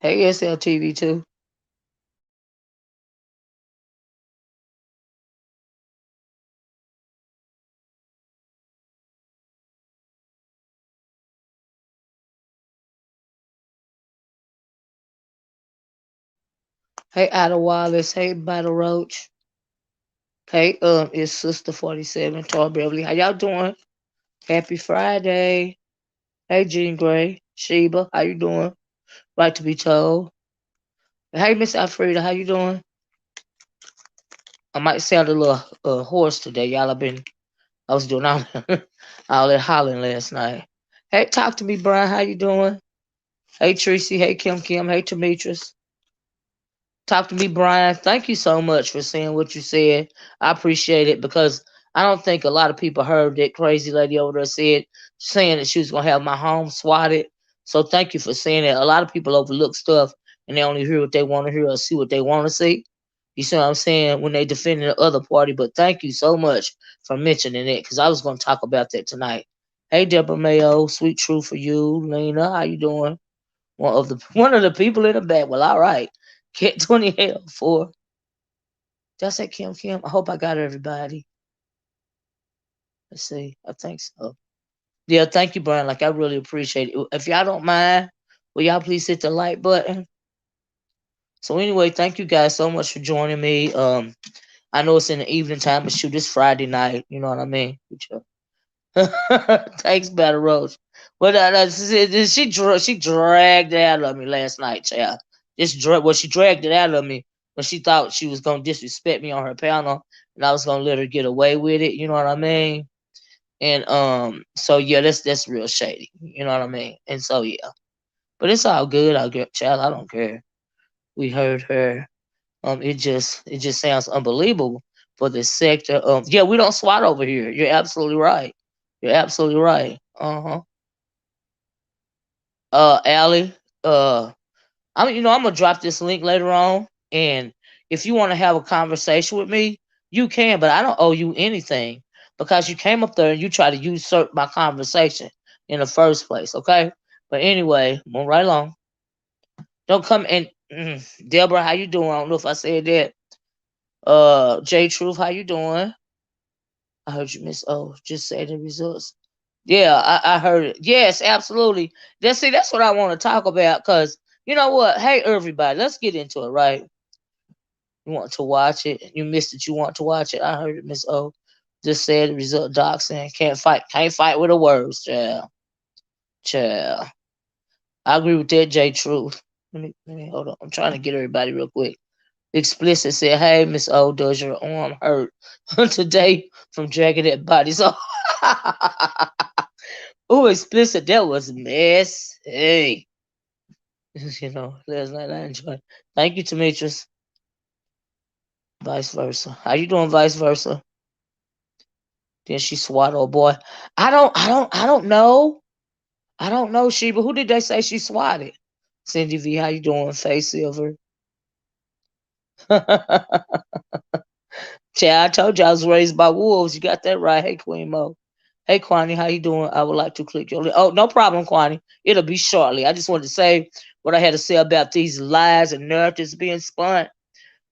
Hey, SLTV too. Hey, Ada Wallace. Hey, Battle Roach. Hey, it's Sister 47, Tar Beverly. How y'all doing? Happy Friday. Hey, Jean Grey. Sheba, how you doing? Right to be told. Hey, Miss Alfreda, how you doing? I might sound a little hoarse today. Y'all have been, I was doing all, all that hollering last night. Hey, talk to me, Brian. How you doing? Hey, Tracy. Hey, Kim Kim. Hey, Demetrius. Talk to me, Brian. Thank you so much for saying what you said. I appreciate it because I don't think a lot of people heard that crazy lady over there saying that she was gonna have my home swatted. So thank you for saying that. A lot of people overlook stuff and they only hear what they want to hear or see what they want to see. You see what I'm saying when they defending the other party. But thank you so much for mentioning it because I was gonna talk about that tonight. Hey, Deborah Mayo, sweet truth for you, Lena. How you doing? One of the people in the back. Well, all right. Get 20 L 4. Did I say Kim Kim? I hope I got everybody. Let's see. I think so. Yeah, thank you, Brian. Like I really appreciate it. If y'all don't mind, will y'all please hit the like button? So anyway, thank you guys so much for joining me. I know it's in the evening time, but shoot, it's Friday night. You know what I mean? Thanks, Battle Rose. Well, she dragged it out of me last night, child. She dragged it out of me when she thought she was gonna disrespect me on her panel, and I was gonna let her get away with it. You know what I mean? And so yeah, that's real shady. You know what I mean? And so yeah, but it's all good. I'll get child. I don't care. We heard her. It just sounds unbelievable for this sector. Yeah, we don't SWAT over here. You're absolutely right. You're absolutely right. Uh-huh. Allie, I'm gonna drop this link later on, and if you want to have a conversation with me, you can, but I don't owe you anything because you came up there and you tried to usurp my conversation in the first place, okay? But anyway, move right along. Don't come and Deborah, how you doing? I don't know if I said that. J Truth, how you doing? I heard you, Miss O. Just say the results. Yeah, I heard it. Yes, absolutely. That's what I want to talk about. Cause you know what? Hey, everybody, let's get into it. Right? You want to watch it? You missed it. You want to watch it? I heard it, Miss O. Just said the result. Doc saying can't fight with the words, child. Child. I agree with that, J Truth. Let me hold on. I'm trying to get everybody real quick. Explicit said, "Hey, Miss O, does your arm hurt today from dragging that body?" So, oh, explicit, that was mess. Hey, last night I enjoyed. Thank you, Demetrius. Vice versa. How you doing, vice versa? Then she swat, oh boy. I don't know. I don't know, Sheba. Who did they say she swatted? Cindy V, how you doing? Face Silver. Child, I told you I was raised by wolves. You got that right. Hey, Queen Mo. Hey, Kwani, how you doing? I would like to click your link. Oh, no problem, Kwani. It'll be shortly. I just wanted to say what I had to say about these lies and narratives being spun.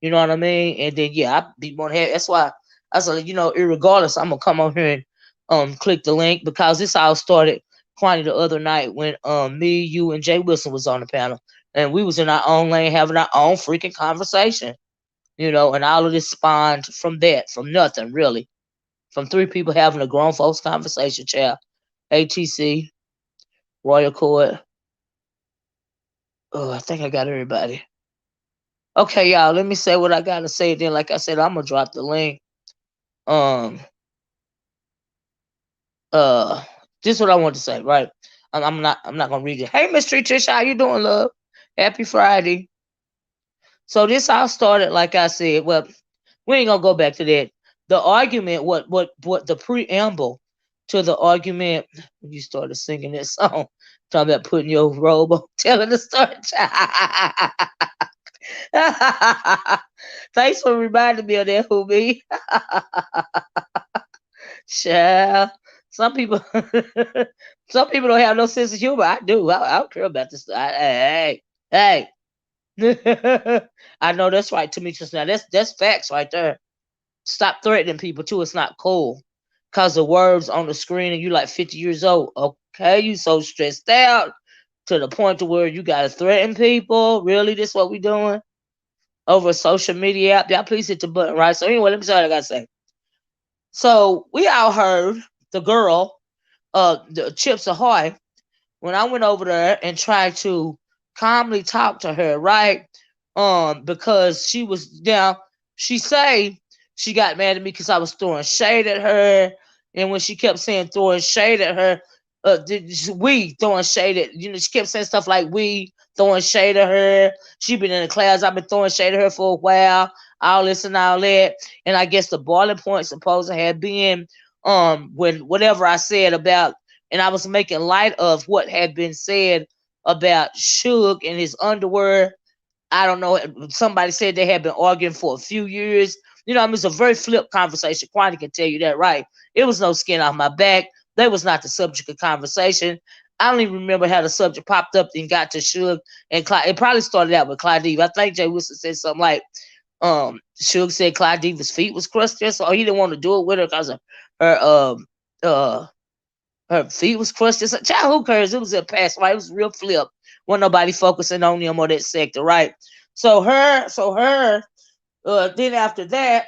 You know what I mean? And then yeah, I be more than happy. That's why I said, irregardless, I'm gonna come over here and click the link because this all started Kwani the other night when me, you, and Jay Wilson was on the panel. And we was in our own lane having our own freaking conversation. And all of this spawned from that, from nothing really. From three people having a grown folks conversation, child. ATC, Royal Court. Oh, I think I got everybody. Okay, y'all, let me say what I gotta say. Then, like I said, I'm gonna drop the link. Um, uh, this is what I want to say, right? I'm not gonna read it. Hey, Miss Tricia, how you doing, love? Happy Friday. So this all started, like I said. Well, we ain't gonna go back to that. The argument, what the preamble to the argument when you started singing that song, talking about putting your robe on, telling the story. Thanks for reminding me of that, who me. Child. Some people, some people don't have no sense of humor. I do. I don't care about this. Hey, hey. I know that's right, Demetrius. Now that's facts right there. Stop threatening people too. It's not cool. Cause the words on the screen and you like 50 years old. Okay, you so stressed out to the point to where you gotta threaten people. Really, this what we doing over a social media app? Y'all please hit the button, right? So anyway, let me say what I gotta say. So we all heard the girl, the Chips Ahoy, when I went over there and tried to calmly talk to her, right? Because she was down. She say she got mad at me because I was throwing shade at her, and when she kept saying throwing shade at her, we throwing shade at, she kept saying stuff like we throwing shade at her. She been in the class. I've been throwing shade at her for a while. All this and all that, and I guess the boiling point supposed to have been when whatever I said about, and I was making light of what had been said about Suge and his underwear. I don't know. Somebody said they had been arguing for a few years. I mean, it's a very flip conversation. Quantity can tell you that, right? It was no skin off my back. That was not the subject of conversation. I don't even remember how the subject popped up and got to Suge and Clyde. It probably started out with Clyde Diva. I think Jay Wilson said something like, Suge said Clyde Diva's feet was crusty, so he didn't want to do it with her because of her her feet was crushed. It's a child, who cares? It was a past, right? It was a real flip. Wasn't nobody focusing on him or that sector, right? So her, then after that,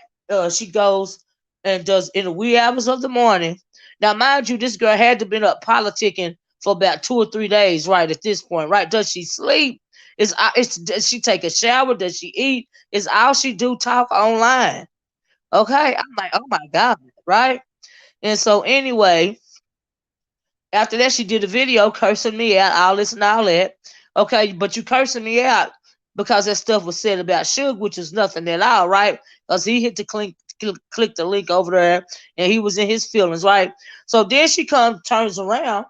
she goes and does in the wee hours of the morning. Now, mind you, this girl had to been up politicking for about 2 or 3 days, right? At this point, right? Does she sleep? Does she take a shower? Does she eat? Is all she do talk online? Okay, I'm like, oh my god, right? And so anyway, after that, she did a video cursing me out, all this and all that. Okay, but you cursing me out because that stuff was said about Suge, which is nothing at all, right? Because he hit the click the link over there, and he was in his feelings, right? So then she turns around,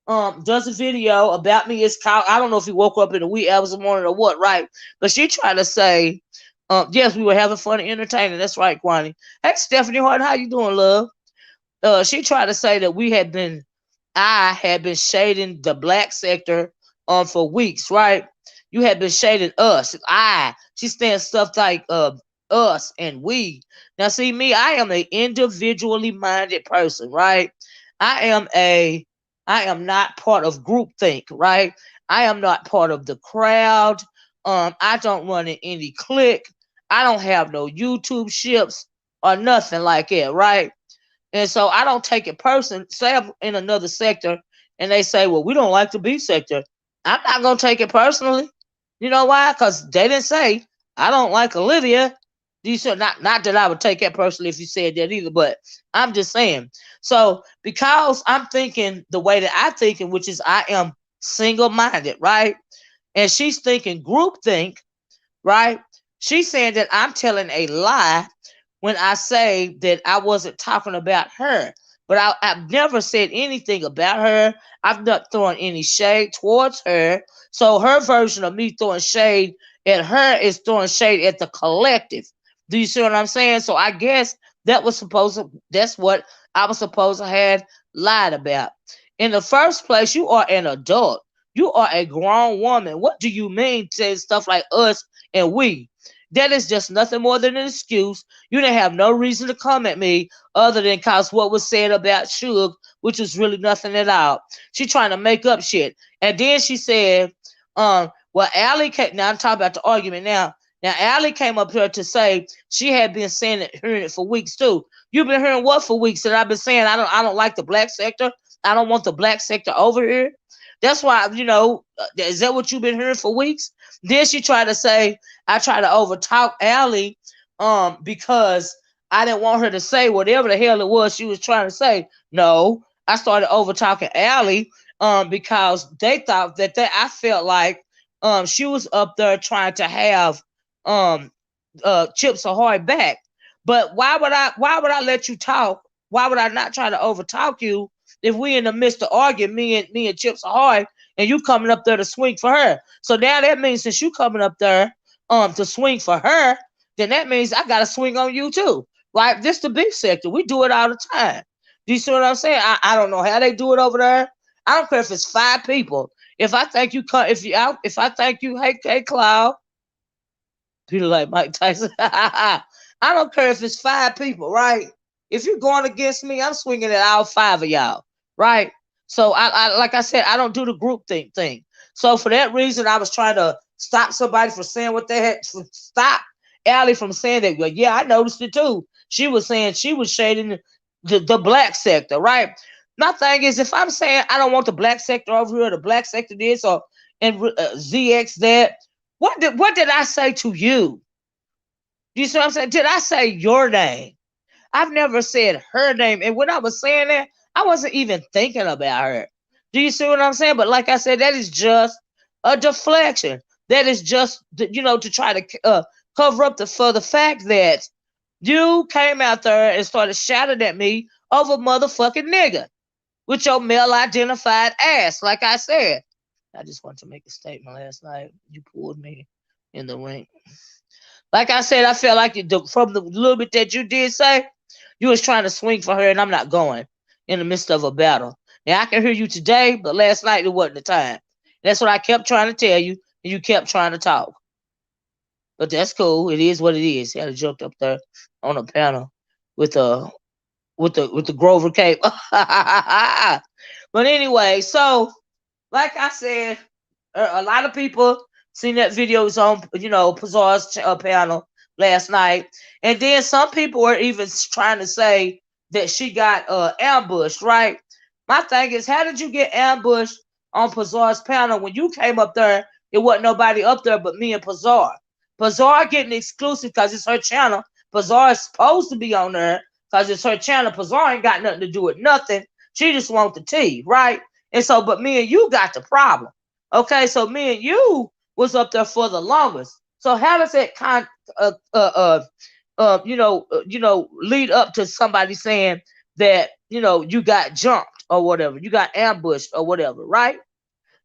does a video about me. It's called, I don't know if he woke up in the wee hours of the morning or what, right? But she tried to say, yes, we were having fun and entertaining. That's right, Kwani. Hey, Stephanie Hart, how you doing, love? She tried to say that I had been shading the black sector for weeks, right? You had been shading us. She's saying stuff like us and we. Now see me, I am an individually minded person, right? I am I am not part of groupthink, right? I am not part of the crowd. I don't run in any clique. I don't have no YouTube ships or nothing like that, right? And so I don't take it personal. Say I'm in another sector and they say, well, we don't like the B sector. I'm not going to take it personally. You know why? Because they didn't say, I don't like Olivia. Not that I would take it personally if you said that either, but I'm just saying. So because I'm thinking the way that I think, which is I am single-minded, right? And she's thinking groupthink, right? She's saying that I'm telling a lie when I say that I wasn't talking about her. But I've never said anything about her. I've not thrown any shade towards her. So her version of me throwing shade at her is throwing shade at the collective. Do you see what I'm saying? So I guess that's what I was supposed to have lied about. In the first place, you are an adult. You are a grown woman. What do you mean saying stuff like us and we? That is just nothing more than an excuse. You didn't have no reason to come at me other than cause what was said about Suge, which was really nothing at all. She trying to make up shit. And then she said, well, Allie came, now I'm talking about the argument now. Now, Allie came up here to say she had been saying it, hearing it for weeks too. You've been hearing what for weeks? That I've been saying I don't like the black sector. I don't want the black sector over here. That's why, is that what you've been hearing for weeks? Then she tried to say I tried to overtalk Allie because I didn't want her to say whatever the hell it was she was trying to say. No, I started overtalking Allie because they thought that I felt like she was up there trying to have Chips Ahoy back. But why would I let you talk? Why would I not try to overtalk you if we in the midst of arguing, me and Chips Ahoy, and you coming up there to swing for her? So now that means since you coming up there to swing for her, then that means I gotta swing on you too. Right? This the big sector. We do it all the time. Do you see what I'm saying? I don't know how they do it over there. I don't care if it's 5 people. If I think you come, if I think you, hey Cloud, Peter like Mike Tyson. I don't care if it's 5 people, right? If you're going against me, I'm swinging at all 5 of y'all, right? So I like I said, I don't do the group thing. So for that reason, I was trying to stop somebody from saying what they had. Stop Allie from saying that. Well, yeah, I noticed it too. She was saying she was shading the black sector, right? My thing is, if I'm saying I don't want the black sector over here, the black sector this, or and ZX that, what did I say to you? You see what I'm saying? Did I say your name? I've never said her name. And when I was saying that, I wasn't even thinking about her. Do you see what I'm saying? But like I said, that is just a deflection. That is just, to try to cover up for the fact that you came out there and started shouting at me over motherfucking nigga with your male identified ass. Like I said, I just wanted to make a statement last night. You pulled me in the ring. Like I said, I felt like from the little bit that you did say, you was trying to swing for her, and I'm not going in the midst of a battle. Now, I can hear you today, but last night it wasn't the time. That's what I kept trying to tell you, and you kept trying to talk. But that's cool. It is what it is. He had a joke up there on a panel with the Grover cape. But anyway, so like I said, a lot of people seen that video was on, Pazar's panel last night. And then some people were even trying to say that she got ambushed, right? My thing is, how did you get ambushed on Pazar's panel when you came up there? It wasn't nobody up there but me and Pazar. Pazar getting exclusive because it's her channel. Pazar is supposed to be on there because it's her channel. Pazar ain't got nothing to do with nothing. She just wants the tea, right? And so, but me and you got the problem. Okay, so me and you was up there for the longest. So how does that lead up to somebody saying that you got jumped or whatever, you got ambushed or whatever, right?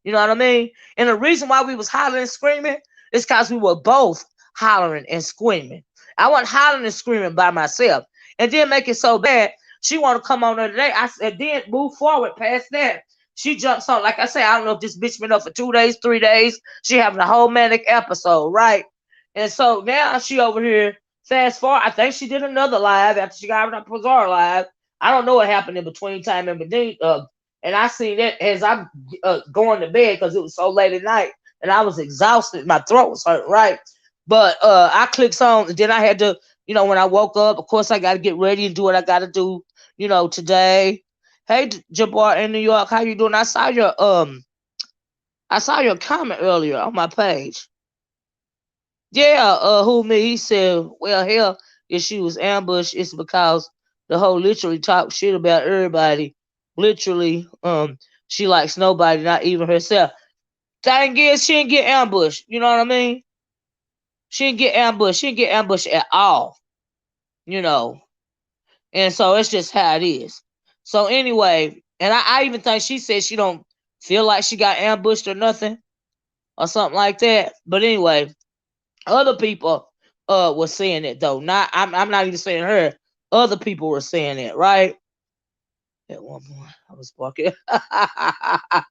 You know what I mean? And the reason why we was hollering and screaming is because we were both hollering and screaming. I wasn't hollering and screaming by myself, and then make it so bad. She want to come on there today. I said, then move forward past that. She jumps on, like I said, I don't know if this bitch been up for 2 days, 3 days. She having a whole manic episode, right? And so now she over here, fast forward, I think she did another live after she got on Pazar live. I don't know what happened in between time and between. And I seen that as I'm going to bed because it was so late at night and I was exhausted. My throat was hurt, right? But I clicked on, and then I had to, when I woke up, of course, I got to get ready and do what I got to do, today. Hey, Jabbar in New York, how you doing? I saw your comment earlier on my page. Yeah, who me? He said, well, hell, if she was ambushed, it's because the whole literally talk shit about everybody. Literally, she likes nobody, not even herself. Thing is, she didn't get ambushed. You know what I mean? She didn't get ambushed. She didn't get ambushed at all. And so it's just how it is. So anyway, and I even think she said she don't feel like she got ambushed or nothing or something like that. But anyway, other people were saying it though. I'm not even saying her. Other people were saying it, right? At one point, I was barking. I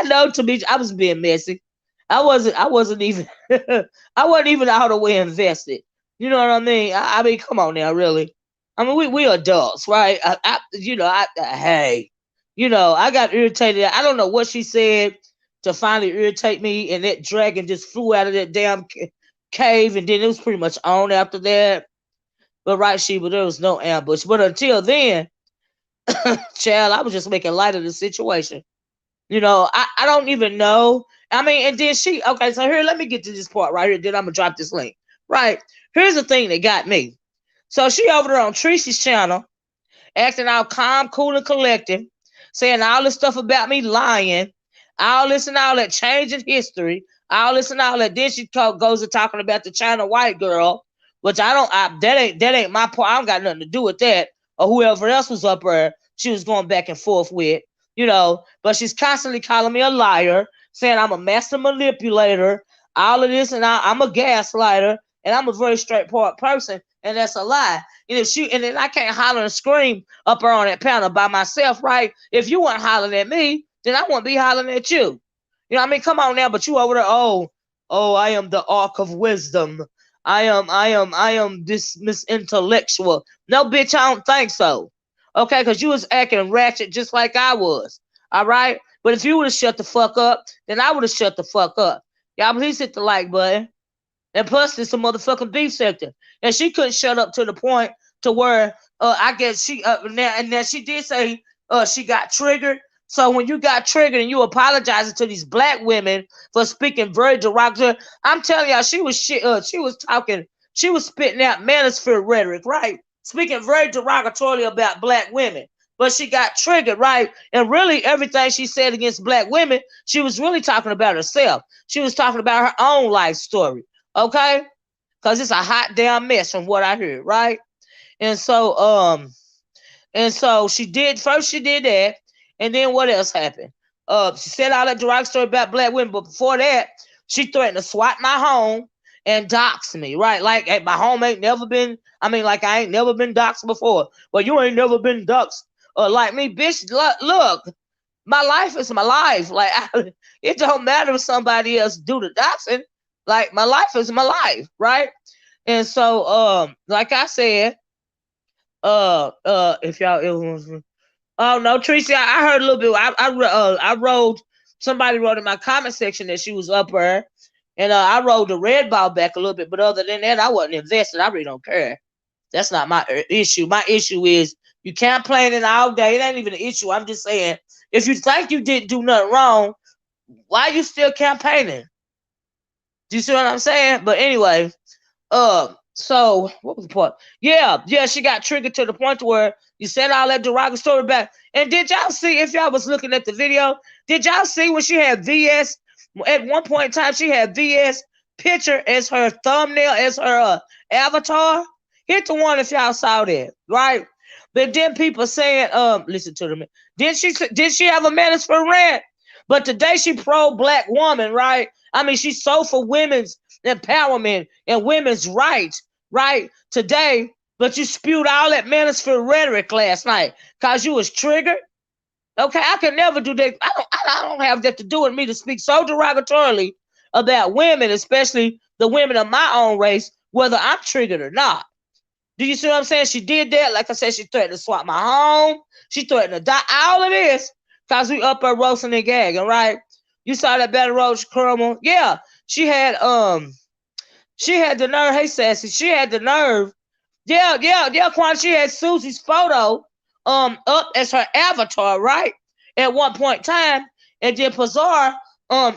know, to me, I was being messy. I wasn't even I wasn't even all the way invested. You know what I mean? I mean, come on now, really. I mean, we adults, right? Hey, I got irritated. I don't know what she said to finally irritate me, and that dragon just flew out of that damn cave, and then it was pretty much on after that. But right, Sheba, there was no ambush. But until then, child, I was just making light of the situation. I don't even know. I mean, and then okay, so here, let me get to this part right here. Then I'm going to drop this link. Right. Here's the thing that got me. So she over there on Tracy's channel, acting all calm, cool, and collected, saying all this stuff about me lying, all this and all that, changing history, all this and all that. Then she goes to talking about the China white girl, which that ain't my part. I don't got nothing to do with that, or whoever else was up there. She was going back and forth with, but she's constantly calling me a liar, saying I'm a master manipulator, all of this, and I'm a gaslighter, and I'm a very straightforward person, and that's a lie. And then I can't holler and scream up there on that panel by myself, right? If you weren't hollering at me, then I wouldn't be hollering at you. You know what I mean? Come on now, but you over there, oh, I am the ark of wisdom. I am this Miss Intellectual. No, bitch, I don't think so. Okay, because you was acting ratchet just like I was. All right? But if you would have shut the fuck up, then I would have shut the fuck up. Y'all please hit the like button. And plus, there's some motherfucking beef sector. And she couldn't shut up to the point to where I guess she now she did say she got triggered. So when you got triggered and you apologizing to these black women for speaking very derogatory, I'm telling y'all, she was she was talking, she was spitting out manosphere rhetoric, right? Speaking very derogatorily about black women. But she got triggered, right? And really, everything she said against black women, she was really talking about herself. She was talking about her own life story. Okay? Because it's a hot damn mess from what I heard, right? And so she did first she did that, and then what else happened? She said all that derogatory about black women, but before that, she threatened to swat my home and dox me, right? Like hey, my home ain't never been, like I ain't never been doxed before. But you ain't never been doxed like me, bitch. Look, my life is my life. Like it don't matter if somebody else do the doxing. Like my life is my life, right? And so, like I said, if y'all ever, oh no, Tracy, I heard a little bit. I wrote, somebody wrote in my comment section that she was up there, and I rolled the red ball back a little bit. But other than that, I wasn't invested. I really don't care. That's not my issue. My issue is you campaigning all day. It ain't even an issue. I'm just saying, if you think you didn't do nothing wrong, why are you still campaigning? Do you see what I'm saying? But anyway, so what was the point? Yeah, she got triggered to the point where you said all that derogatory back. And did y'all see, if y'all was looking at the video, did y'all see when she had VS at one point in time? She had VS picture as her thumbnail, as her avatar. Hit the one if y'all saw that, right? But then people saying, listen to them. Did she have a menace for rent? But today she pro black woman, right? She's so for women's empowerment and women's rights, right? Today, but you spewed all that manosphere rhetoric last night because you was triggered. Okay, I can never do that. I don't have that to do with me to speak so derogatorily about women, especially the women of my own race, whether I'm triggered or not. Do you see what I'm saying? She did that. Like I said, she threatened to swap my home. She threatened to die. All of this because we up there roasting and gagging, right? You saw that Battle Roach Crumbled. Yeah, she had the nerve. Hey, Sassy, she had the nerve. Yeah, Quan. She had Susie's photo up as her avatar, right? At one point in time, and then Pazar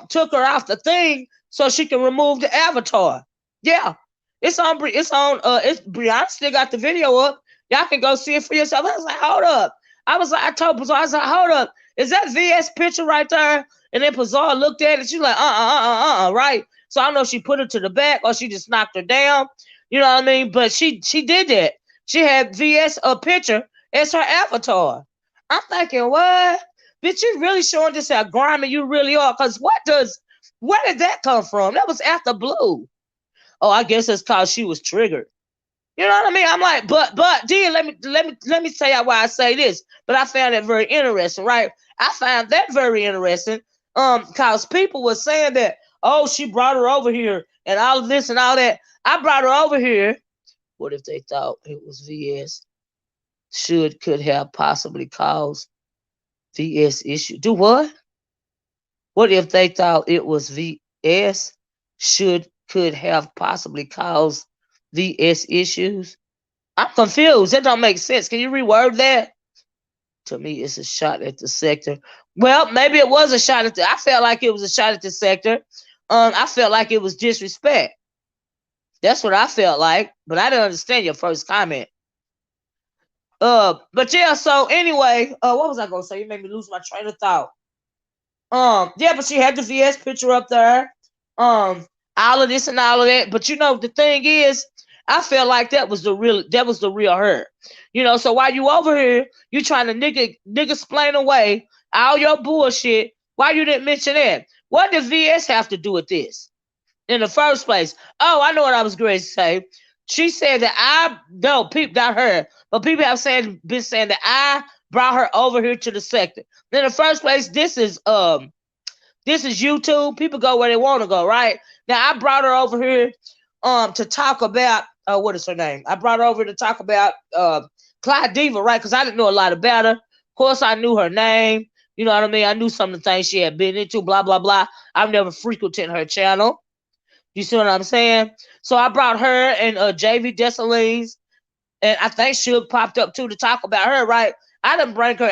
took her off the thing so she can remove the avatar. Yeah. It's Brianna still got the video up. Y'all can go see it for yourself. I was like, hold up. I told Pazar, I was like, hold up. Is that VS picture right there? And then Pazar looked at it. She's like, right? So I don't know if she put it to the back or she just knocked her down. You know what I mean? But she did that. She had VS a picture as her avatar. I'm thinking, what? Bitch, you really showing this how grimy you really are? Because where did that come from? That was after Blue. Oh, I guess it's because she was triggered. You know what I mean? I'm like, but D, let me tell you why I say this. But I found it very interesting, right? I found that very interesting. Because people were saying that, oh, she brought her over here and all of this and all that. I brought her over here. What if they thought it was VS? Could have possibly caused VS issue. Do what? What if they thought it was VS? Could have possibly caused VS issues? I'm confused. That don't make sense. Can you reword that? To me, it's a shot at the sector. Well, maybe it was a shot at I felt like it was a shot at the sector. I felt like it was disrespect. That's what I felt like. But I didn't understand your first comment. But yeah, so anyway, what was I gonna say? You made me lose my train of thought. Yeah, but she had the VS picture up there. All of this and all of that. But you know, the thing is, I felt like that was the real her. You know, so while you over here, you trying to nigga explain away all your bullshit. Why you didn't mention that? What did VS have to do with this in the first place? Oh, I know what I was going to say. She said that people, not her, but people have been saying that I brought her over here to the sector. In the first place, this is YouTube. People go where they want to go, right? Now I brought her over here to talk about what is her name? I brought her over to talk about Clyde Diva, right? Because I didn't know a lot about her. Of course, I knew her name. You know what I mean? I knew some of the things she had been into, blah, blah, blah. I've never frequented her channel. You see what I'm saying? So I brought her and JV Dessalines, and I think Suge popped up too to talk about her, right? I didn't bring her.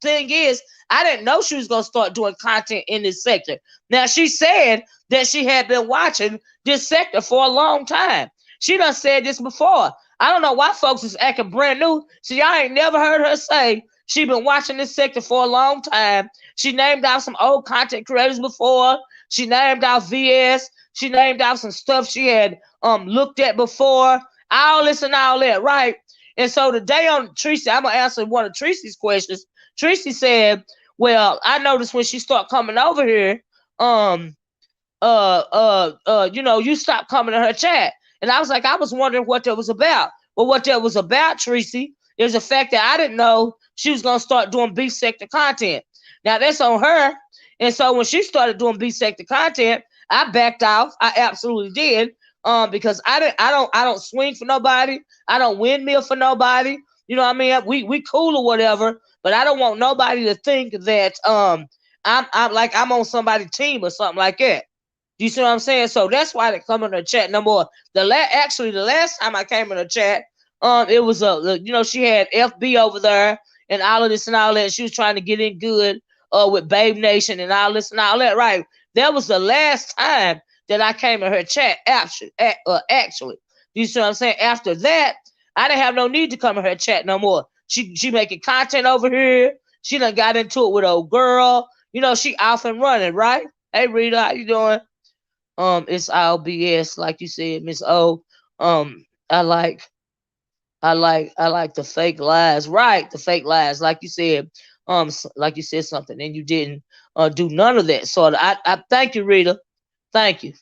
Thing is, I didn't know she was going to start doing content in this sector. Now, she said that she had been watching this sector for a long time. She done said this before. I don't know why folks is acting brand new. So y'all ain't never heard her say she been watching this sector for a long time. She named out some old content creators before. She named out VS. She named out some stuff she had looked at before. All this and all that, right? And so today on Tracy, I'm gonna answer one of Tracy's questions. Tracy said, "Well, I noticed when she started coming over here, you stopped coming to her chat." And I was like, I was wondering what that was about. Well, what that was about, Tracy, is the fact that I didn't know she was gonna start doing beef sector content. Now that's on her. And so when she started doing beef sector content, I backed off. I absolutely did. Because I don't swing for nobody. I don't windmill for nobody. You know what I mean? We cool or whatever, but I don't want nobody to think that I'm like I'm on somebody's team or something like that. You see what I'm saying? So that's why they come in the chat no more. The last time I came in the chat, it was she had FB over there and all of this and all that. She was trying to get in good with Babe Nation and all this and all that, right? That was the last time that I came in her chat. Actually, you see what I'm saying? After that, I didn't have no need to come in her chat no more. She making content over here. She done got into it with old girl. You know, she off and running, right? Hey Rita, how you doing? It's all BS, like you said, Miss O. I like the fake lies, right? The fake lies, like you said. Like you said something, and you didn't do none of that. So I thank you, Rita. Thank you,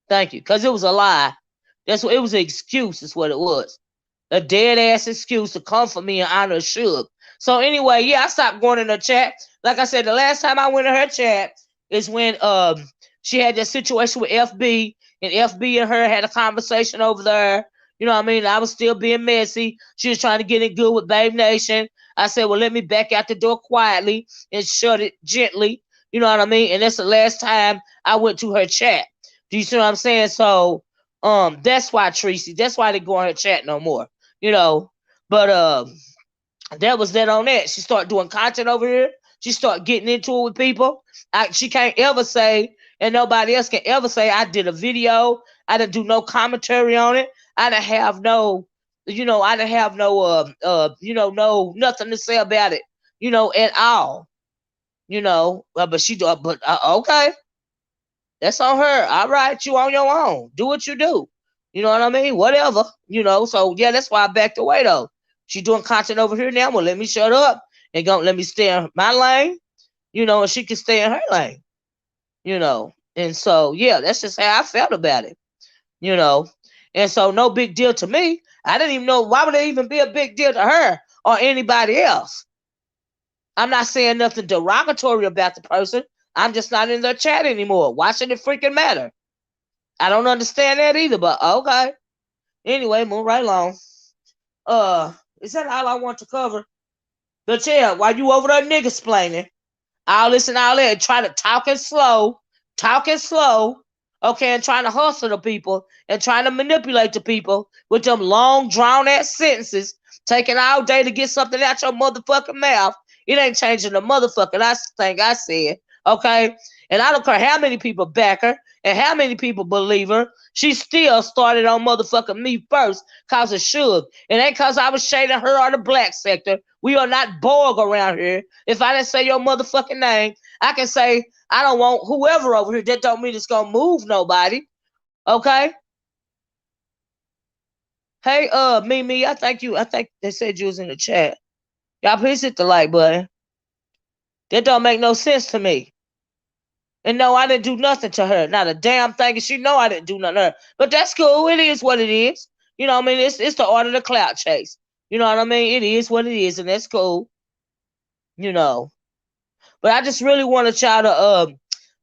because it was a lie. That's what it was. An excuse, is what it was. A dead ass excuse to come for me in honor of Suge. So anyway, yeah, I stopped going in her chat. Like I said, the last time I went in her chat is when she had that situation with FB, and FB and her had a conversation over there. You know what I mean? I was still being messy. She was trying to get it good with Babe Nation. I said, well, let me back out the door quietly and shut it gently. You know what I mean? And that's the last time I went to her chat. Do you see what I'm saying? So that's why, Tracy, that's why they go on her chat no more. You know. But that was that on that. She started doing content over here. She started getting into it with people. She can't ever say, and nobody else can ever say, I did a video. I didn't do no commentary on it. I didn't have no, I didn't have no, no nothing to say about it, at all. But she do. But okay, that's on her. All right, you on your own. Do what you do. You know what I mean? Whatever. So yeah, that's why I backed away though. She doing content over here now. Well, let me shut up and go let me stay in my lane, and she can stay in her lane, And so yeah, that's just how I felt about it, And so no big deal to me. I didn't even know why would it even be a big deal to her or anybody else. I'm not saying nothing derogatory about the person. I'm just not in their chat anymore. Why should it freaking matter? I don't understand that either, but okay. Anyway, move right along. Is that all I want to cover? But yeah, while you over there nigga explaining all this and all that, trying to talking slow, okay, and trying to hustle the people and trying to manipulate the people with them long drawn ass sentences, taking all day to get something out your motherfucking mouth. It ain't changing the motherfucking thing I said, okay? And I don't care how many people back her and how many people believe her. She still started on motherfucking me first cause of Suge. It ain't cause I was shading her or the black sector. We are not Borg around here. If I didn't say your motherfucking name, I can say I don't want whoever over here. That don't mean it's gonna move nobody. Okay? Hey, Mimi, I think they said you was in the chat. Y'all please hit the like button. That don't make no sense to me. And no, I didn't do nothing to her. Not a damn thing. And she know I didn't do nothing to her. But that's cool. It is what it is. You know what I mean? It's the art of the clout chase. You know what I mean? It is what it is, and that's cool. But I just really wanted y'all to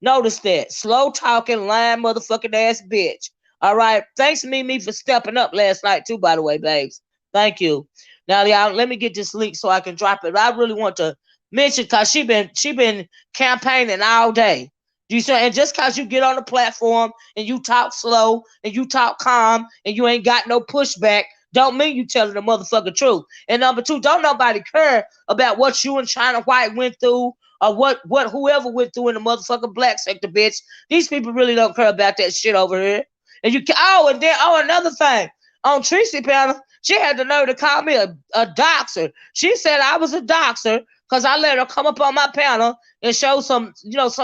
notice that. Slow talking, lying motherfucking ass bitch. All right. Thanks, Mimi, for stepping up last night too. By the way, babes. Thank you. Now, y'all, let me get this link so I can drop it. I really want to mention because she been campaigning all day. Do you see? And just because you get on the platform and you talk slow and you talk calm and you ain't got no pushback, don't mean you telling the motherfucking truth. And number two, don't nobody care about what you and China White went through or what whoever went through in the motherfucking black sector, bitch. These people really don't care about that shit over here. And you can, and then another thing on Tracy panel, she had the nerve to call me a doxer. She said I was a doxer because I let her come up on my panel and show some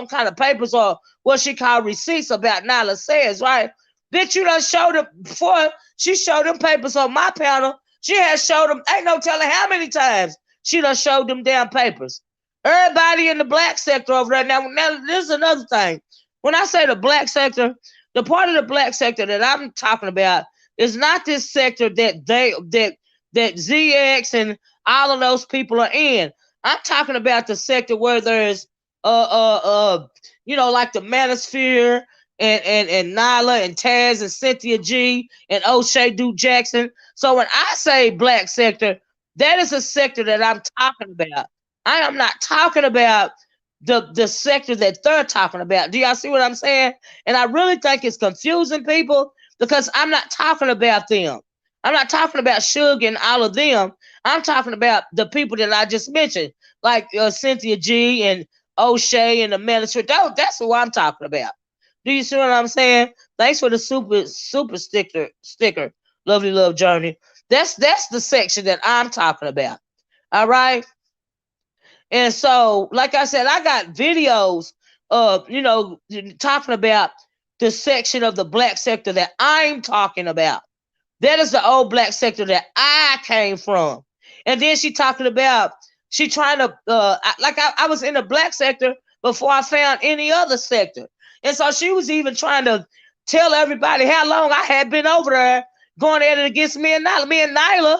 kind of papers or what she called receipts about Nyla says, right? Bitch, you done showed them before she showed them papers on my panel. She has showed them, ain't no telling how many times she done showed them damn papers. Everybody in the black sector over there. Now this is another thing. When I say the black sector, the part of the black sector that I'm talking about is not this sector that ZX and all of those people are in. I'm talking about the sector where there's like the Manosphere and Nyla and Taz and Cynthia G and O'Shea Du Jackson. So when I say black sector, that is a sector that I'm talking about. I am not talking about the sector that they're talking about. Do y'all see what I'm saying? And I really think it's confusing people because I'm not talking about them. I'm not talking about Suge and all of them. I'm talking about the people that I just mentioned, like Cynthia G and O'Shea and the minister. That's who I'm talking about. Do you see what I'm saying? Thanks for the super sticker. Lovely love journey. That's the section that I'm talking about. All right. And so, like I said, I got videos of, talking about the section of the black sector that I'm talking about. That is the old black sector that I came from. And then she talking about, she trying to, I was in the black sector before I found any other sector. And so she was even trying to tell everybody how long I had been over there going at it against me and Nyla. Me and Nyla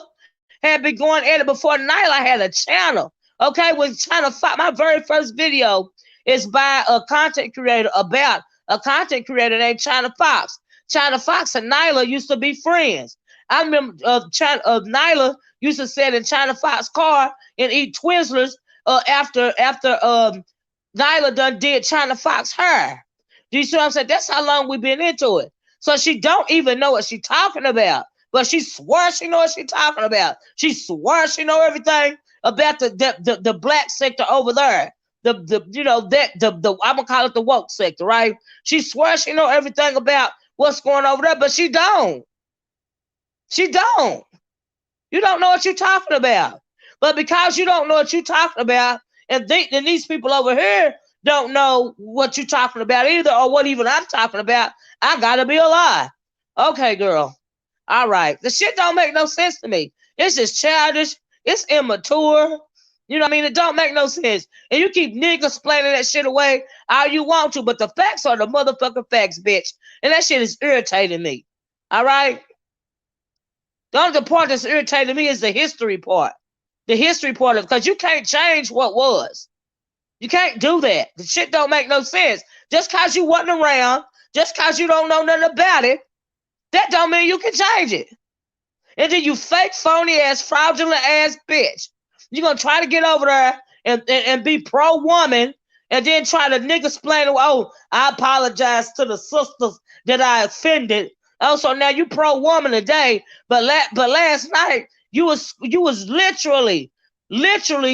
had been going at it before Nyla had a channel. Okay, was trying to fight. My very first video is by a content creator about a content creator named China Fox. China Fox and Nyla used to be friends. I remember Nyla used to sit in China Fox's car and eat Twizzlers after Nyla done did China Fox hair. Do you see what I'm saying? That's how long we've been into it. So she don't even know what she's talking about, but she swears she know what she's talking about. She swears she know everything about the black sector over there. I'm gonna call it the woke sector, right? She swears she know everything about what's going over there, but she don't. She don't. You don't know what you're talking about. But because you don't know what you're talking about, and these people over here don't know what you're talking about either, or what even I'm talking about, I gotta be a lie. Okay, girl. All right. The shit don't make no sense to me. It's just childish. It's immature. You know what I mean? It don't make no sense. And you keep niggas explaining that shit away all you want to, but the facts are the motherfucking facts, bitch. And that shit is irritating me. All right? The only part that's irritating me is the history part. The history part of, because you can't change what was. You can't do that. The shit don't make no sense. Just because you wasn't around, just because you don't know nothing about it, that don't mean you can change it. And then you fake, phony ass, fraudulent ass bitch. You're going to try to get over there and be pro-woman and then try to nigga explain, oh, I apologize to the sisters that I offended. Oh, so now you pro-woman today, but last night you was literally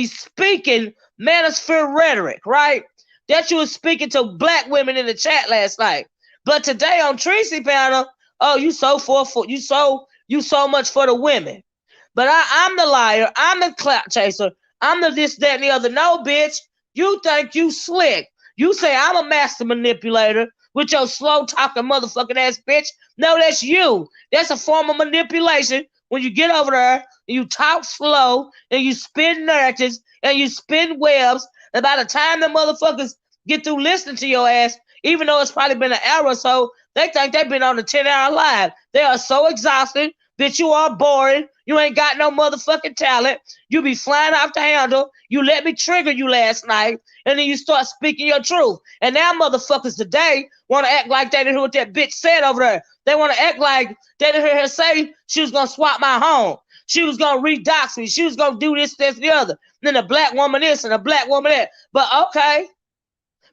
speaking manosphere rhetoric, right? That you was speaking to black women in the chat last night. But today on Tracy panel, oh, you so much for the women. But I'm the liar. I'm the clout chaser. I'm the this, that, and the other. No, bitch. You think you slick. You say I'm a master manipulator with your slow talking motherfucking ass bitch. No, that's you. That's a form of manipulation when you get over there and you talk slow and you spin narratives and you spin webs. And by the time the motherfuckers get through listening to your ass, even though it's probably been an hour or so, they think they've been on a 10-hour live. They are so exhausted that you are boring You ain't got no motherfucking talent. You be flying off the handle. You let me trigger you last night, and then you start speaking your truth. And now motherfuckers today want to act like they didn't hear what that bitch said over there. They want to act like they didn't hear her say she was going to swap my home. She was going to redox me. She was going to do this, this, the other. And then a black woman this and a black woman that. But okay.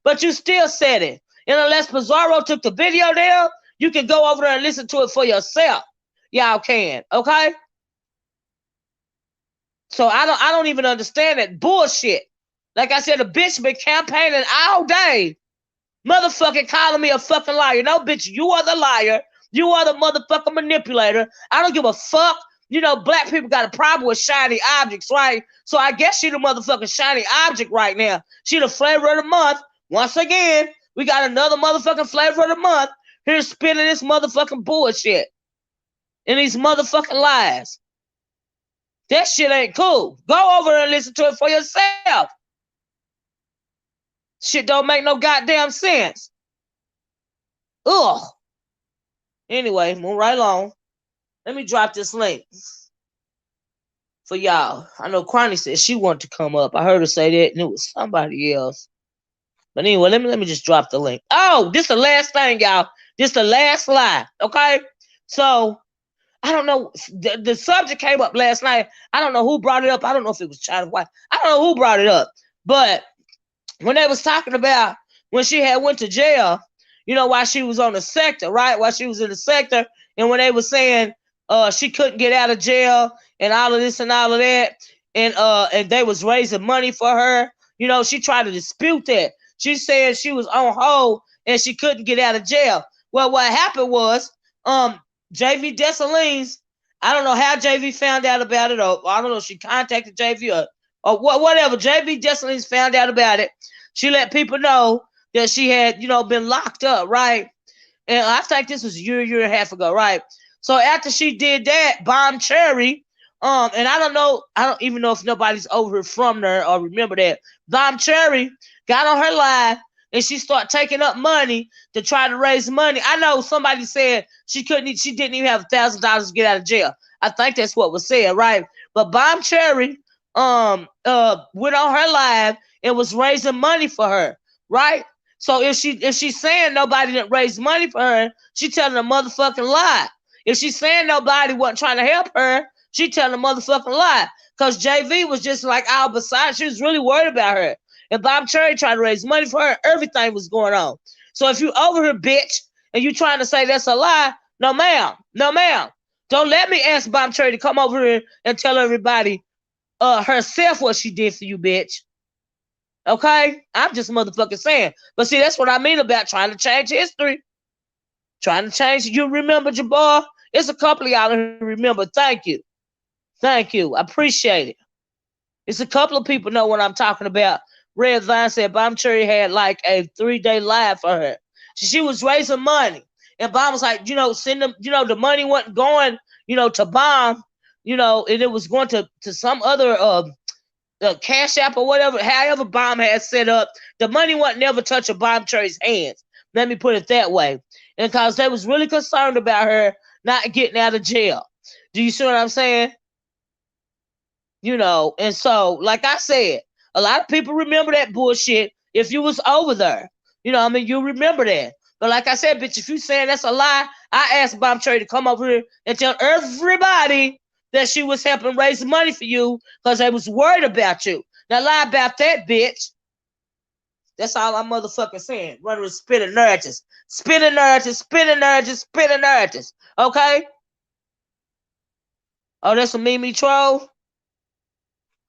But you still said it. And unless Pizarro took the video down, you can go over there and listen to it for yourself. Y'all can, okay? So I don't even understand that bullshit. Like I said, the bitch been campaigning all day, motherfucking calling me a fucking liar. No, bitch, you are the liar. You are the motherfucking manipulator. I don't give a fuck. You know, black people got a problem with shiny objects, right? So I guess she the motherfucking shiny object right now. She the flavor of the month. Once again, we got another motherfucking flavor of the month here spinning this motherfucking bullshit and these motherfucking lies. That shit ain't cool. Go over and listen to it for yourself. Shit don't make no goddamn sense. Ugh. Anyway, move right along. Let me drop this link for y'all. I know Cronny said she wanted to come up. I heard her say that, and it was somebody else. But anyway, let me just drop the link. Oh, this the last thing, y'all. This the last lie, okay? So, I don't know. The subject came up last night. I don't know who brought it up. I don't know if it was China White. I don't know who brought it up. But when they was talking about when she had went to jail, you know, while she was on the sector, right? While she was in the sector, and when they were saying she couldn't get out of jail and all of this and all of that, and they was raising money for her, you know, she tried to dispute that. She said she was on hold and she couldn't get out of jail. Well, what happened was, JV Dessalines, I don't know how JV found out about it, or I don't know if she contacted JV or whatever. JV Dessalines found out about it. She let people know that she had, you know, been locked up, right? And I think this was a year and a half ago, right? So after she did that, Bomb Cherry, and I don't even know if nobody's over from there or remember that. Bomb Cherry got on her live and she started taking up money to try to raise money. I know somebody said she didn't even have $1,000 to get out of jail. I think that's what was said, right? But Bomb Cherry went on her live and was raising money for her, right? So if she's saying nobody didn't raise money for her, she telling a motherfucking lie. If she's saying nobody wasn't trying to help her, she telling a motherfucking lie. Because JV was just like all beside. She was really worried about her. And Bob Cherry tried to raise money for her. Everything was going on. So if you over here, bitch, and you trying to say that's a lie, no ma'am. No ma'am. Don't let me ask Bob Cherry to come over here and tell everybody herself what she did for you, bitch. Okay? I'm just motherfucking saying. But see, that's what I mean about trying to change history. Trying to change. You remember, Jabbar? It's a couple of y'all who remember. Thank you. Thank you. I appreciate it. It's a couple of people know what I'm talking about. Red Vine said Bomb Cherry had like a 3-day live for her. She was raising money. And Bomb was like, you know, send them, you know, the money wasn't going, you know, to Bomb, you know, and it was going to some other Cash App or whatever, however Bomb had set up. The money wasn't never touching Bomb Cherry's hands. Let me put it that way. And because they was really concerned about her not getting out of jail. Do you see what I'm saying? You know, and so, like I said, a lot of people remember that bullshit if you was over there. You know, I mean, you remember that. But like I said, bitch, if you saying that's a lie, I asked Bomb Cherry to come over here and tell everybody that she was helping raise money for you because they was worried about you. Now lie about that, bitch. That's all I'm motherfucking saying. Running with spinning narratives. Spinning narratives, spinning narratives, spinning narratives. Okay? Oh, that's a Mimi troll?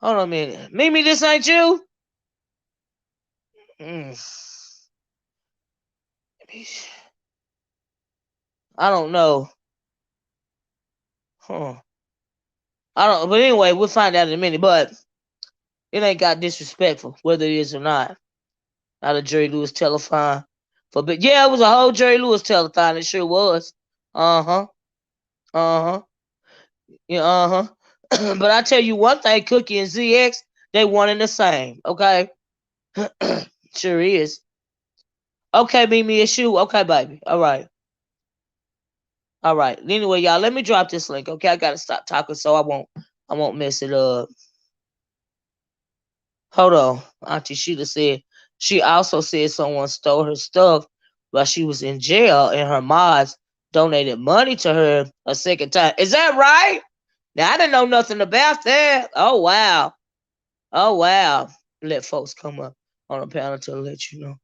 Hold on a minute. Mimi, this ain't you? I don't know. Huh. I don't, but anyway, we'll find out in a minute. But it ain't got disrespectful, whether it is or not. Not a Jerry Lewis telethon. But yeah, it was a whole Jerry Lewis telethon. It sure was. Uh-huh. Uh-huh. Yeah, uh-huh. But I tell you one thing, Cookie and ZX, they one and the same. Okay? Sure is. Okay, Mimi, it's you. Okay, baby. All right. All right. Anyway, y'all, let me drop this link. Okay, I gotta stop talking so I won't mess it up. Hold on. Auntie Sheila said she also said someone stole her stuff while she was in jail and her mods donated money to her a second time. Is that right? Now I didn't know nothing about that. Oh wow. Oh wow. Let folks come up on the panel to let you know.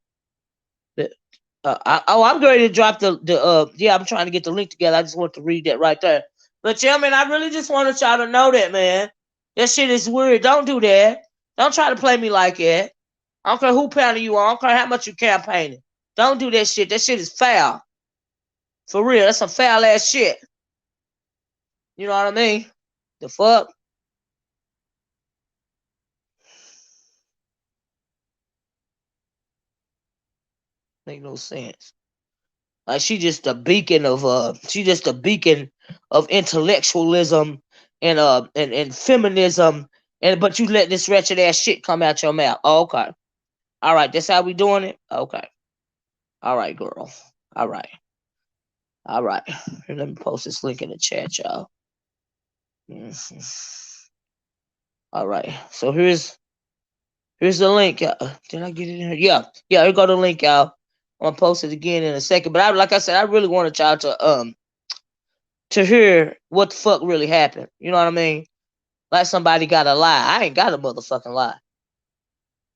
I'm ready to drop the yeah, I'm trying to get the link together. I just want to read that right there. But yeah, man, I really just wanted y'all to know that, man. That shit is weird. Don't do that. Don't try to play me like that. I don't care who panel you are. I don't care how much you campaigning. Don't do that shit. That shit is foul. For real. That's some foul ass shit. You know what I mean? The fuck? Make no sense. Like she just a beacon of intellectualism and feminism, and but you let this wretched ass shit come out your mouth. Oh, okay. All right, that's how we doing it? Okay. All right, girl. All right. All right. Here, let me post this link in the chat, y'all. Mhm. All right. So here's the link. Did I get it in here? Yeah. Here go the link, y'all. I'm gonna post it again in a second. But like I said, I really wanted y'all to hear what the fuck really happened. You know what I mean? Like somebody got a lie. I ain't got a motherfucking lie.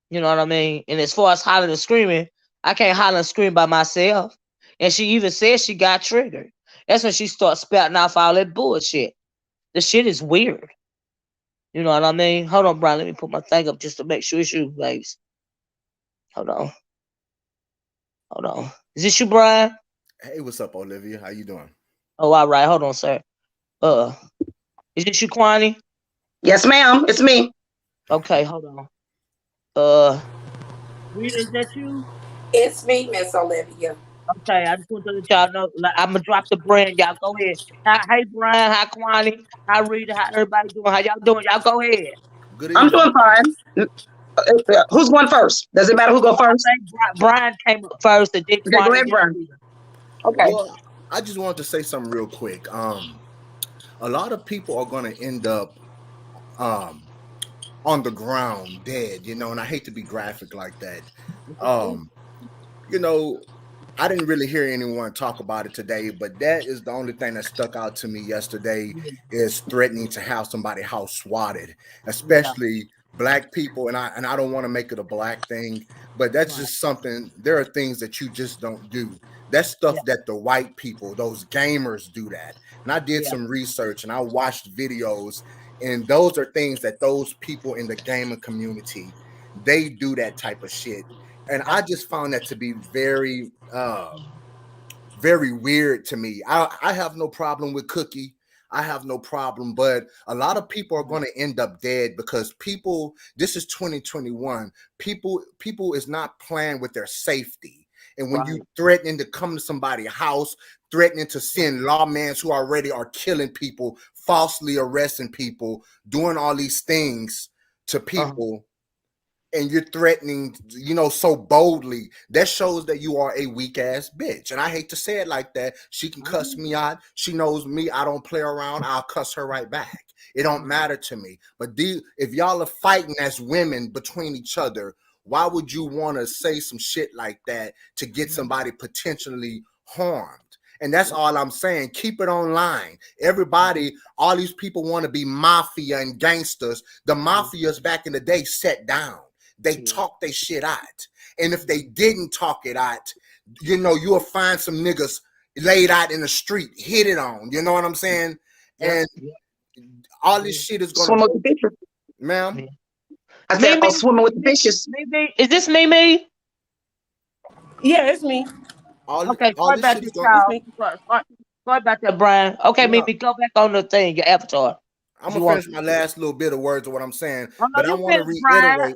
You know what I mean? And as far as hollering and screaming, I can't holler and scream by myself. And she even said she got triggered. That's when she starts spouting off all that bullshit. The shit is weird. You know what I mean? Hold on, Brian. Let me put my thing up just to make sure it's you, babes. Hold on. Hold on. Is this you, Brian? Hey, what's up, Olivia? How you doing? Oh, all right. Hold on, sir. Uh, is this you, Kwani? Yes, ma'am. It's me. Okay, hold on. Uh, Rita, is that you? It's me, Miss Olivia. Okay, I just want to let y'all know. Like, I'm gonna drop the brand. Y'all go ahead. Hey, Brian. Hi, Kwani. Hi, Rita. How everybody doing? How y'all doing? Y'all go ahead. Good I'm evening. doing fine. Who's going first? Does it matter who go I first? think Brian came up first, and then Okay, go Kwani, ahead, then Brian. Rita. Okay. Well, I just wanted to say something real quick. A lot of people are going to end up um on the ground dead, and I hate to be graphic like that. Um, you know, I didn't really hear anyone talk about it today, but that is the only thing that stuck out to me yesterday Yeah, is threatening to have somebody house swatted, yeah, especially black people. And I don't want to make it a black thing, but that's right. just something. There are things that you just don't do. That's Yeah, stuff that the white people, those gamers, do that. And I did yeah, some research and I watched videos, and those are things that those people in the gaming community they do that type of shit. And I just found that to be very weird to me. I have no problem with Cookie. I have no problem, but a lot of people are going to end up dead because people. This is 2021. People is not playing with their safety. And when you right. threatening to come to somebody's house, threatening to send lawmen who already are killing people, falsely arresting people, doing all these things to Uh-huh. people, and you're threatening, so boldly, that shows that you are a weak ass bitch. And I hate to say it like that. She can cuss me out. She knows me. I don't play around. I'll cuss her right back. It don't matter to me. But if y'all are fighting as women between each other, why would you want to say some shit like that to get somebody potentially harmed? And that's all I'm saying. Keep it online. Everybody, all these people want to be mafia and gangsters. The mafias back in the day sat down. They Yeah. talk their shit out. And if they didn't talk it out, you'll find some niggas laid out in the street, hit it on. You know what I'm saying? Yep. And Yep. all this Yeah. shit is gonna, Swim with the fishes. ma'am. Yeah. I said, Mimi, oh, swimming with the fishes. Mimi, is this Mimi? Yeah, it's me. Okay, All sorry this about shit this, is gonna. It's y'all. me. Sorry about that, Brian. Okay, No, Mimi, go back on the thing, your avatar, I'm if gonna you want finish to. my last little bit of words of what I'm saying, Oh no, but I you want to finished, Brian. reiterate.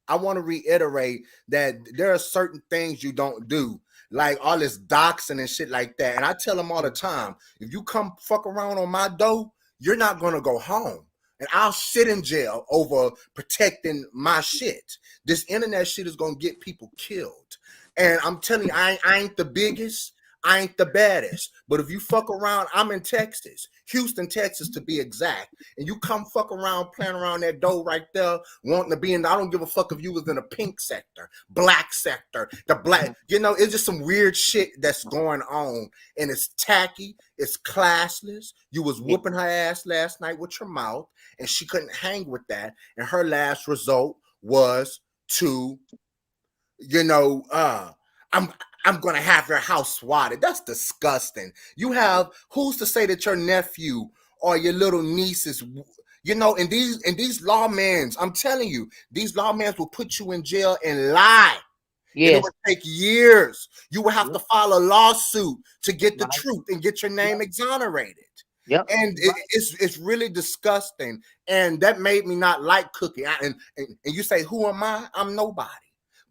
I want to reiterate that there are certain things you don't do, like all this doxing and shit like that. And I tell them all the time, if you come fuck around on my door, you're not gonna go home. And I'll sit in jail over protecting my shit. This internet shit is gonna get people killed. And I'm telling you, I ain't the biggest. I ain't the baddest. But if you fuck around, I'm in Texas, Houston, Texas to be exact, and you come fuck around playing around that door right there, wanting to be in, I don't give a fuck if you was in the pink sector, black sector, the black, it's just some weird shit that's going on, and it's tacky, it's classless. You was whooping her ass last night with your mouth, and she couldn't hang with that, and her last result was to, I'm gonna have your house swatted. That's disgusting. You have, who's to say that your nephew or your little nieces, and these lawmen, I'm telling you, these lawmen will put you in jail and lie. Yes. And it would take years. You would have to file a lawsuit to get the truth and get your name exonerated. Yep. And it's really disgusting. And that made me not like Cookie. And you say, who am I? I'm nobody.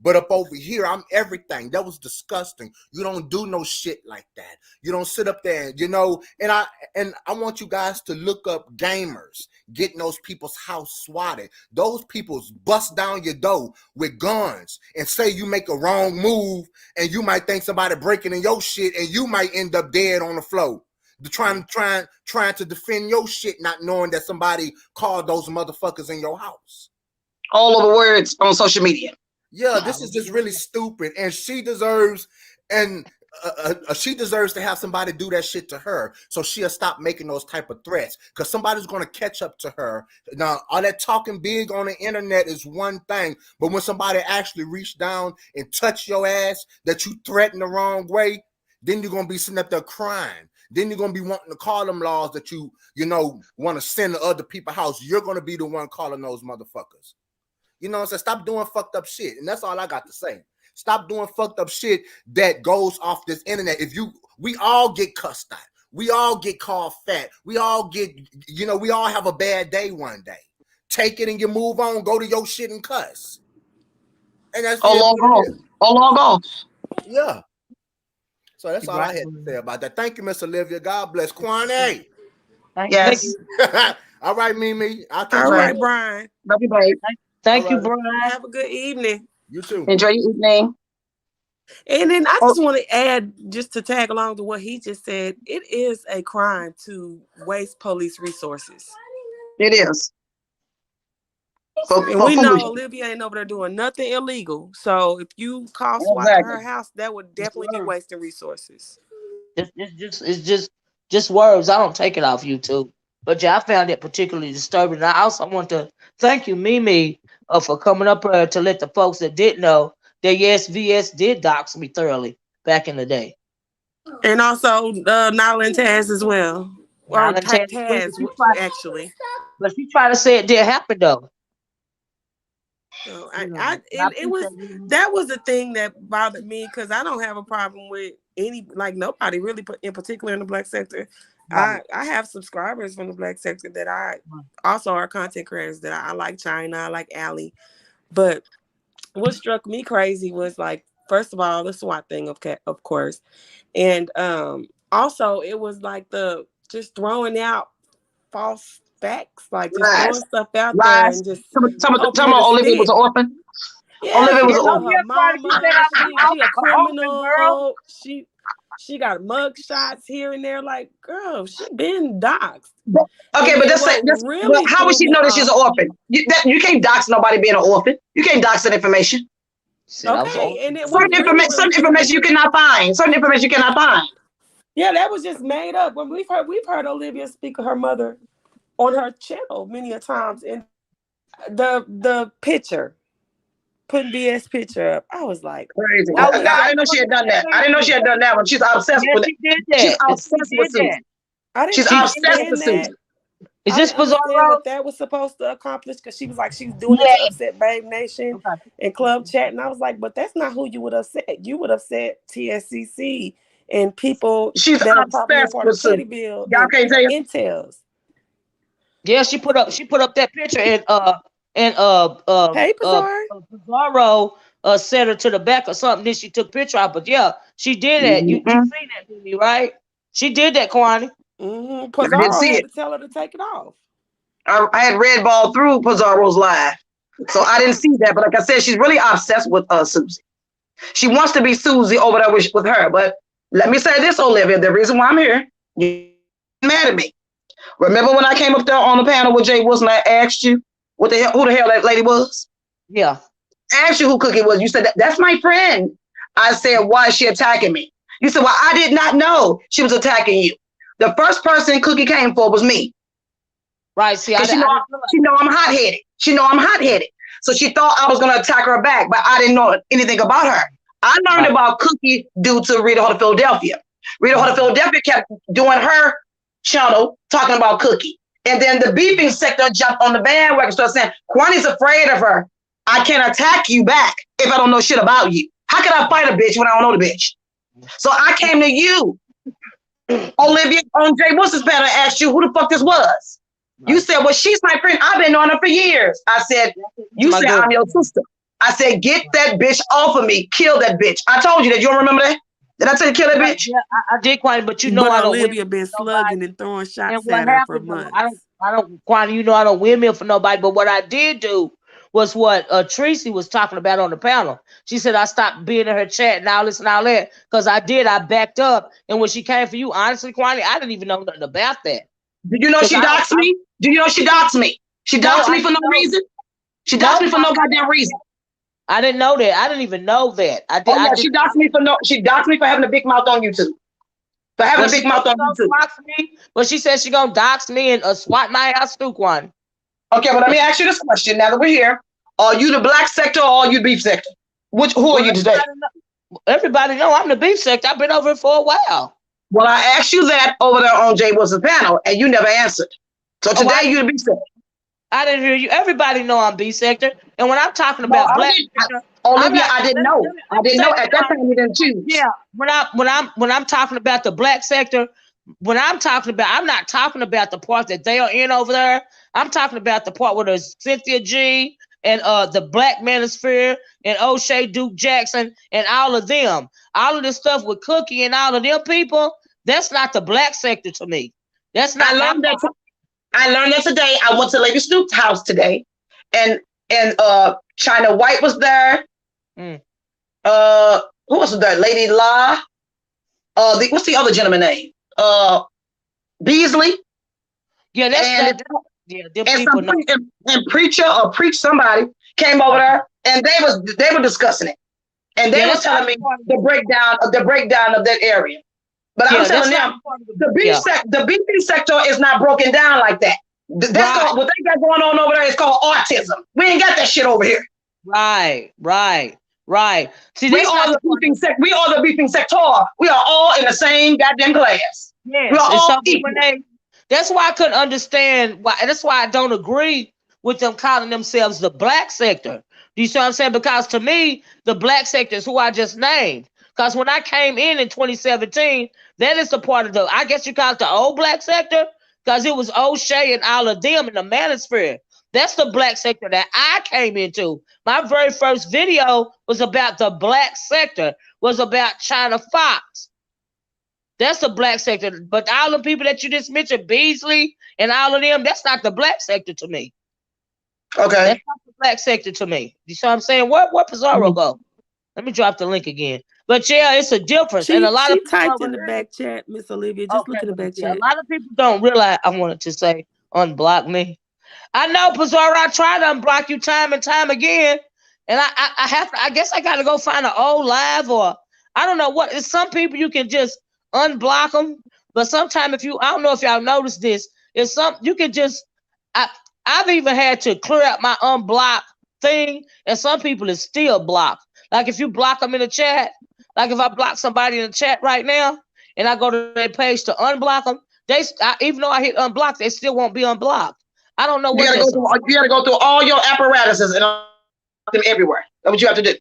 But up over here, I'm everything. That was disgusting. You don't do no shit like that. You don't sit up there, and I want you guys to look up gamers getting those people's house swatted. Those people's bust down your door with guns and say you make a wrong move, and you might think somebody breaking in your shit, and you might end up dead on the floor. Trying to defend your shit, not knowing that somebody called those motherfuckers in your house. All of the words on social media. Yeah, this is just really stupid, and she deserves, she deserves to have somebody do that shit to her, so she'll stop making those type of threats, because somebody's going to catch up to her. Now, all that talking big on the internet is one thing, but when somebody actually reach down and touch your ass that you threaten the wrong way, then you're going to be sitting up there crying. Then you're going to be wanting to call them laws that you want to send to other people's house. You're going to be the one calling those motherfuckers. So stop doing fucked up shit. And that's all I got to say. Stop doing fucked up shit that goes off this internet. We all get cussed out. We all get called fat. We all get, we all have a bad day one day. Take it and you move on. Go to your shit and cuss. And that's log off. Yeah. So that's all I had to say about that. Thank you, Miss Olivia. God bless. Kwame. Yes. All right, Mimi. All right, Brian. Love you, babe. Thank you, Brian. Have a good evening. You too. Enjoy your evening. And then I just want to add, just to tag along to what he just said, it is a crime to waste police resources. It is. And we know Olivia ain't over there doing nothing illegal. So if you call SWAT to her house, that would definitely be wasting resources. It's just words. I don't take it off YouTube. But yeah, I found it particularly disturbing. And I also want to thank you, Mimi, for coming up here to let the folks that didn't know that yes, VS did dox me thoroughly back in the day. And also Nala and Taz as well. Or Taz, actually. But she tried to say it did happen though. So that was the thing that bothered me, because I don't have a problem with nobody really in particular in the black sector. I have subscribers from the black sector that I also are content creators that I like. China, I like Allie. But what struck me crazy was, like, first of all, the SWAT thing, of course. And also it was like the just throwing out false facts, like just throwing stuff out there and just tell me Olivia was an orphan. Yeah, Olivia was an orphan. Her mama, she a criminal. She got mug shots here and there. Like, girl, she been doxxed. Okay, but how would she know that she's an orphan? You can't dox nobody being an orphan. You can't dox that information. Okay, and certain information you cannot find. Certain information you cannot find. Yeah, that was just made up. When we've heard Olivia speak of her mother on her channel many a times, and the picture. Putting BS picture up. I was like, crazy. I didn't know she had done that. I didn't know she had done that one. She's obsessed with it. She did that. She's obsessed with it. She's obsessed with it. Is this bizarre? What that was supposed to accomplish? Because she was like, she's doing it to upset Babe Nation and Club Chat. And I was like, but that's not who you would upset. You would upset TSCC and people that are probably part of City Bill. Y'all can't tell you. Intels. Yeah, she put up that picture and hey, Pizarro set her to the back or something. Then she took picture of, but yeah, she did that. You seen that movie, right? She did that, Kwani. Pizarro had to tell her to take it off. I had red ball through Pizarro's live, so I didn't see that. But like I said, she's really obsessed with Susie. She wants to be Susie over there with her, but Let me say this, Olivia. The reason why I'm here, you mad at me. Remember when I came up there on the panel with Jay Wilson, I asked you who the hell that lady was? Yeah. I asked you who Cookie was. You said, that's my friend. I said, why is she attacking me? You said, well, I did not know she was attacking you. The first person Cookie came for was me. Right. See, she know I'm hot-headed. She know I'm hot-headed. So she thought I was going to attack her back, but I didn't know anything about her. I learned about Cookie due to Rita Heart of Philadelphia. Rita Heart of Philadelphia kept doing her channel talking about Cookie. And then the beefing sector jumped on the bandwagon, started saying, Kwani's afraid of her. I can't attack you back if I don't know shit about you. How can I fight a bitch when I don't know the bitch? So I came to you, Olivia, on Jay Wilson's panel, and asked you who the fuck this was. Right. You said, well, she's my friend. I've been knowing her for years. I said, you said, I'm your sister. I said, get that bitch off of me. Kill that bitch. I told you that. You don't remember that? Did I tell you to kill that bitch? Yeah, I did, Kwani, but you know I don't. Olivia been slugging and throwing shots at her for months. I don't, Kwani, you know I don't windmill for nobody. But what I did do was what Tracy was talking about on the panel. She said I stopped being in her chat and all this and all that because I backed up. And when she came for you, honestly, Kwani, I didn't even know nothing about that. Did you know she doxed me? Do you know she doxed me? She doxed me for no reason. She doxed me for no goddamn reason. I didn't know that. I didn't even know that. She doxed me for having a big mouth on YouTube. For having a big mouth on YouTube. But she said she gonna dox me and swat my ass too, Kwani. Okay, but let me ask you this question. Now that we're here, are you the black sector or are you the beef sector? Who are you today? Everybody know I'm the beef sector. I've been over it for a while. Well, I asked you that over there on Jay Wilson's panel, and you never answered. So today you're the beef sector. I didn't hear you. Everybody know I'm B sector. And when I'm talking about black sector, Olivia, I didn't know. I didn't know at that time you didn't choose. Yeah. When I'm talking about the black sector, I'm not talking about the part that they are in over there. I'm talking about the part where there's Cynthia G and the Black Manosphere and O'Shea Duke Jackson and all of them. All of this stuff with Cookie and all of them people, that's not the black sector to me. That's not. I learned that today. I went to Lady Snoop's house today, and China White was there. Who was there? Lady La. What's the other gentleman name? Beasley. Yeah, that's and preacher or preach somebody came over there, and they were discussing it, and they was telling me the breakdown of that area. But I'm telling them the beefing sector is not broken down like that. That's called, what they got going on over there is called autism. We ain't got that shit over here. Right. See, we are the beefing sector. We are all in the same goddamn class. Yes. We are all equal. That's why I couldn't understand why. That's why I don't agree with them calling themselves the black sector. Do you see what I'm saying? Because to me, the black sector is who I just named. Because when I came in 2017, that is the part of I guess you call it the old black sector, because it was O'Shea and all of them in the manosphere. That's the black sector that I came into. My very first video was about the black sector, was about China Fox. That's the black sector. But all the people that you just mentioned, Beasley and all of them, that's not the black sector to me. Okay. That's not the black sector to me. You see what I'm saying? Where Pizarro go? Let me drop the link again. But yeah, it's a difference. And a lot of people typed in the back chat, Miss Olivia. Just look at the back chat. A lot of people don't realize. I wanted to say unblock me. I know, Pizarro. I try to unblock you time and time again, and I have to. I guess I got to go find an old live, or I don't know what. It's some people you can just unblock them, but sometimes I don't know if y'all noticed this. It's you can just. I've even had to clear out my unblock thing, and some people is still blocked. Like if you block them in the chat. Like if I block somebody in the chat right now and I go to their page to unblock them, even though I hit unblock, they still won't be unblocked. I don't know what you gotta go through all your apparatuses and them everywhere. That's what you have to do.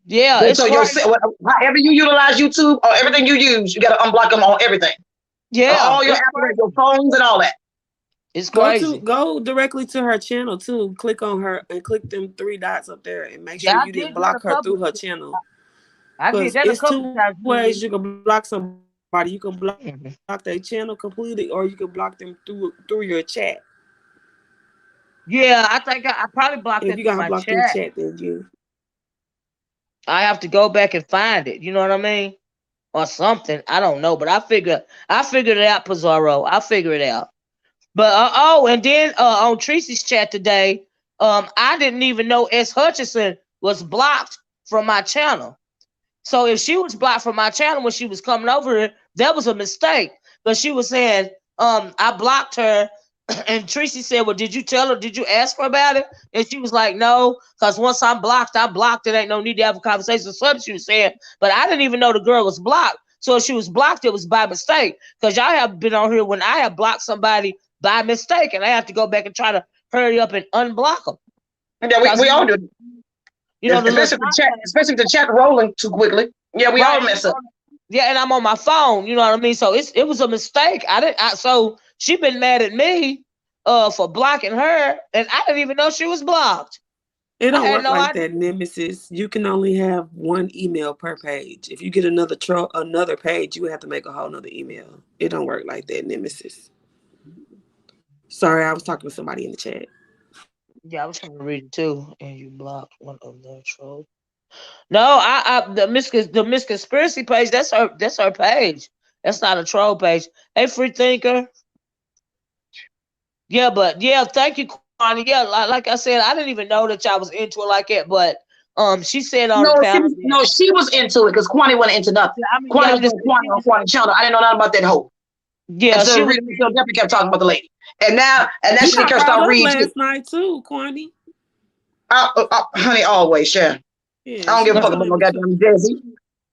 Yeah. So however you utilize YouTube or everything you use, you gotta unblock them on everything. Yeah. All your apparatus, your phones and all that. It's crazy. Go directly to her channel too. Click on her and click them 3 dots up there and make sure you didn't block her through her channel. I did that a couple times. Ways you can block somebody. You can block their channel completely, or you can block them through your chat. Yeah, I think I probably blocked it through my chat. Then I have to go back and find it. You know what I mean? or something. I don't know, but I figured it out, Pizarro. I figure it out. But and then on Tracy's chat today, I didn't even know S. Hutchinson was blocked from my channel. So if she was blocked from my channel when she was coming over here, that was a mistake. But she was saying, I blocked her. And Tracy said, well, did you tell her? Did you ask her about it? And she was like, no, because once I'm blocked, I'm blocked. It ain't no need to have a conversation. Something she was saying. But I didn't even know the girl was blocked. So if she was blocked, it was by mistake. Because y'all have been on here when I have blocked somebody by mistake. And I have to go back and try to hurry up and unblock them. Yeah, we all do. You know, especially the chat rolling too quickly. Yeah, we all mess up. Yeah, and I'm on my phone. You know what I mean? So it was a mistake. So she been mad at me for blocking her, and I didn't even know she was blocked. It don't work like that, Nemesis. You can only have one email per page. If you get another page, you have to make a whole nother email. It don't work like that, Nemesis. Sorry, I was talking to somebody in the chat. Yeah, I was trying to read it too, and you blocked one of the trolls. No, the Miss Conspiracy page. That's her page. That's not a troll page. Hey, free thinker. Yeah, but yeah, thank you, Kwani. Yeah, like I said, I didn't even know that y'all was into it like that. But she said on the panel. No, she was into it because Kwani wasn't into nothing. Kwani was Kwani on Kwani channel. I didn't know nothing about that hoe. Yeah, she definitely kept talking about the lady. And now she can start reading last night too, Kwani. Honey, always, yeah. I don't give a fuck about no goddamn Desi.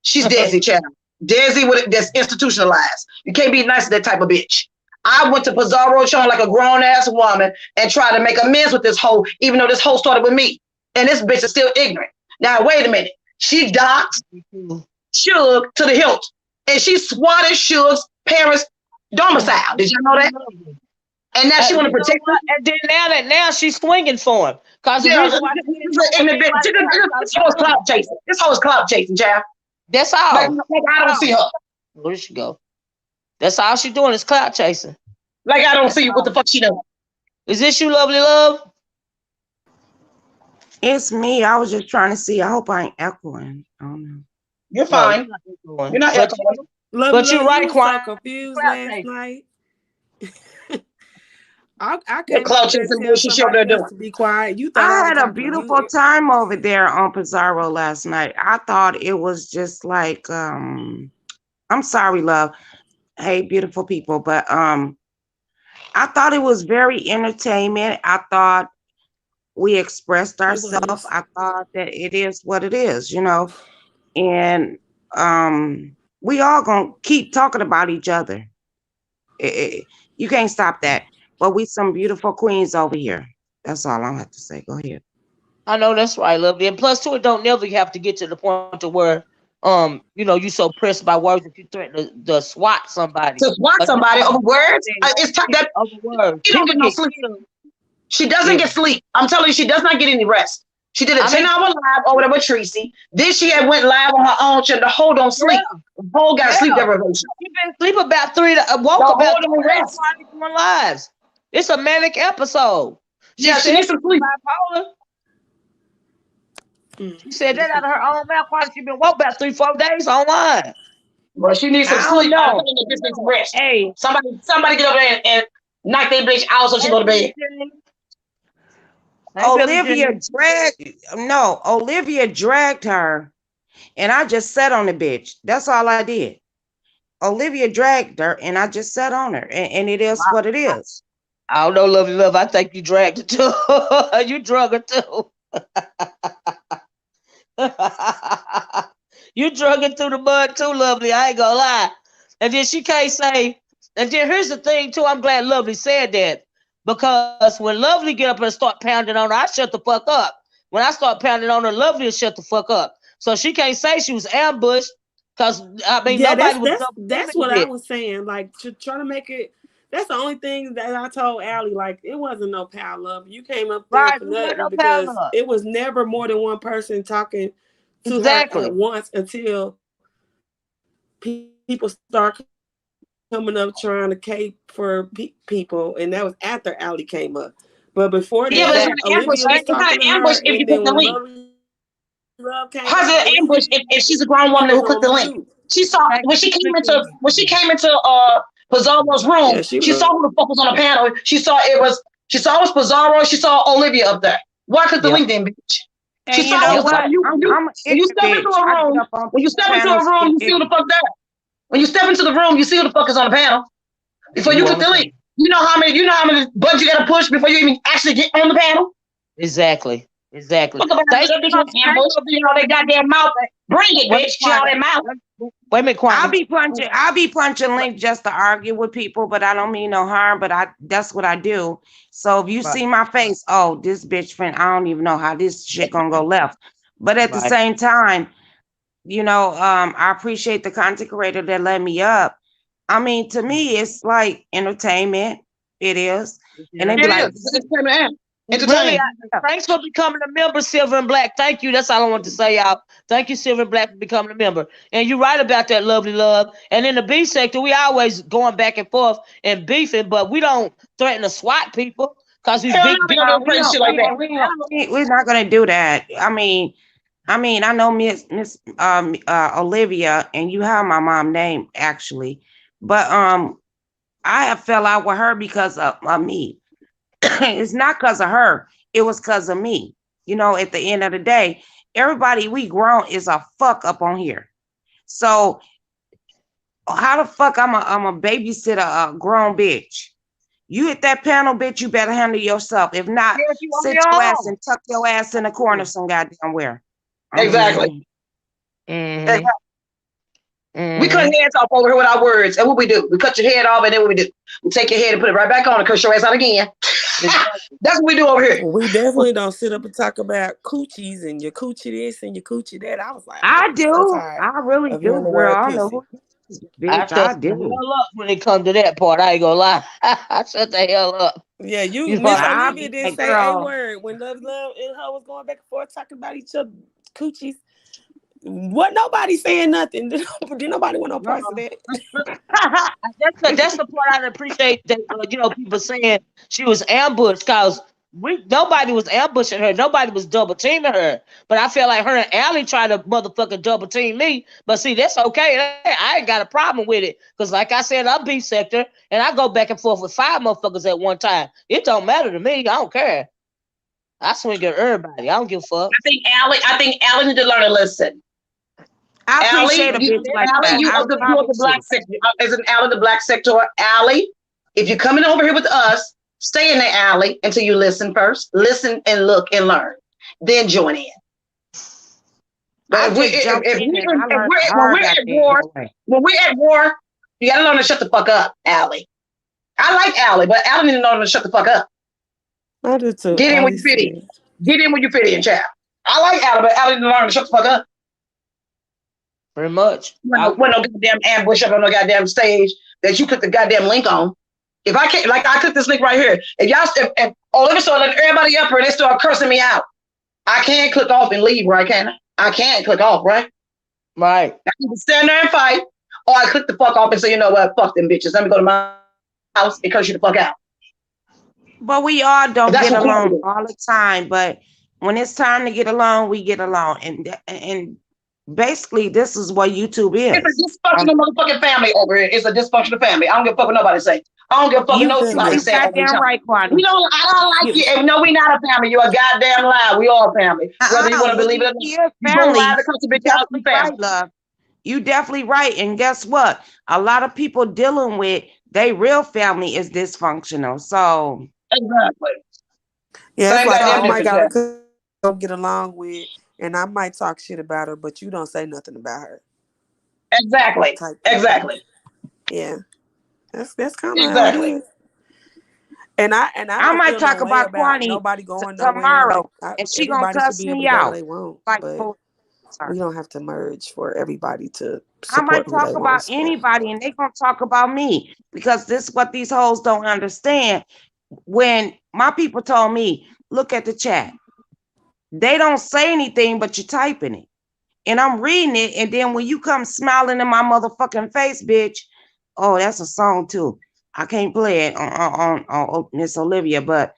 She's Desi, child. Desi that's institutionalized. You can't be nice to that type of bitch. I went to Pizarro channel like a grown ass woman and tried to make amends with this hoe, even though this hoe started with me. And this bitch is still ignorant. Now wait a minute. She doxed Suge to the hilt, and she swatted Suge's parents' domicile. Did you know that? And now she want to protect her. And then now she's swinging for him. Cause this whole clout chasing. This whole clout chasing, child. That's all. Like I don't see her. Where did she go? That's all she doing is clout chasing. Like I don't see what the fuck she doing. Is this you, lovely love? It's me. I was just trying to see. I hope I ain't echoing. I don't know. You're fine. No, you're not echoing. But you're right, Quan. So confused last night. I can't to be quiet. You thought I had a beautiful time over there on Pizarro last night. I thought it was just like I'm sorry, love. Hey, beautiful people, but I thought it was very entertainment. I thought we expressed ourselves. I thought that it is what it is, you know. And we all gonna keep talking about each other. You can't stop that. But we some beautiful queens over here. That's all I have to say. Go ahead. I know that's right, lovely. And plus, too, it don't never have to get to the point to where, you know, you so pressed by words that you threaten to swat somebody. To swat somebody over words? It's that over words. She don't get no sleep. She doesn't get sleep. I'm telling you, she does not get any rest. She did a 10-hour live or whatever, Tracy. Then she had went live on her own channel. The whole don't sleep. The whole got sleep deprivation. She been sleep about 3 to woke about 3 lives. It's a manic episode. She needs some sleep. She said that out of her own mouth. Why she been woke about 3-4 days online? Well, she needs some sleep. Rest. Hey, somebody get over there and knock that bitch out so she go to bed. Olivia dragged her, and I just sat on the bitch. That's all I did. Olivia dragged her, and I just sat on her, and it is what it is. I don't know, lovely love. I think you dragged her too. You drug her too. You drug her through the mud too, lovely. I ain't gonna lie. And then she can't say. And then here's the thing too. I'm glad Lovely said that, because when Lovely get up and start pounding on her, I shut the fuck up. When I start pounding on her, Lovely will shut the fuck up. So she can't say she was ambushed, because I mean nobody was. That's what I was saying. Like to try to make it. That's the only thing that I told Allie. Like, it wasn't no power up. You came up there for nothing because it was never more than one person talking to her at once until people start coming up trying to cape for people, and that was after Allie came up. But before that, Olivia was talking to her, if you put the link. How's it an ambush if she's a grown woman who clicked the link? She saw when she came into Pizarro's Yeah, room. she She saw was. who the fuck was on the panel. She saw it was Pizarro. She saw Olivia up there. Why click the Yep. link then, bitch? She And you saw know him. So what? I'm an when you ignorant step into bitch. a I get room, up on when you people's step into a panels room, being you see who the ignorant. fuck there. When you step into the room, you see who the fuck is on the panel. Before you You click on the the panel. link, you know how many buttons you gotta push before you even actually get on the panel. Exactly. Exactly. Fuck about Thanks that for bitch was coming. ambush. You know they goddamn mouth. Bring it, Wait a minute, bitch. She all Kwame. that mouth. Wait a minute, I'll Kwame. be punching. I'll be punching links just to argue with people, but I don't mean no harm. But that's what I do. So if you Right. see my face, oh, this bitch friend, I don't even know how this shit gonna go left. But at the Right. same time, I appreciate the content creator that let me up. I mean, to me, it's like entertainment. It is, and they Yeah. be It like, is. It's entertainment. Really, Entertaining. thanks for becoming a member, Silver and Black. Thank you. That's all I want to say, y'all. Thank you, Silver and Black, for becoming a member. And you're right about that, lovely love. And in the B sector, we always going back and forth and beefing, but we don't threaten to swat people because we Hell no, big, they big. gonna no, do we crazy don't, shit like we that. don't, we don't, we're not gonna do that. I know Miss Olivia, and you have my mom name actually, but I have fell out with her because of me. It's not because of her. It was because of me. At the end of the day, everybody we grown is a fuck up on here. So how the fuck I'm a babysitter a grown bitch? You at that panel, bitch, you better handle yourself. If not, Yes, you on sit your ass your own. and tuck your ass in the corner some goddamn where. I Exactly. mean, Mm-hmm. Exactly. We cut Mm-hmm. heads off over here with our words. And what we do? We cut your head off, and then what we do? We take your head and put it right back on and curse your ass out again. Exactly. That's what we do over here. We definitely don't sit up and talk about coochies and your coochie this and your coochie that. I was like, I I'm so do. tired I really of do, hearing the girl. word I don't know pussy. who this is, I bitch. I shut the do. hell up when it comes to that part. I ain't gonna lie. I shut the hell up. Yeah, you You know, Miss I'll Olivia be didn't like, say a girl, word when Love and her was going back and forth talking about each other coochies. What nobody saying nothing. Did nobody want no no, parts of that? that's the part I appreciate that people saying she was ambushed because nobody was ambushing her, nobody was double teaming her. But I feel like her and Allie tried to motherfucking double team me. But see, that's okay. I ain't got a problem with it because, like I said, I'm B sector and I go back and forth with 5 motherfuckers at one time. It don't matter to me. I don't care. I swing at everybody. I don't give a fuck. I think Allie need to learn a lesson. I Allie, appreciate a bitch like Allie, that. you I of love the it black too. sector. As an Allie, the black sector. Allie, if you're coming over here with us, stay in the alley until you listen first. Listen and look and learn. Then join in. But I just jumped in and I learned when hard we're that at damn war, way. you gotta learn to shut the fuck up, Allie. I like Allie, but Allie need to learn to shut the fuck up. I do too. Get in when you Allie fit in. said. Get in when you fit in, child. I like Allie, but Allie need to learn to shut the fuck up. Pretty much. When no goddamn ambush up on no goddamn stage that you put the goddamn link on. If I can't, like I click this link right here. If Olivia start letting everybody up here and they start cursing me out, I can't click off and leave, right? Can I? I can't click off, right? Right. I can stand there and fight, or I click the fuck off and say, you know what, fuck them bitches. Let me go to my house and curse you the fuck out. But we all don't That's get what Chloe along do. all the time. But when it's time to get along, we get along. And basically, this is what YouTube It's a is. dysfunctional motherfucking family over here. It's a dysfunctional family. I don't give a fuck what nobody say. I don't give a fuck what You nobody you say. goddamn right, We Quadi. don't. I don't like You, you. No, we not a family. You a goddamn lie. We all family. Whether you want to well, believe it you or not. see, You go lie family. to come to You bitch house, we definitely family. right, love. You definitely right. And guess what? A lot of people dealing with they real family is dysfunctional. So Exactly. Yeah, it's Same like I goddamn might difference, got yeah. a cousin I don't get along with, and I might talk shit about her, but you don't say nothing about her. Exactly. Type people. Exactly. Yeah, that's kind of how it Exactly. is. And I I don't might feel no talk way about about Kwani nobody going nowhere. Like tomorrow, and she gonna everybody should cuss be able me to go where out. they want, Like, but for we sorry. don't have to merge for everybody to I might support who talk they want about to support. anybody, and they gonna talk about me because this is what these hoes don't understand. When my people told me, look at the chat, they don't say anything, but you're typing it, and I'm reading it, and then when you come smiling in my motherfucking face, bitch, oh, that's a song too. I can't play it on Miss Olivia, but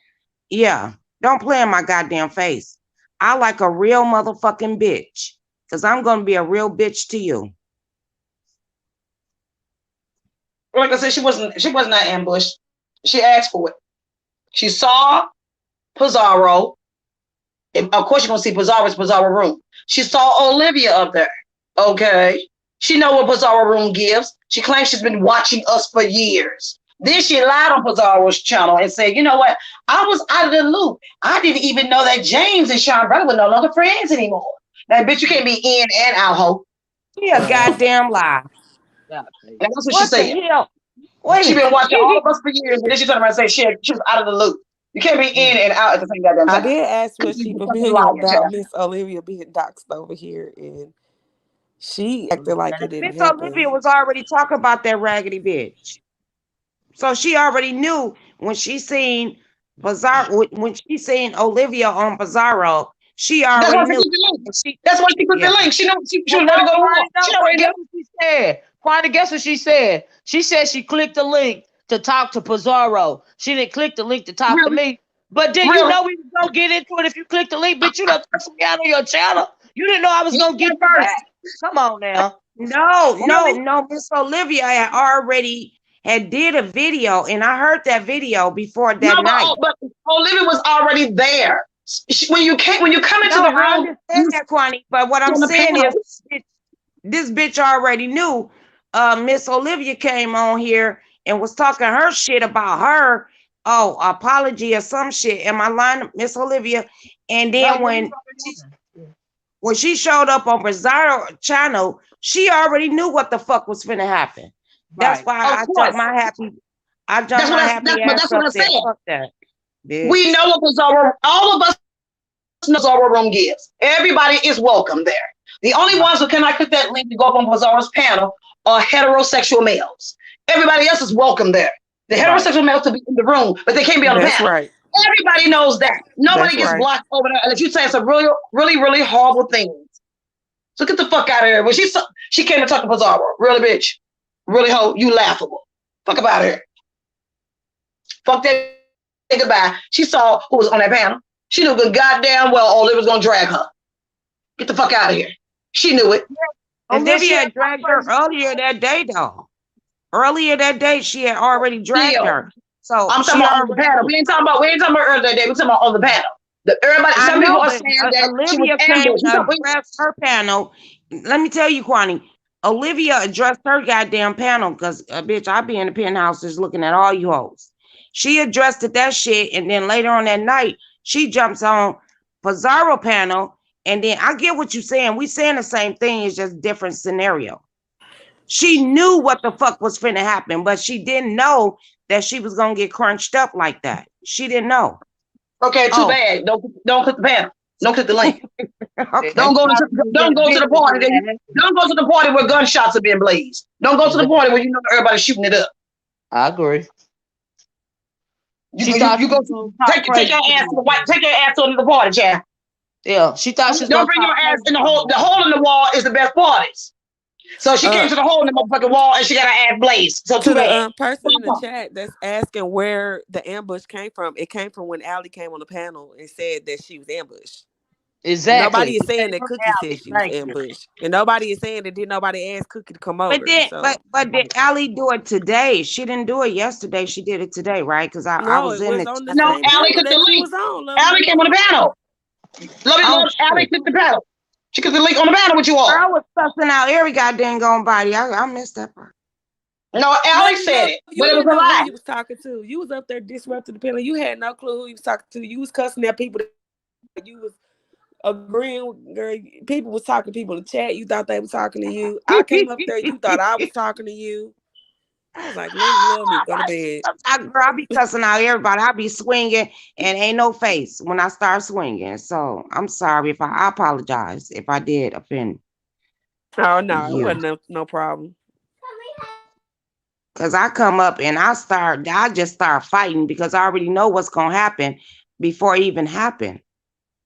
yeah, don't play in my goddamn face. I like a real motherfucking bitch, because I'm gonna be a real bitch to you. Like I said, she wasn't that ambushed. She asked for it. She saw Pizarro. And of course, you're gonna see Pizarro's Pizarro room. She saw Olivia up there. Okay. She know what Pizarro room gives. She claims she's been watching us for years. Then she lied on Pizarro's channel and said, you know what? I was out of the loop. I didn't even know that James and Sean Brother were no longer friends anymore. Now, bitch, you can't be in and out, ho. She a goddamn lie. Yeah. And that's what she What the said. hell? Wait. She been watching all of us for years, and then she turned around and said she was out of the loop. You can't be in and out at the same goddamn I time. did ask was She's she a fucking familiar liar, about child. Miss Olivia being doxxed over here, and she acted like it didn't Miss Olivia happen. was already talking about that raggedy bitch. So she already knew when she seen when she seen Olivia on Pizarro, she That's why already she knew. clicked the link. She, That's why she clicked yeah. the link. She knew she I was ready to know, go to war. Kwani, She no, but already guess knew. what she said? Kwani, guess what she said? She said she clicked the link to talk to Pizarro. She didn't click the link to talk to Really? me. But then you Really? know we was gonna get into it if you click the link, bitch. You done cussed me out on your channel. You didn't know I was You gonna get went you first. back. Come on now. Really? No. Miss Olivia had already had did a video, and I heard that video before No, that night. but Olivia was already there. When you come into No, the I room, you understand that, Kwani. But what see I'm on the saying is, panel. this bitch already knew. Miss Olivia came on here and was talking her shit about her. Oh, apology or some shit. Am I lying, Miss Olivia? And No, then when she showed up on Bizarro channel, she already knew what the fuck was finna happen. That's right. why Of course. I jumped my happy ass That's what up I there. said. Fuck that, We bitch. know what Pizarro, all of us know Pizarro room gives. Everybody is welcome there. The only Right. ones who cannot click that link to go up on Pizarro's panel are heterosexual males. Everybody else is welcome there. The Right. heterosexual males to be in the room, but they can't be on the That's panel. right. Everybody knows that. Nobody That's gets right. blocked over there unless you say some really, really, really horrible things. So get the fuck out of here. When she came to talk to Pizarro, really bitch, really hoe, you laughable. Fuck up out of here. Fuck that goodbye. She saw who was on that panel. She knew good goddamn well Olivia was gonna drag her. Get the fuck out of here. She knew it. And then she Olivia, had dragged her earlier that day, though. Earlier that day, she had already dragged Still, her. So I'm talking she about on the already panel. knew. We ain't talking about earlier that day. We talking about on the panel. I Some people know, are but saying that she was Olivia came ambushed. to address her panel. Let me tell you, Kwani, Olivia addressed her goddamn panel because, bitch, I be in the penthouse just looking at all you hoes. She addressed that shit, and then later on that night, she jumps on Pizarro panel, and then I get what you're saying. We saying the same thing, it's just different scenario. She knew what the fuck was finna happen, but she didn't know that she was gonna get crunched up like that. She didn't know. Okay, too Oh, bad. Don't click the panel. Don't click the link. okay. Don't go to the party. Don't go to the party where gunshots are being blazed. Don't go to the party where you know everybody's shooting it up. I agree. She You thought you she go was gonna talk take crazy your to ass to the me. white take your ass to the party, child. Yeah, she thought she was Don't gonna bring talk your ass crazy in the to hole. me. The hole in the wall is the best parties. So she came Uh, to the hole in the motherfucking wall and she got her ass blazed. So too to the bad. person in the chat that's asking where the ambush came from, it came from when Allie came on the panel and said that she was ambushed. Exactly. Nobody is It saying came that from Cookie said Allie. she was Thank you. ambushed, and nobody is saying that did nobody ask Cookie to come But over. then, So but did Allie do it today? She didn't do it yesterday. She did it today, right? Because I no, was it in was the on the No, channel. same Allie panel clicked the that you link. was on, Lovely Allie came on the Love. panel. Oh Allie shit! clicked the panel. She clicked the link on the panel with you Girl, all. I was cussing out every goddamn gone body. I missed that part. No, Allie Lovely said Love, it, you but it was didn't a know who lie. you was talking to. You was up there disrupting the panel. You had no clue who you was talking to. You was cussing at people. You was agreeing with girl. People was talking to people in the chat. You thought they was talking to you. I came up there. You thought I was talking to you. I was like, Lovely Love need to go to bed. Girl, I be cussing out everybody. I be swinging and ain't no face when I start swinging. So I'm sorry if I apologize if I did offend Oh no, it you. wasn't no problem. Cause I come up and I just start fighting because I already know what's gonna happen before it even happened.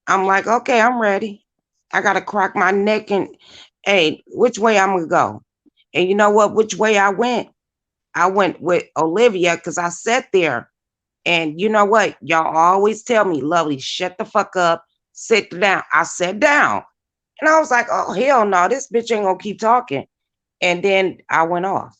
I'm like, okay, I'm ready. I gotta crack my neck and hey, which way I'm gonna go? And you know what? Which way I went? I went with Olivia because I sat there. And you know what? Y'all always tell me, Lovely, shut the fuck up, sit down. I sat down. And I was like, oh, hell no, this bitch ain't gonna keep talking. And then I went off.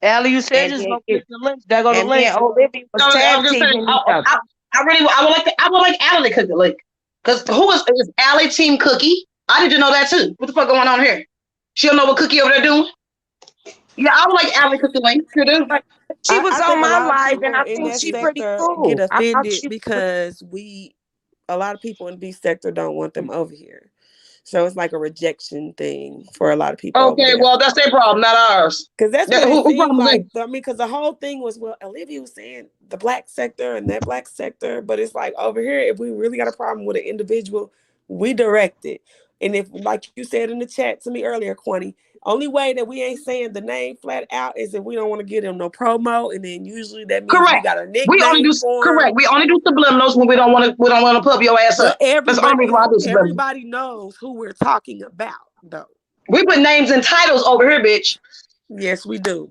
Allie, you said And just then go click the link. There go the and me link. and Olivia was I tag was gonna say, teaming each other. I would like Allie to cook the link. Because is Allie Team Cookie? I need to know that too. What the fuck going on here? She don't know what Cookie over there doing? Yeah, I would like Allie to cook the link. You do? But she was I on think a my lot of live, and people I in think that she pretty sector get cool. I thought offended she was because a lot of people in B sector don't want them over here. So it's like a rejection thing for a lot of people over Okay, there. well, that's their problem, not ours. Because that's what it Who seemed problem like. is? I mean, because the whole thing was, well, Olivia was saying the black sector and that black sector, but it's like over here, if we really got a problem with an individual, we direct it. And if, like you said in the chat to me earlier, Quanty, only way that we ain't saying the name flat out is if we don't want to give them no promo, and then usually that means we Correct. got a We only do nickname for correct. them. We only do subliminals when we don't want to pub your ass But up. That's the only reason why I do subliminals. everybody knows who we're talking about, though. We put names and titles over here, bitch. Yes, we do.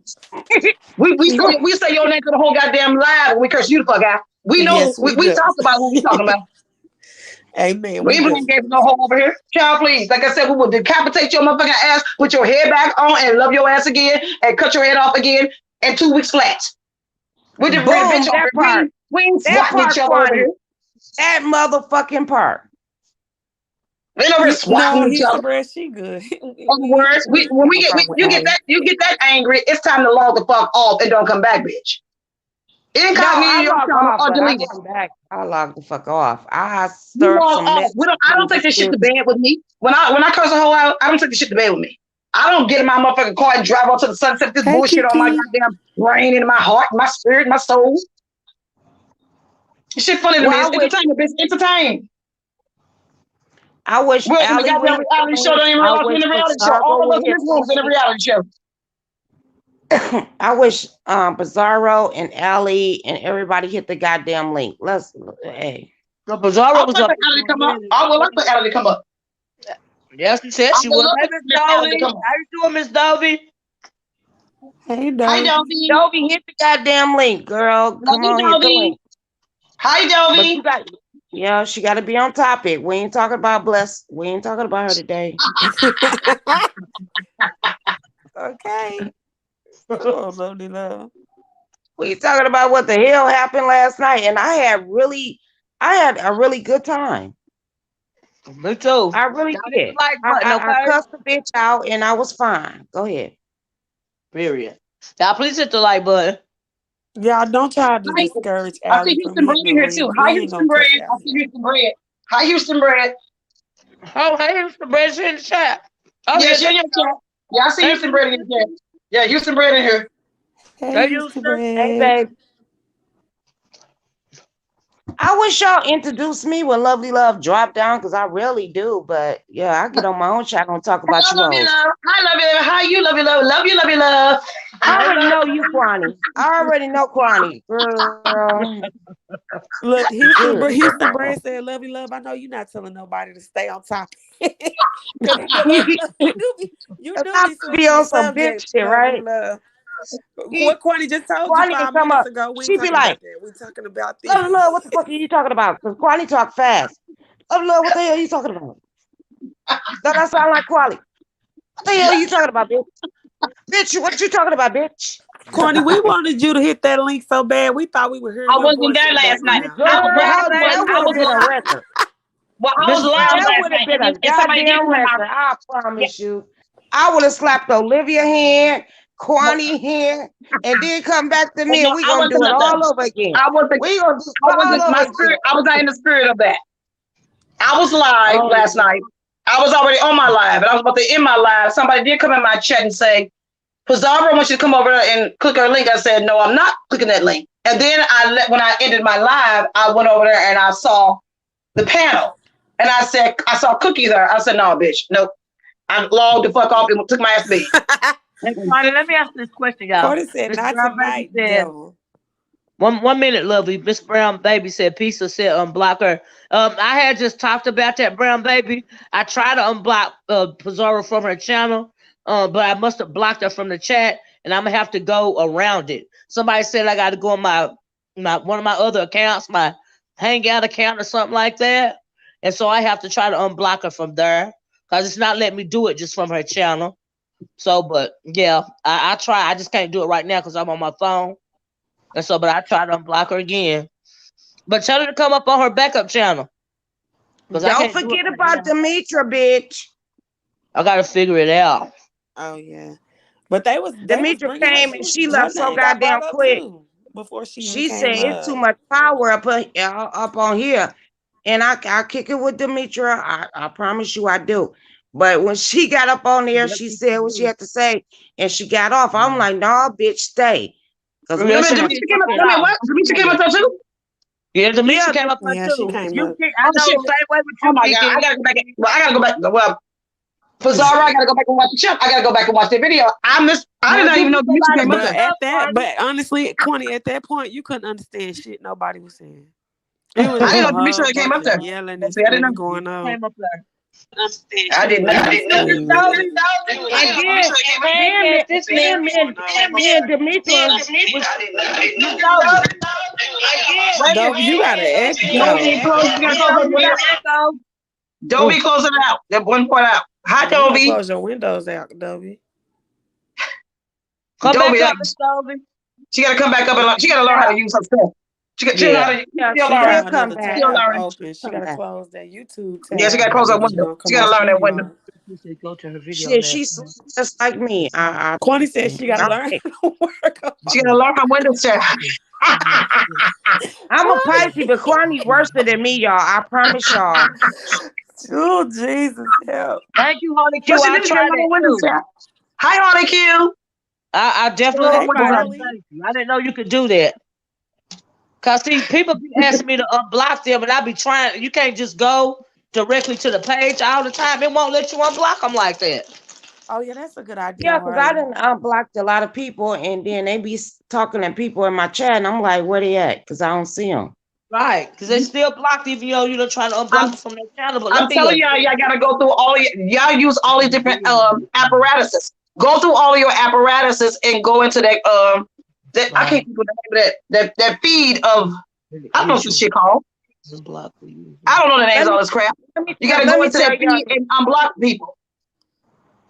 We say your name to the whole goddamn live when we curse you the fuck out. We know Yes, we we do. talk about what we talking about. Amen. We ain't playing games no hole over here. Child, please. Like I said, we will decapitate your motherfucking ass, put your head back on, and love your ass again, and cut your head off again in 2 weeks flat. We done ready boom. bitch over That here. part. We ain't That swatting part, each other over here. that motherfucking part. We ain't over here swatting No, each other. Houston Brand, she good. Other words, when we get you get that angry, it's time to log the fuck off and don't come back, bitch. No, I Incognito log off, or but I delete it. come back. I log the fuck off. I You stir up log some off. mess. I don't take this shit to bed with me. When I curse a whole out, I don't take this shit to bed with me. I don't get in my motherfucking car and drive off to the sunset. This Hey, bullshit on my Kiki. goddamn brain and my heart, my spirit, my soul. This shit funny to me. Well, It's entertainment, bitch. Entertain. I wish We're in the Allie would goddamn hit the reality show. link. Don't even I realize we're wish in the reality show. Pizarro All of us would in hit this the room is in a link. reality show. I wish Pizarro and Allie and everybody hit the goddamn link. Hey. So I Pizarro would was like up for there Allie to for a come up. minute. I would like for Allie to come up. Yes, she said I she would was. love Hey, for Miss Allie to Dovey. come up. How you doing, Miss Dovey? Hey, Hi, Dove. Dovey. Dovey, hit the goddamn link, girl. Love Come you, on, hit the Dovey. link. Hi, But Dovey. you got, yeah, she got to be on topic. We ain't talking about Bless. We ain't talking about her today. Okay. Oh, lovely love. We talking about what the hell happened last night, and I had a really good time. Me too. I really Y'all hit did. the like button, I okay? cussed the bitch out, and I was fine. Go ahead. Period. Y'all please hit the like button. Y'all don't try to Hi. discourage I see Allie from Houston Bread hitting the in here too. link. Hi, We ain't Houston gonna Bread. cuss I Allie see out. Houston Bread. Hi, Houston Bread. Oh, hey, Mr. Brand's in the chat. Oh, Yeah, yeah, she in your chat. Yeah, I see hey, Houston Bread in your chat. Yeah, Houston Bread in here. Hey, hey, Houston Houston. Hey, Brand. babe. I wish y'all introduced me when Lovely Love dropped down, because I really do. But yeah, I get on my own channel and talk about Hello, you love you, hoes. love. Hi, love you, love. Hi, you, love you, love. Love you, love you, love. I already know you, Kwani. I already know Kwani. Girl. Look, Good Houston girl. Brand said, "Lovey love. I know you're not telling nobody to stay on top, because Lovey love, you do I be be switching the on some bitch subject. shit, Lovey right? love. What Quanty just told you Kwani can 5 come minutes up. ago. We She ain't be talking like, about that. We talking about this. Lovely Love, what the fuck are you talking about? Because Kwani talk fast. Lovely Love, what the hell are you talking about? Does that sound like Kwani? What the hell are you talking about, bitch? Bitch, what you talking about, bitch? Quanty, we wanted you to hit that link so bad. We thought we were hearing I your wasn't voice in there the last night. background. Girl, What happened was that would I have was been a live. record. Well, I was Miss live That last would have night, been a and somebody did goddamn come in my record. I yeah. promise you. I would have slapped Olivia hand, Well, Kwani hand, and then come back to well, me no, and we I gonna do wasn't it up there. all over again. I wasn't. We gonna do it I all wasn't. over My again. spirit. I was not in the spirit of that. I was live Oh, last night. I was already on my live, and I was about to end my live. Somebody did come in my chat and say, "Pizarro wants you to come over and click our link." I said, "No, I'm not clicking that link." And then when I ended my live, I went over there and I saw the panel, and I said, "I saw Cookie there." I said, "No, bitch, nope." I logged the fuck off and took my ass to bed. hey, Connie, let me ask this question, y'all. Quanty said, Miss "Not Brown Baby tonight, said, devil." one minute, lovely. Miss Brown Baby said, Pizza said, unblock her. I had just talked about that Brown Baby. I tried to unblock Pizarro from her channel, but I must have blocked her from the chat, and I'm gonna have to go around it. Somebody said I got to go on my one of my other accounts, my Hangout account or something like that, and so I have to try to unblock her from there because it's not letting me do it just from her channel. So, but yeah, I try. I just can't do it right now because I'm on my phone. And so, but I try to unblock her again. But tell her to come up on her backup channel because I Don't can't do it forget right about now. Demetra, bitch. I gotta figure it out. Oh yeah, but they was Demetra bringing her. came and she Her left so name got goddamn brought up quick. too before she even She said came it's too up. much power up on here. And I kick it with Demetra. I promise you I do. But when she got up on there, Yep, she she said can what she do. had to say and she got off. I'm like, nah, bitch, stay. Because we Yeah, Wait a she minute, finna did Demetri came take up. it I mean, off. what? Demetri came Yeah, up there too. yeah, Demetri yeah, came up there Yeah, she too. came You up. can, I Oh know, shit! same way with Oh you, my god! I Kiki. gotta go back. Well, I gotta go back. Well, for Zara, I gotta go back and watch the show. I gotta go back and watch the video. I missed. I did No, not you even know get Demetri somebody came to up But there. love, at that, Cardi. but honestly, Quinny, at that point, you couldn't understand shit nobody was saying. It was I just didn't a know whole Demetri came bunch up of there. yelling and See, I didn't screaming know. going on. Came up there. I It did was not. just screaming. and then Hey, then man, me- this man, then me- then Demetra was Miss Dozy. Though you got an Don't echo. be close. You gotta Miss close Dozy, the you window. got echo. Don't be closing it out. That one point out. Hi, You gotta Dobie. close your windows out, Dobie. Come back Dobie, up, Miss Dozy. she gotta come back up and she gotta learn how to use her stuff. She know Yeah. how to. yeah, She'll She learn. she'll got come another back. She'll tab learn. open. She Come gotta back. close that YouTube Yeah, she tab gotta close her and it's window. gonna She come gotta on learn that window. StreamYard. She said go to her video Shit, last she's night. just like me. Quanny said she gotta learn I, how to work on. She gotta learn her window set. I'm a Pisces, but Kwani worse than me, y'all. I promise y'all. Oh Jesus, help! Thank you, Honey But Q. she I did get tried her that window too. set. Hi, Holly Q. I definitely Hello, have Hey, window tried set. it. Carly. Thank you. I didn't know you could do that. Cause see, people be asking me to unblock them, and I be trying. You can't just go directly to the page all the time. It won't let you unblock them like that. Oh yeah, that's a good idea, Yeah, because I Harley. done unblocked a lot of people, and then they be talking to people in my chat, and I'm like, where they at? Because I don't see them. Right? Because they still blocked, even though you don't try to unblock I'm them from their channel. But let I'm me telling y'all, y'all gotta go through all y'all use all these different apparatuses. Go through all of your apparatuses and go into that I can't think of the name of that feed of I don't know what this shit called. unblock you. I don't know the names Let of me all this crap. You gotta let go me into tell that y'all. feed and unblock people.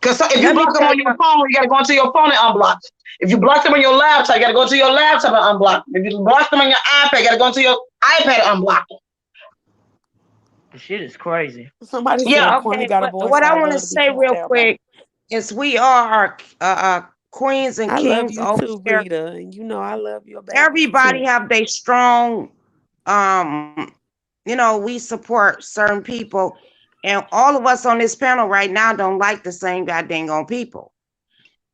Because if you Let me block them tell on your y'all. phone, you gotta go into your phone and unblock them. If you block them on your laptop, you gotta go to your laptop and unblock them. If you block them on your iPad, you gotta go into your iPad and unblock them. The shit is crazy. Somebody said Yeah. Quanny Okay, got a voice. what I I want to love to be say cussed real out by. quick is we are queens and I love kings you over too, here. Rita, and you know I love your back Everybody too. have their strong, we support certain people, and all of us on this panel right now don't like the same goddamn on people.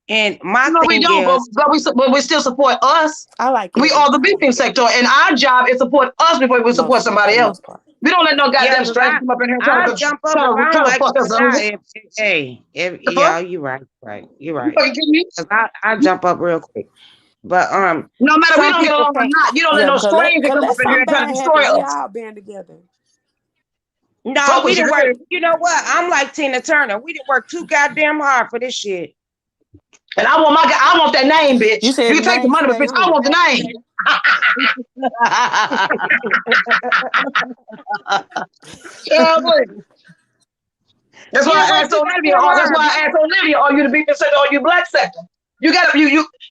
And my No, we thing don't, is, but we still support us. I like We are the everybody beefing sector, and our job is support us before we support for somebody the else. most part. We don't let no yeah, goddamn because stranger come up in here I jump up if I try don't to like fuck us over. something. If The fuck? yeah, you're right, you're You right. fucking kidding me? 'Cause I jump up real quick, but No matter we some don't get people along or can't. not, you don't let Yeah, no because stranger come let up in here something and try to bad destroy happen. We us. all band together. No, Fuck we with you, didn't work. heard? You know what? I'm like Tina Turner. We didn't work too goddamn hard for this shit. And I want that name, You bitch. said You the can take the name money, but stay bitch, I on. want the name. Yeah, that's We why didn't I work asked too Olivia. goddamn That's hard, why bitch. I asked Olivia, are you the beefing sector or you black sector? You gotta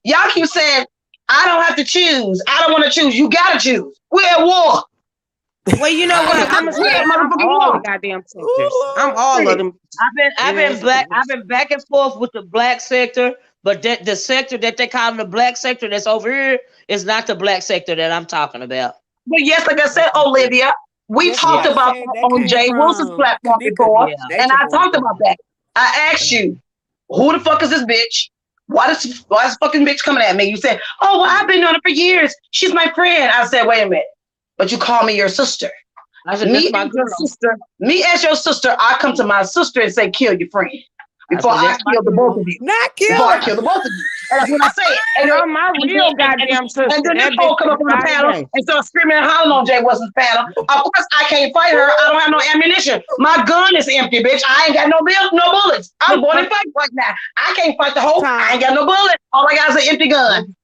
y'all keep saying I don't have to choose. I don't want to choose. You gotta choose. We're at war. Well, you know what? I'm gonna We're say at I'm motherfucking all the war. goddamn sectors. I'm Ooh, all of Shit. them. I've It been is what black. it I've is. been back and forth with the black sector, but the sector that they call the black sector that's over here is not the black sector that I'm talking about. But yes, like I said, Olivia, we yeah, talked Yeah, somebody about said that that on came Jay Wilson's from platform before, yeah. and Nature I Boy. talked about that. I asked you, who the fuck is this bitch? Why is this fucking bitch coming at me? You said, oh, well, I've been on it for years. She's my friend. I said, wait a minute. But you call me your sister. I said that's Me my as your girl. sister, me as your sister, I come to my sister and say, kill your friend I before said I that's my kill the both girl. of you. Not Before kill I her. kill the both of you. And that's what I say. And then, Girl, my real goddamn sister. and then this That bitch hoe come up can on the die panel today. and start screaming and hollering on Jay Wilson's panel. Of course, I can't fight her. I don't have no ammunition. My gun is empty, bitch. I ain't got no bullets. I'm going to fight right now. I can't fight the hoe. I ain't got no bullets. All I got is an empty gun.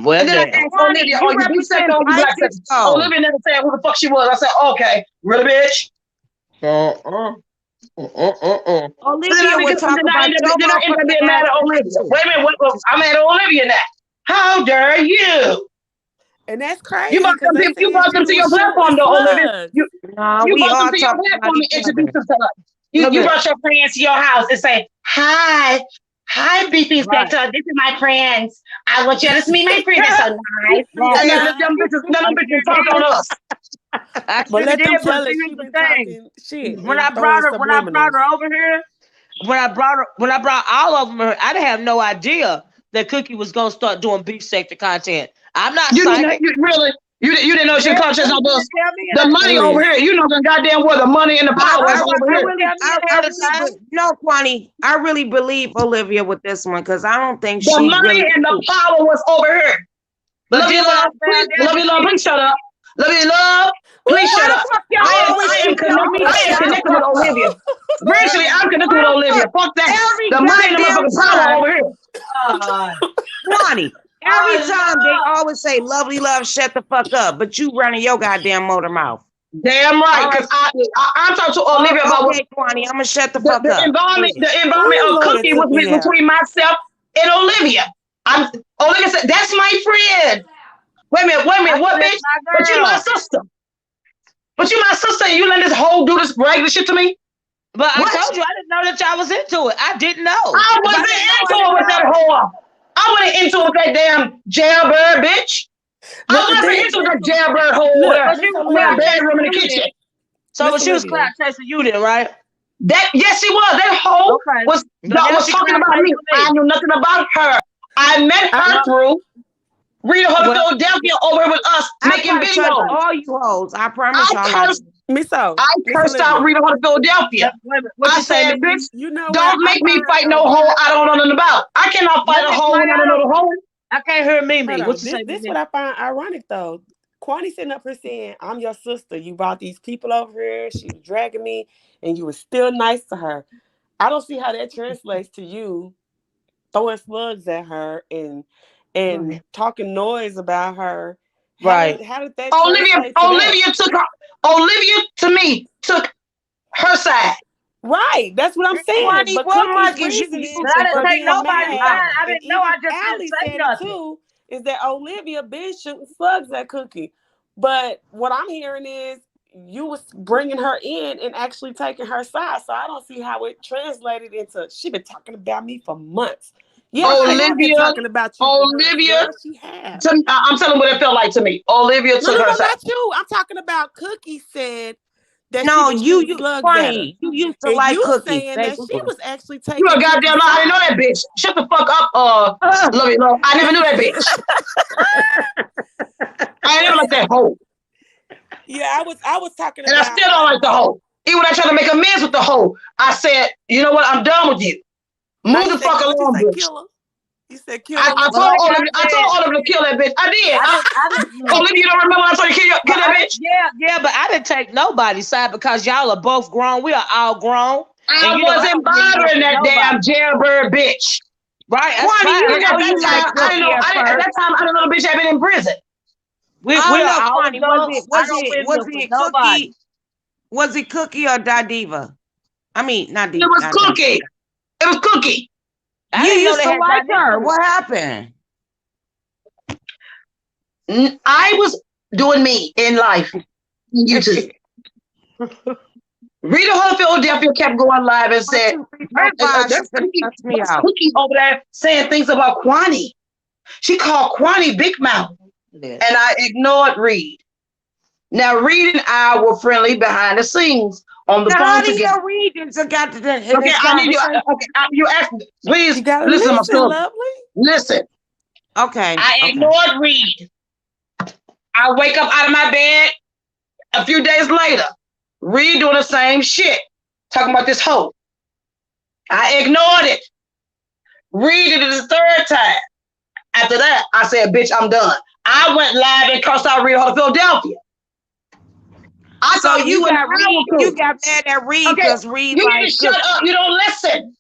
Well, And then I damn. asked Honey, Olivia, you are you beef sector represent or you black sector? Pisces though. Olivia never said who the fuck she was. I said, okay, really, bitch? Uh-uh. Olivia would talk about your Then I end up motherfucking being mad ass. at Olivia. Wait a minute, I'm mad at Olivia now. How dare you? And that's You crazy brought because they you saying brought she them to your was platform shooting though, Olivia. slugs. No, You we brought them all to your talk about platform and each other. introduced them to us. You brought your friends to your house and say, hi, beefy inspector. This is my friends. I want you to meet my friend. That's so nice. And then let them bitches talk on us. I But sure let did, them but tell us see, she here's the been thing. talking shit When and I throwing brought subliminals. her over here, when I brought all of them here, I didn't have no idea that Cookie was gonna start doing beef sector content. I'm not You psychic. you didn't know she Yeah, conscious of us. tell me The money over here, you know the goddamn where the money and the power is over here. Kwani, I really believe Olivia with this one because I don't think The she money really. and the power was over here. But Love you, love. Please shut up. Love you, love. Please shut up. I am connected with Olivia. Virtually, I'm connected with Olivia. Fuck that. The money and the motherfucking power over here. Kwani, every time they always say, "Lovely love, shut the fuck up," but you running your goddamn motor mouth. Damn right, because I'm talking to Olivia about okay, Kwani, I'm gonna shut the fuck up. The environment of Cookie was between myself and Olivia. Olivia said, "That's my friend." Wait a minute, what bitch? But you my sister. But you my sister, and you let this hoe do this regular shit to me? But I told you I didn't know that y'all was into it. I didn't know. I wasn't into it with that hoe. I wasn't into it with that damn jailbird bitch. I wasn't into that jailbird hoe with her bedroom in the kitchen. So she was clout chasing you then, right? Yes, she was. That hoe was talking about me. I knew nothing about her. I met her through Rita Hood of Philadelphia over here with us making videos. All you hoes, I promise y'all. I cursed out Rita Hood of Philadelphia. I said, bitch, don't make me fight no hoe I don't know nothing about. I cannot fight a hoe when I don't know the hoe. I can't hear Mimi. What you say? This is what I find ironic though. Kwani sitting up here saying, "I'm your sister. You brought these people over here. She was dragging me, and you were still nice to her." I don't see how that translates to you throwing slugs at her and talking noise about her. How did that translate to Olivia to me took her side. Right, that's what I'm saying. Kwani, but what Cookie's you reasoning I didn't take being nobody's mad, side. I didn't know. I just Allie didn't say said nothing. it too. Is that Olivia been shooting slugs at Cookie? But what I'm hearing is you was bringing her in and actually taking her side. So I don't see how it translated into. She been talking about me for months. Yeah, Olivia, talking about you. Olivia, she had. I'm telling what it felt like to me. Olivia took her side. Not you. I'm talking about Cookie said. No, you funny. You used to like Cookie. Saying that she was actually taking. You a goddamn lie. I didn't know that bitch. Shut the fuck up. Love you, love. I never knew that bitch. I never like that hoe. Yeah, I was talking about. And I still don't like the hoe. Even when I tried to make amends with the hoe, I said, you know what? I'm done with you. Move the fuck along, bitch. You said kill. I told Olivia to kill that bitch. I did. Olivia, you don't remember when I told you to kill that bitch? Yeah, but I didn't take nobody's side because y'all are both grown. We are all grown. I wasn't bothering that damn jailbird bitch. Right. At that time, I didn't know the bitch had been in prison. Was it Cookie? Was it Cookie or Diva? I mean, not Diva. It was Cookie. It was Cookie. You used to like her. What happened? I was doing me in life. YouTube. Rita Hood of Philadelphia kept going live and said, "That's Cookie over there saying things about Kwani. She called Kwani Big Mouth." And I ignored Reed. Now, Reed and I were friendly behind the scenes on the phone together. Reed got to okay, I need you. You asked me. Please listen to my story. Listen. Okay. I ignored Reed. I wake up out of my bed a few days later. Reed doing the same shit. Talking about this hoe. I ignored it. Reed did it the third time. After that, I said, bitch, I'm done. I went live and cursed out Rita Hood of Philadelphia. I thought you got mad at Reed because Reed you need to shut up. You don't listen.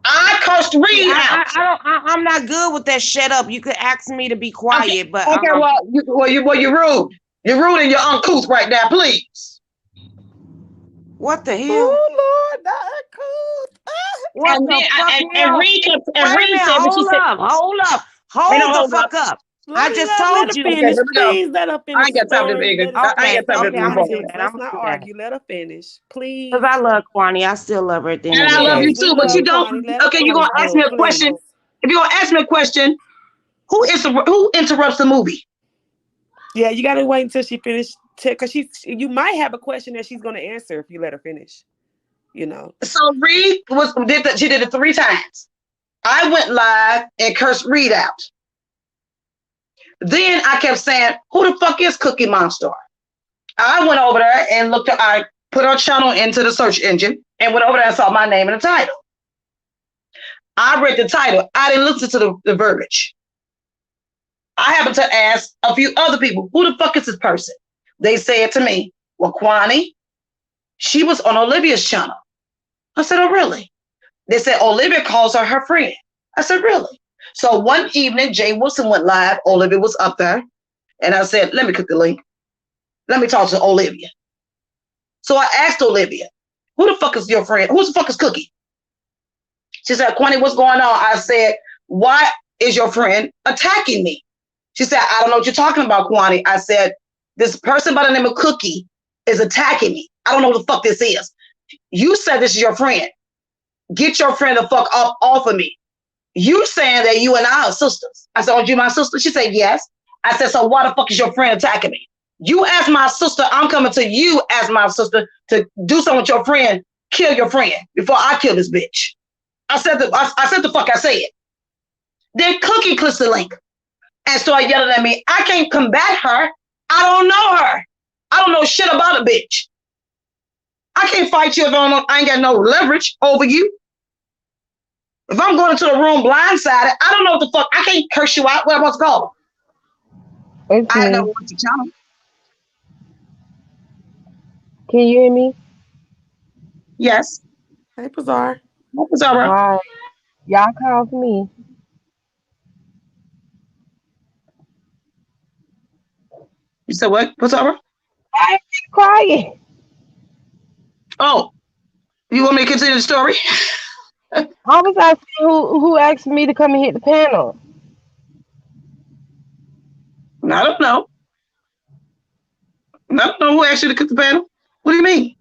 I cursed Reed out. I'm not good with that. Shut up. You could ask me to be quiet, but you're rude. You're rude and you're uncouth right now. Please. What the hell? Oh Lord, that cool. What And the then fuck and hell? And Wait a Reed minute. said what she Hold said. up. Hold up. Ain't no Hold the hold up. fuck up. I Lonnie just Love, let told her you. Okay, finish, here we go. please. Let her I finish ain't the got time to story. big. Let it I ain't Okay. got time to Okay. do I'm gonna do this. that. context. I'm Let's gonna not do that. argue. Let her finish, Cause please. I love Kwani. I still love her at the end And of the I love day. you Yes, we too, but you love Kwani. don't. Let her Okay, you finish, gonna ask me boo, a question? please. If you gonna ask me a question, who interrupts the movie? Yeah, you gotta wait until she finished, cause you might have a question that she's gonna answer if you let her finish. You know. So Reed she did it 3 times. I went live and cursed Reed out. Then I kept saying, "Who the fuck is Cookie Monster?" I went over there and looked. I put our channel into the search engine and went over there and saw my name in the title. I read the title. I didn't listen to the verbiage. I happened to ask a few other people, "Who the fuck is this person?" They said to me, "Well, Kwani, she was on Olivia's channel." I said, "Oh, really?" They said Olivia calls her friend. I said, "Really?" So one evening, Jay Wilson went live. Olivia was up there. And I said, "Let me click the link. Let me talk to Olivia." So I asked Olivia, "Who the fuck is your friend? Who the fuck is Cookie?" She said, "Kwani, what's going on?" I said, "Why is your friend attacking me?" She said, "I don't know what you're talking about, Kwani." I said, "This person by the name of Cookie is attacking me. I don't know what the fuck this is. You said this is your friend. Get your friend the fuck off of me. You saying that you and I are sisters." I said, "Oh, you my sister?" She said, "Yes." I said, "So why the fuck is your friend attacking me? You as my sister, I'm coming to you as my sister to do something with your friend, kill your friend before I kill this bitch." I said the fuck I said. Then Cookie clicks the link and started yelling at me. I can't combat her. I don't know her. I don't know shit about a bitch. I can't fight you if I ain't got no leverage over you. If I'm going into the room blindsided, I don't know what the fuck. I can't curse you out. What am I supposed to call? It's I had no me. one to channel. Can you hear me? Yes. Hey, Bizarre. What was all right? Hi. Y'all called me. You said what? What's all right? I ain't quiet. Oh, you want me to continue the story? I was asking who asked me to come and hit the panel. I don't know. I don't know who asked you to cook the panel. What do you mean?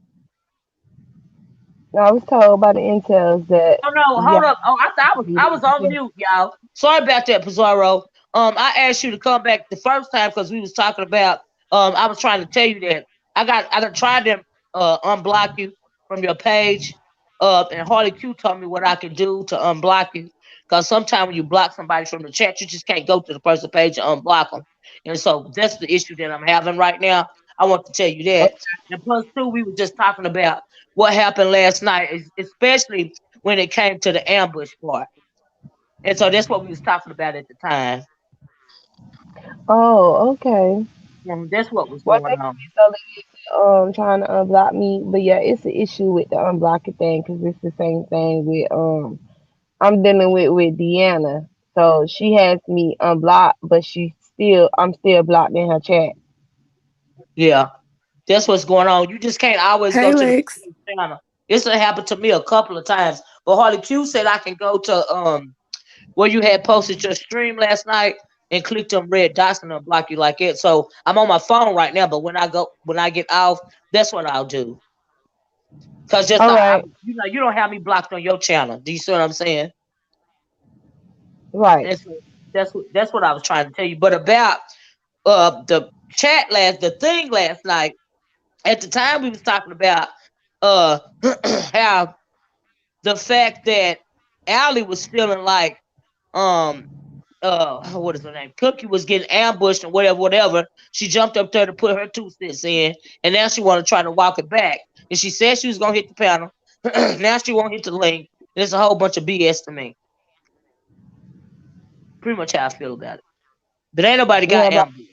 I was told by the intels that Oh no, hold y'all up. Oh, I thought I was on yeah. mute, y'all. Sorry about that, Pizarro. I asked you to come back the first time because we was talking about. I was trying to tell you that I done tried to unblock you from your page. And Harley Q told me what I could do to unblock you. Because sometimes when you block somebody from the chat, you just can't go to the person's page and unblock them. And so that's the issue that I'm having right now. I want to tell you that. And plus, two, we were just talking about what happened last night, especially when it came to the ambush part. And so that's what we was talking about at the time. Oh, okay. And that's what was Well, going thank on. you, trying to unblock me, but yeah, it's an issue with the unblocking thing because it's the same thing with I'm dealing with Deanna. So she has me unblocked, but I'm still blocked in her chat. Yeah, that's what's going on. You just can't always go Hey, to the Lex. person's channel. This has happened to me a couple of times. But Harley Q said I can go to where you had posted your stream last night and click them red dots and unblock you like it. So I'm on my phone right now, but when I get off, that's what I'll do. Cause just All right, you don't have me blocked on your channel. Do you see what I'm saying? right. And so that's what I was trying to tell you. But about the the thing last night, at the time we was talking about uh how the fact that Allie was feeling like um what is her name? Cookie was getting ambushed and whatever. She jumped up there to put her 2 cents in, and now she want to try to walk it back. And she said she was gonna hit the panel. Now she won't hit the link. There's a whole bunch of BS to me. Pretty much how I feel about it. But ain't nobody Yeah, got but ambushed.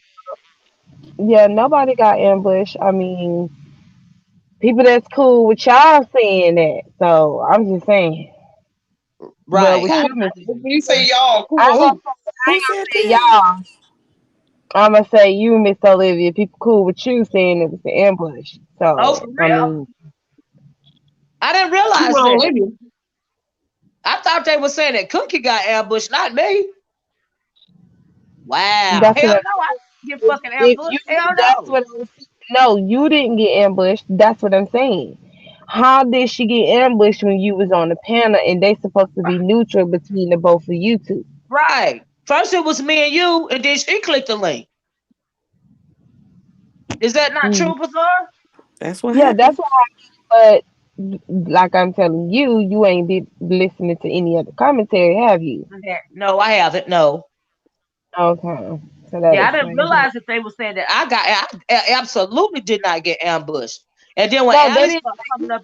yeah, nobody got ambushed. I mean, people that's cool with y'all saying that. So I'm just saying. But Right. with Who? you, Miss When you say y'all, who? I ain't gonna Who? Who said say that? y'all. I'm gonna say you, Miss Olivia. People cool with you saying it was an ambush. Oh, for So I real? mean, I didn't She realize was that. Olivia. I thought they were saying that Cookie got ambushed, not me. Wow. That's Hell what no, I didn't get fucking if you ambushed. Hell that's no. what I'm no, you didn't get ambushed. That's what I'm saying. How did she get ambushed when you was on the panel and they supposed to be neutral between the both of you two? Right. First it was me and you, and then she clicked the link. Is that not Mm. true, Bazaar? That's what Yeah, happened. that's what. But like I'm telling you, you ain't been listening to any other commentary, have you? No, I haven't. No. Okay, so that Yeah, I didn't explains it. realize that they were saying that I absolutely did not get ambushed. And then when No, they Alice didn't. started coming up,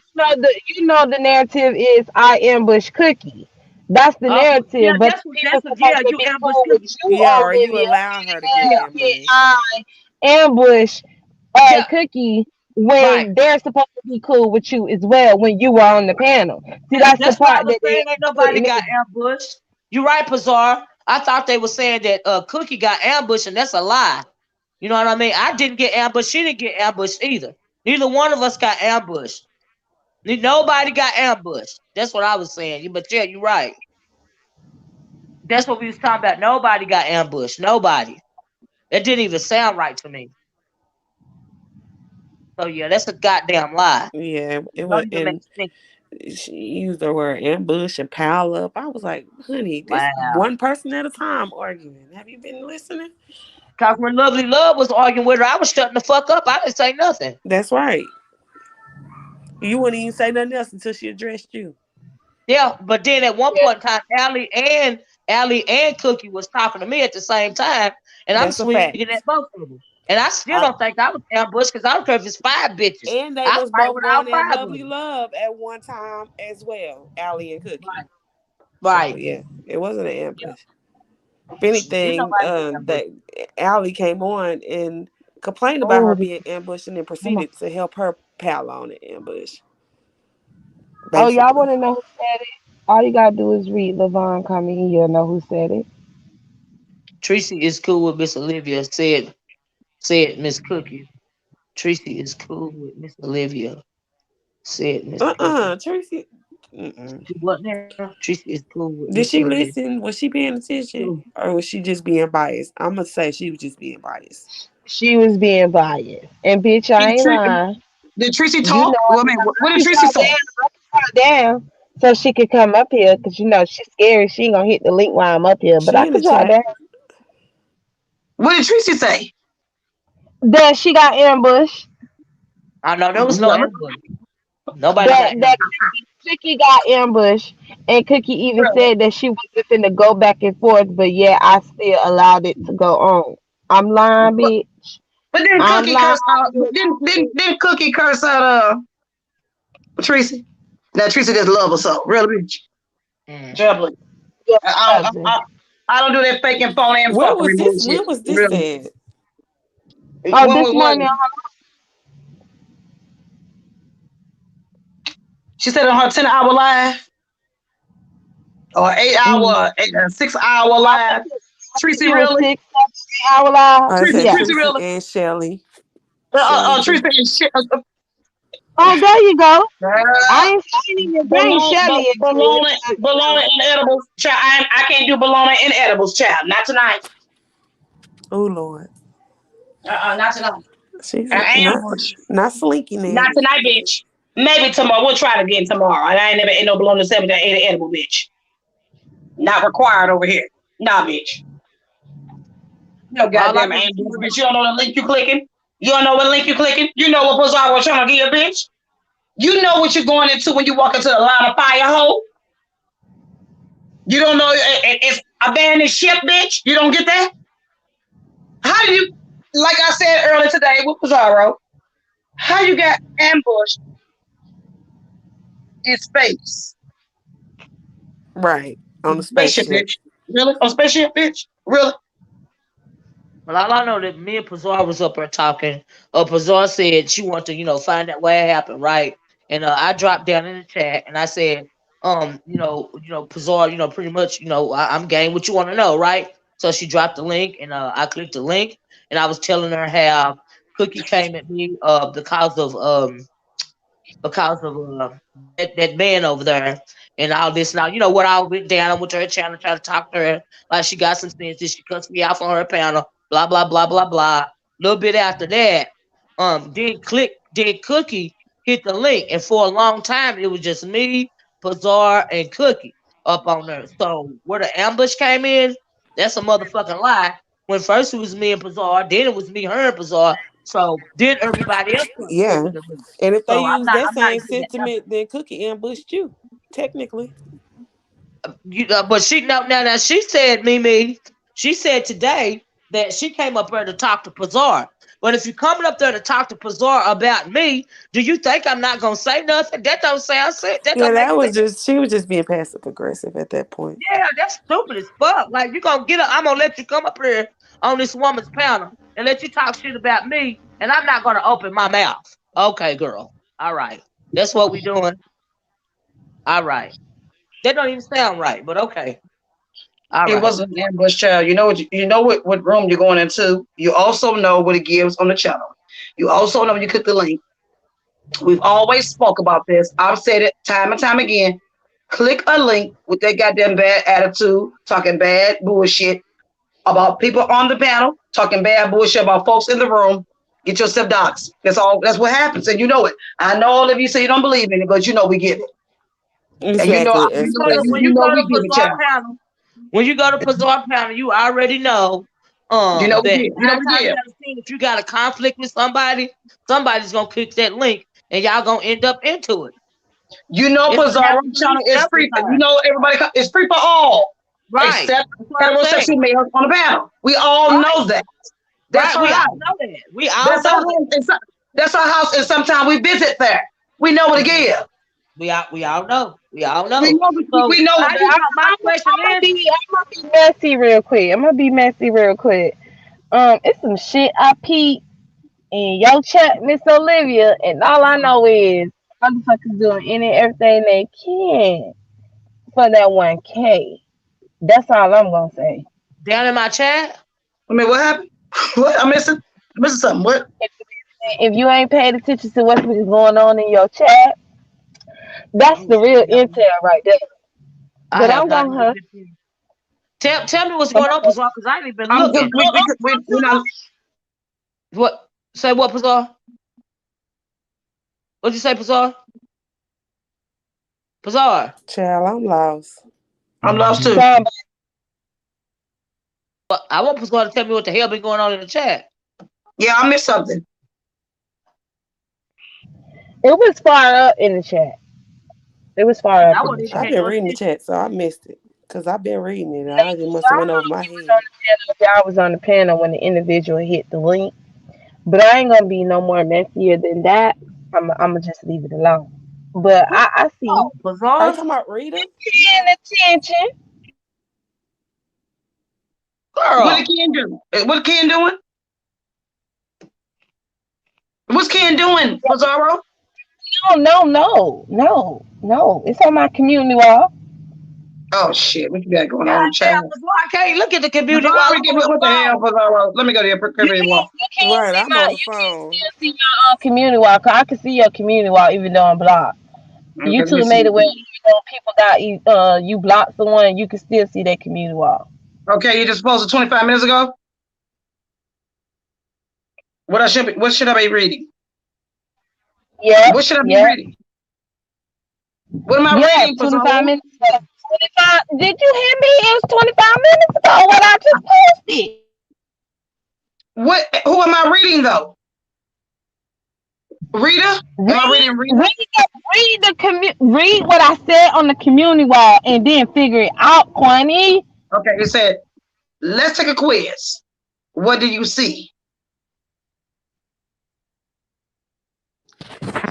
You know the narrative is I ambush Cookie. That's the oh yeah, narrative. But she was yeah, supposed to you be ambushed cool with Cookie. you, Yeah, or you Olivia. allow her to get Yeah, ambushed. I ambush yeah, Cookie right. when they're supposed to be cool with you as well when you were on the panel. See, Yeah, that's the that's what I part was that they saying. Ain't putting nobody in. got ambushed. You right, Pazar. I thought they were saying that Cookie got ambushed, and that's a lie. You know what I mean? I didn't get ambushed. She didn't get ambushed either. Neither one of us got ambushed. Nobody got ambushed. That's what I was saying. But yeah, you're right. That's what we was talking about. Nobody got ambushed. Nobody. It didn't even sound right to me. So yeah, that's a goddamn lie. Yeah, it It was, don't even make and sense. she used the word ambush and pile up. I was like, honey, this Wow. one person at a time arguing. Have you been listening? Cause when Lovely Love was arguing with her, I was shutting the fuck up. I didn't say nothing. That's right. You wouldn't even say nothing else until she addressed you. Yeah, but then at one point in time, Allie and Cookie was talking to me at the same time, and I'm That's a swinging at fact. both of them. And I still I, don't think I was ambushed because I don't care if it's five bitches. and they I was fight both with going all at five of Lovely them. Love at one time as well, Allie and Cookie. Right. So Right. yeah, it wasn't an Yeah. ambush. If Didn't anything, nobody get ambushed. that Allie came on and complained about her Oh, being ambushed and then come on. proceeded to help her pal on the ambush, Oh, y'all want basically. to know who said it? All you gotta do is read Levon comment and you'll know who said it. Tracy is cool with Miss Olivia, said Miss Cookie. Tracy is cool with Miss Olivia, said Miss Cookie. Tracy. Mm-mm. She wasn't there. Tracy is cool with Miss Did she Olivia. listen? Was she paying attention? Cool. Or was she just being biased? I'm going to say she was just being biased. She was being biased. And bitch, I Did, ain't Tr- lying. did Tracy You know, talk? Well, I mean, what did I Tracy put say? her down so she could come up here because you know she's scary. She ain't gonna hit the link while I'm up here, but She I in the could draw chat. down. What did Tracy say? That she got ambushed. I know there was no Really? ambush. Nobody got That ambushed. Cookie got ambushed, and Cookie even Really? said that she wasn't finna go back and forth, but yeah, I still allowed it to go on. I'm lying, But, bitch. but didn't I'm Cookie lying. curse out? Didn't Cookie curse out Tracy? Now Tracy just love her so really, bitch. Mm. Trouble. Yeah, I, I, I, I don't do that fake and phony and When was fuckery this? bullshit. When was this Really. said? oh, When this was what? morning. She said on her 10-hour live or Mhm. 6 hour I think live. Tracy it was really? 6 7 hour live. I said Yeah. Tracy Tracy really? and Shelly. Shelly too. Tracy and shit. Oh, there you go. I Uh, ain't saying anything. Bring Shelly into it. bologna and edibles. Child, I can't do bologna and edibles, child. Not tonight. Oh Lord. Not tonight. She's I not ambush. not slinky Not now. tonight, bitch. Maybe tomorrow. We'll try it again tomorrow. And I ain't never ate no bologna 7 to 8 edible, bitch. Not required over here. Nah, bitch. No All I goddamn know is ambush, bitch. You don't know the link you clicking. You don't know what link you clicking. You know what Bazaar was trying to give, bitch. You know what you're going into when you walk into the line of fire hole. You don't know it's abandoned ship, bitch. You don't get that? How do you, like I said earlier today with Pizarro, how you got ambushed in space? Right. On the Spaceship, spaceship. bitch. Really? On spaceship, bitch? Really? Well, all I know that me and Pazar was up there talking. Pazar said she wanted to, find out what happened, right? And I dropped down in the chat and I said, Pazar, pretty much, I'm game what you want to know, right? So she dropped the link and I clicked the link and I was telling her how Cookie came at me because of because of that man over there and all this. Now, you know what I went down. I went to her channel, tried to talk to her like she got some sense. She cussed me out on her panel. Blah blah blah blah blah. A little bit after that, then Cookie hit the link, and for a long time it was just me, Pazar, and Cookie up on there. So where the ambush came in, that's a motherfucking lie. When first it was me and Pazar, then it was me, her, and Pazar. So then everybody else started Yeah. clicking the link. And if they So use that I'm not same getting that. sentiment, then Cookie ambushed you, technically. You know, but she now she said Mimi. She said today that she came up there to talk to Pazar. But if you're coming up there to talk to Pazar about me, do you think I'm not gonna say nothing? That don't sound sense. That Yeah, don't make that was sense. just she was just being passive aggressive at that point. Yeah, that's stupid as fuck. Like you gonna get up, I'm gonna let you come up here on this woman's panel and let you talk shit about me, and I'm not gonna open my mouth. Okay, girl. All right. That's what we doing. All right. That don't even sound right, but okay. All It right. wasn't an ambush, child. You know what room you're going into. You also know what it gives on the channel. You also know when you click the link. We've always spoke about this. I've said it time and time again. Click a link with that goddamn bad attitude, talking bad bullshit about people on the panel, talking bad bullshit about folks in the room. Get yourself doxxed. That's all. That's what happens, and you know it. I know all of you say you don't believe in it, but you know we get it, and you know Exactly, When you you know go to we give it, Pazar child. panel, when you go to Pazar panel, you already know You know we that give. You know nine we times give. out of ten, if you got a conflict with somebody, somebody's gonna click that link and y'all gonna end up into it. You know It's gonna Pizarro happen to channel me is several free. You times. know everybody. It's free for all, Right. except That's what I'm saying. heterosexual males on the panel. We all Right. know that. That's Right. her We all house. know that. We all That's our know that. house. That's our house, and sometimes we visit there. We know what it Mhm. is. We all know. We all We know. know. So We know how what But you going? My question is, I'm gonna be messy real quick. I'm gonna be messy real quick. It's some shit I peep in your chat, Miss Olivia, and all I know is motherfuckers doing any and everything they can for that 1K. That's all I'm gonna say. down in my chat. I mean, what happened? What I'm missing? I'm missing something. What? If you ain't paid attention to what's been going on in your chat, that's Oh the real shit! intel right there. I But have I'm not gonna even hush. been through. Tell me what's I'm going on, Pazar, because I ain't even been I'm looking. just we not. What? Say what, Pazar? What'd you say, Pazar? Pazar. Child, I'm lost. I'm lost too. gonna I want Pazar to tell me what the hell been going on in the chat. Yeah, I missed something. It was far up in the chat. It was far up I in the wasn't even I've chat. paying been no reading the attention. chat, so I missed it. Because I've been reading it. I I just must have don't went know over my if you was on head. the panel, if y'all was on the panel when the individual hit the link. But I ain't gonna be no more messier than that. I'm just leave it alone. But What? I see. Oh, Are you Pazar? talking about Rita? Paying attention. What did Girl. Ken do? What Ken doing? What's Ken doing, Pizarro? No, no, no, no, no. It's on my community wall. Oh shit! What you got going God on, damn, child? Pazar, I can't look at the community while Pizarro, I'm on what the the hell, phone. Pizarro? Let me go to your You procurement wall. can't Right, see I'm my on the you can phone. still see my community wall. 'Cause I can see your community wall even though I'm blocked. Okay, let me YouTube made see. it where people got you block someone, you can still see their community wall. Okay, you just posted 25 minutes ago. What should I be reading? Yep, What should I be yep, reading? What am I yeah. reading, 25 Pizarro? minutes ago. 25. Did you hear me? It was 25 minutes ago when I just posted. What? Who am I reading though? Rita? Am I Read, reading Rita? read, read what I said on the community wall, and then figure it out, Quani. Okay, it said, let's take a quiz. What do you see?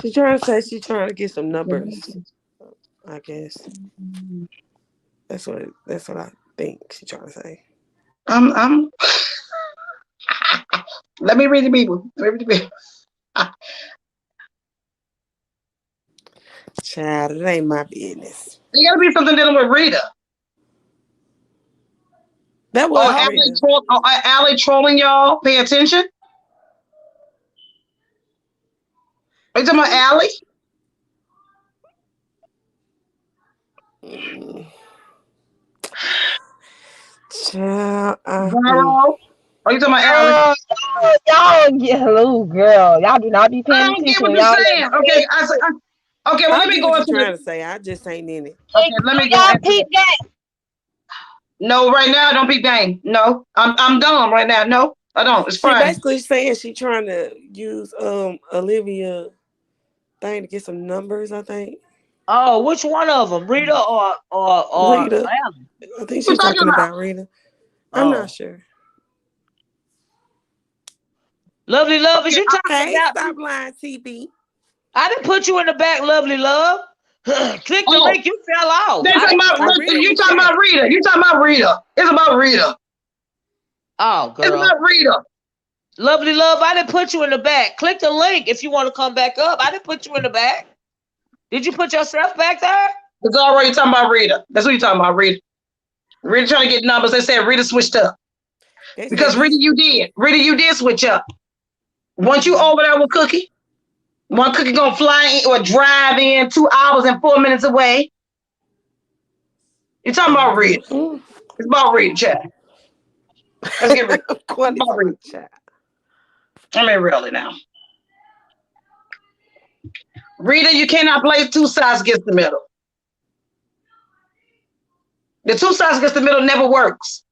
She's trying to say she's trying to get some numbers, I guess. That's what I think she's trying to say. I'm let me read the people. Let me read the people. Child, it ain't my business. There gotta be something dealing with Rita. That Oh, was Rita. Allie trolling y'all. Pay attention. Are you talking about Allie? Mm. Child, Zaro? Are you talking about Alice? Y'all get hello, girl. Y'all do not be I paying don't get attention. what When you're y'all saying. Okay, okay. Well, I let me get go what you're into the. trying to say. I just ain't in it. Okay, let do me go y'all into peep it. that? No, right now I don't peep game. No, I'm done right now. No, I don't. It's She Friday. basically saying she trying to use Olivia thing to get some numbers, I think. Oh, which one of them, Rita or Rita. Alan? I think What you she's talking talking about? about Rita. I'm not Oh, sure. Lovely love, is Okay, you talking Hey, about stop me? lying, TB. I didn't put you in the back, lovely love. Click the oh, link, you fell off. they I talking didn't about. put I you read in You the it. talking chat. about Rita? You talking about Rita? It's about Rita. Oh, It's girl. about Rita. Lovely love, I didn't put you in the back. Click the link if you want to come back up. I didn't put you in the back. Did you put yourself back there? It's already talking about Rita. That's what you talking about, Rita. Rita trying to get numbers. They said Rita switched up They said because Rita, these. you did. Rita, you did switch up. Once you Mhm. over there with Cookie, one Cookie gonna fly in or drive in 2 hours and 4 minutes away. You talking about Rita? Mhm. It's about Rita, chat. Let's get Rita. It's Quite about Rita. about chat. I mean, really now. Rita, you cannot play two sides against the middle. The two sides against the middle never works.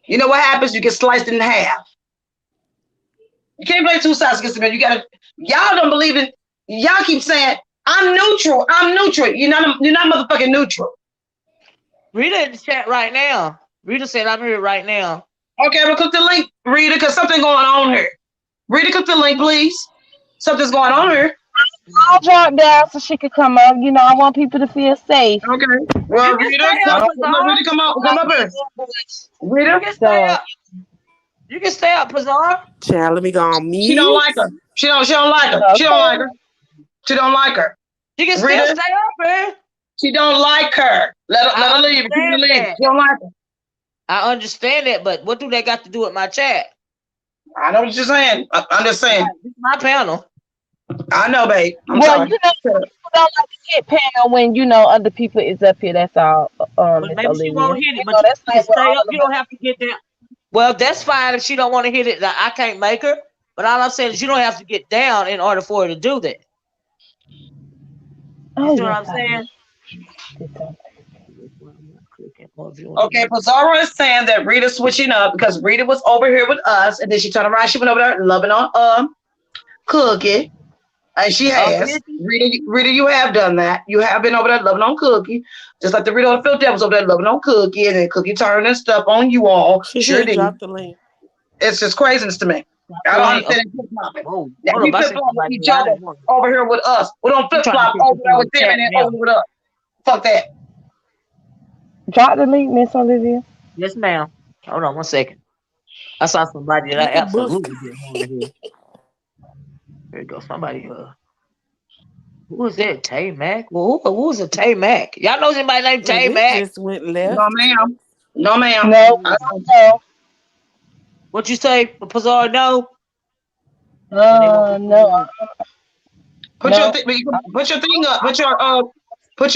You know what happens? You get sliced in half. You can't play two sides against the middle. You gotta. Y'all don't believe it. Y'all keep saying I'm neutral. I'm neutral. You're not motherfucking neutral. Rita in the chat right now. Rita said I'm here right now. Okay, I'm gonna click the link, Rita, because something going on here. Rita, click the link, please. Something's going on here. I'll drop down so she could come up. You know, I want people to feel safe. Okay. You Well, can Rita, stay up, come, Pazar. Rita, come up here. You Rita, can stay So up. You can stay up, Pazar. Child, let me go on she don't mute. like her. She don't like her. She don't like okay. her. She don't like her. You can still Rita, stay up here. she don't like her. Let her I leave. Keep her understand leave. that. She don't like her. I understand that, but what do they got to do with my chat? I know what you're saying. I'm just Right, saying. this is my panel. I know, babe. I'm Well, sorry. you know, people don't like to get panel when you know other people is up here. That's all, But Miss maybe she Olivia. won't hit You it, but know, you that's can like with stay up. all You of us. don't have to get down. Well, that's fine if she don't want to hit it. I can't make her. But all I'm saying is you don't have to get down in order for her to do that. You Oh see what yes, I'm I saying? did something. Okay, Pizarro is saying that Rita's switching up because Rita was over here with us, and then she turned around. She went over there loving on Cookie, and she Oh, has is she? Rita. You have done that. You have been over there loving on Cookie, just like the Rita on the Philadelphia was over there loving on Cookie, and then Cookie turned and stuff on you all. She Sure said did. drop the link. It's just craziness to me. Drop I the don't link. Okay. understand flip flopping. Whoa. Now Hold we up. I flip seen flop with somebody each here. I other didn't want to. over here with us. We don't I'm flip trying to flop see over something there in with the them chat and then now. over with us. Fuck that. Drop the link, Miss Olivia. Yes, ma'am. Hold on 1 second. I saw somebody that Look I at Bush. absolutely didn't want to hear. There you go. Somebody. Who was that? Tay Mac? Well, who was a Tay Mac? Y'all know somebody named Well, Tay this Mac? just went No, left. ma'am. No, ma'am. No, I I don't. don't What you say, Pazar? No. know. And they won't put the No, link. Put your no. put your thing up. Put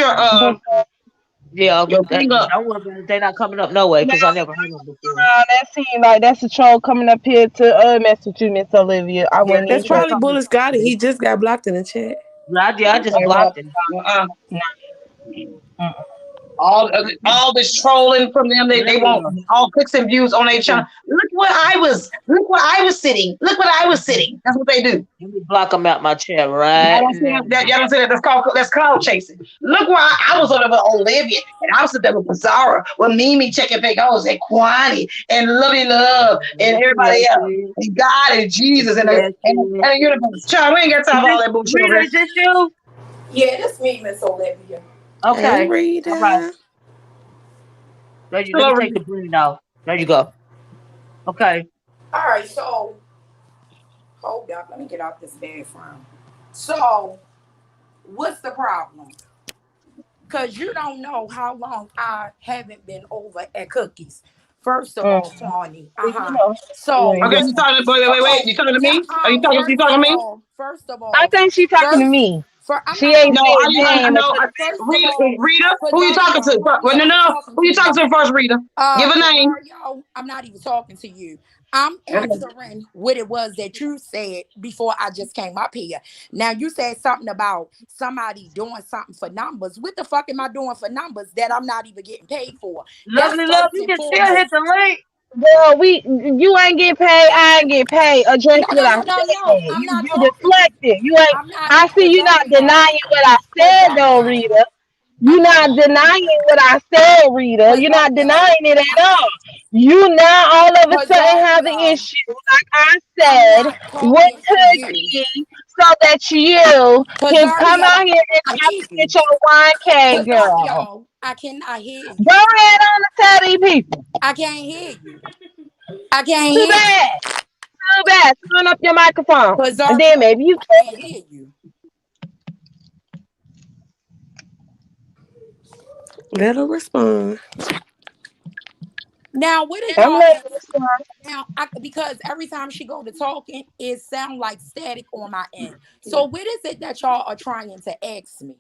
Yeah, your that, thing up. don't worry about it. They're not coming up no way because I never heard them before. That seemed like that's a troll coming up here to mess with you, Miss Olivia. I Yeah, wouldn't they even That's just trust probably coming. Bullet Scotty. They, He just got blocked in the chat. I just blocked him. Uh-uh. you. Mm-mm. All this trolling from them. They want Yeah. all clicks and views on their channel. Look where I was sitting. Look what I was sitting. That's what they do. Let me block them out my chat Y'all right don't see now. that. Y'all don't see that. That's cloud chasing. Look where I was over there with Olivia, and I was sitting there with Pizarro, with Mimi checking fake O's, and Kwani, and Lovey Love, and Yes, everybody else, yes, and God and Jesus, and yes, and the universe. Child, we ain't got time for all that bullshit over Rita, here. is this you? Yeah, that's me, Miss Olivia. Hey, Okay. All right. Rita. There you, Still let me over take the green out. There you go. Okay. All right, so hold up. Let me get out this bathroom. So, what's the problem? Because you don't know how long I haven't been over at Cookies. First of Mm. all, Tawny. You Uh-huh. know, you So, ain't Okay, been. you talking? Wait. You talking to me? Are you talking? You first talking of to me? all, first of I all, think she talking to first me. I'm She not ain't gonna No, saying lie. name. First of Rita, all, Rita, who you talking to? Pizarro, Well, I'm no, not who talking you to talking you. to first, Rita? Give a name. Pizarro, I'm not even talking to you. I'm answering what it was that you said before I just came up here. Now you said something about somebody doing something for numbers. What the fuck am I doing for numbers that I'm not even getting paid for? That's Lovely love, first you and can still hit foremost. the link. Girl, you ain't get paid. I ain't get paid. Address No, what no, I no, no, no. said. I'm not You talking to you. deflected. You ain't. I'm not I see you not Pizarro. denying what I said though, Pizarro. Rita. You I'm not not denying what I said, Rita. You're not Pizarro. denying it at all. You now all of a sudden have the Pizarro. issue, like I I'm said, not with talking to you. Cookie, so that you can come Pizarro, out here and I try to hear get you. your 1K, girl. Pizarro, I cannot hear Go you. ahead on to tell these people. I can't hear you. I can't Too hear you. bad. Too bad. Turn up your microphone. And then Pizarro, maybe you I can. can't hear you. Let her respond. Now, what is I'm y'all letting asking? you start. Now, because every time she go to talking, it sound like static on my end. So, what is it that y'all are trying to ask me?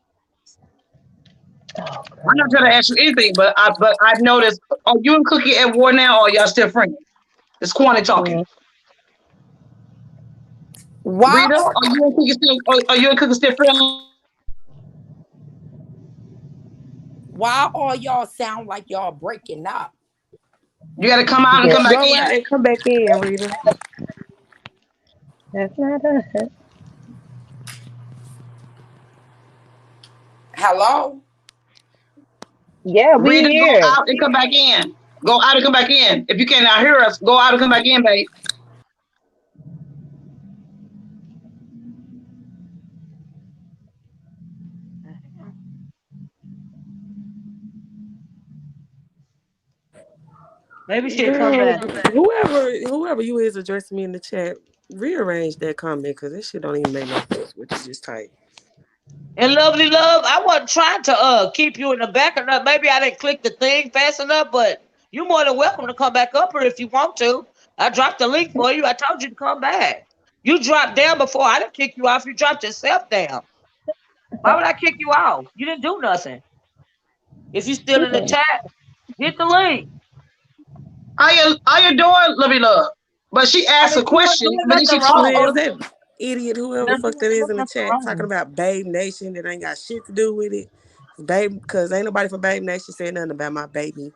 Oh, I'm not trying to ask you anything, but I've noticed. Are you and Cookie at war now, or y'all still friends? It's Quantity talking. God. Why Rita, are are you and Cookie still? Are you and Cookie still friends? why are y'all sound like y'all breaking up? You got to come out and come back Go in. out and come back in, Rita. That's not us. Hello? Yeah, we Rita, go here. out and come back in. Go out and come back in. If you cannot hear us, go out and come back in, babe. Maybe she'll come Girl, back. whoever you is addressing me in the chat, rearrange that comment because this shit don't even make no sense. What you just typed. And lovely love, I wasn't trying to keep you in the back or not. Maybe I didn't click the thing fast enough, but you're more than welcome to come back up here if you want to. I dropped the link for you. I told you to come back. You dropped down before. I didn't kick you off. You dropped yourself down. Why would I kick you off? You didn't do nothing. If you still in the chat, hit the link. I adore Lovey Love, but she I asked a mean, you weren't question, doing but then nothing she Is wrong. told. that idiot, whoever the You fuck that weren't is doing in the nothing chat, talking wrong. about Babe Nation that ain't got shit to do with it? Babe, because ain't nobody from Babe Nation saying nothing about my baby.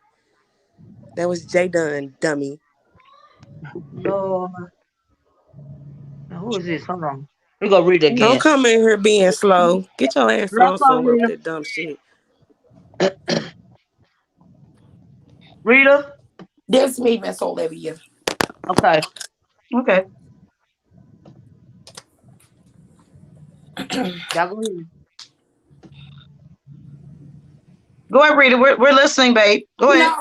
That was J Dunn, dummy. Lord. Now, who is this? Hold on. We gonna read it Don't again. come in here being slow. Get your ass Let's on go, somewhere with Rita. that dumb shit. Rita? This me, Miss Olivia. Okay. Okay, Y'all go ahead. go ahead, Rita. We're listening, babe. Go ahead.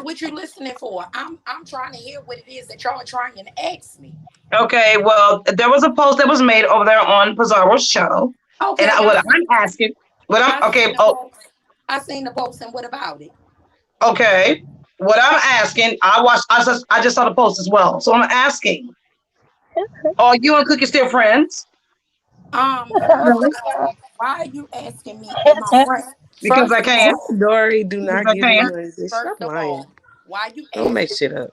What you listening for? I'm trying to hear what it is that y'all are trying to ask me. Okay, well, there was a post that was made over there on Pizarro's show, and Okay, what I'm asking, what I'm I seen okay. the Oh, post. I seen the post, and what about it? okay. What I'm asking, I watched. I just saw the post as well. So I'm asking, are you and Cookie still friends? First of all, why are you asking me and my friend? Because I First of can. all, Dory, do Because not I give me can. money. Bitch, first stop of lying. all, why you Don't make asking shit up.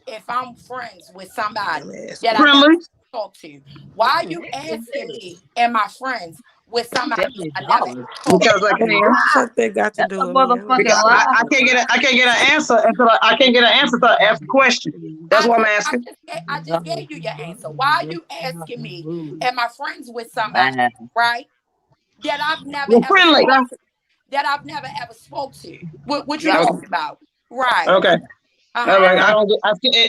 if I'm friends with somebody Dumbass that I bitch. never Friendly. talked to? Why you asking me and my friends with somebody I never $70. talked to? Because I What can. the fuck that got to That's do a with me? I don't give motherfucking Because a fuck. lie. I can't get an answer until I can't get an answer until I ask the question. That's I what I'm just, I asking. just, I just gave you your answer. Why are you asking me? Am I friends with somebody, right? That I've never We're ever friendly. spoke to, that I've never ever spoke to. What you Yeah. Okay. talking about? Right. Okay. All Uh-huh. right. I don't get.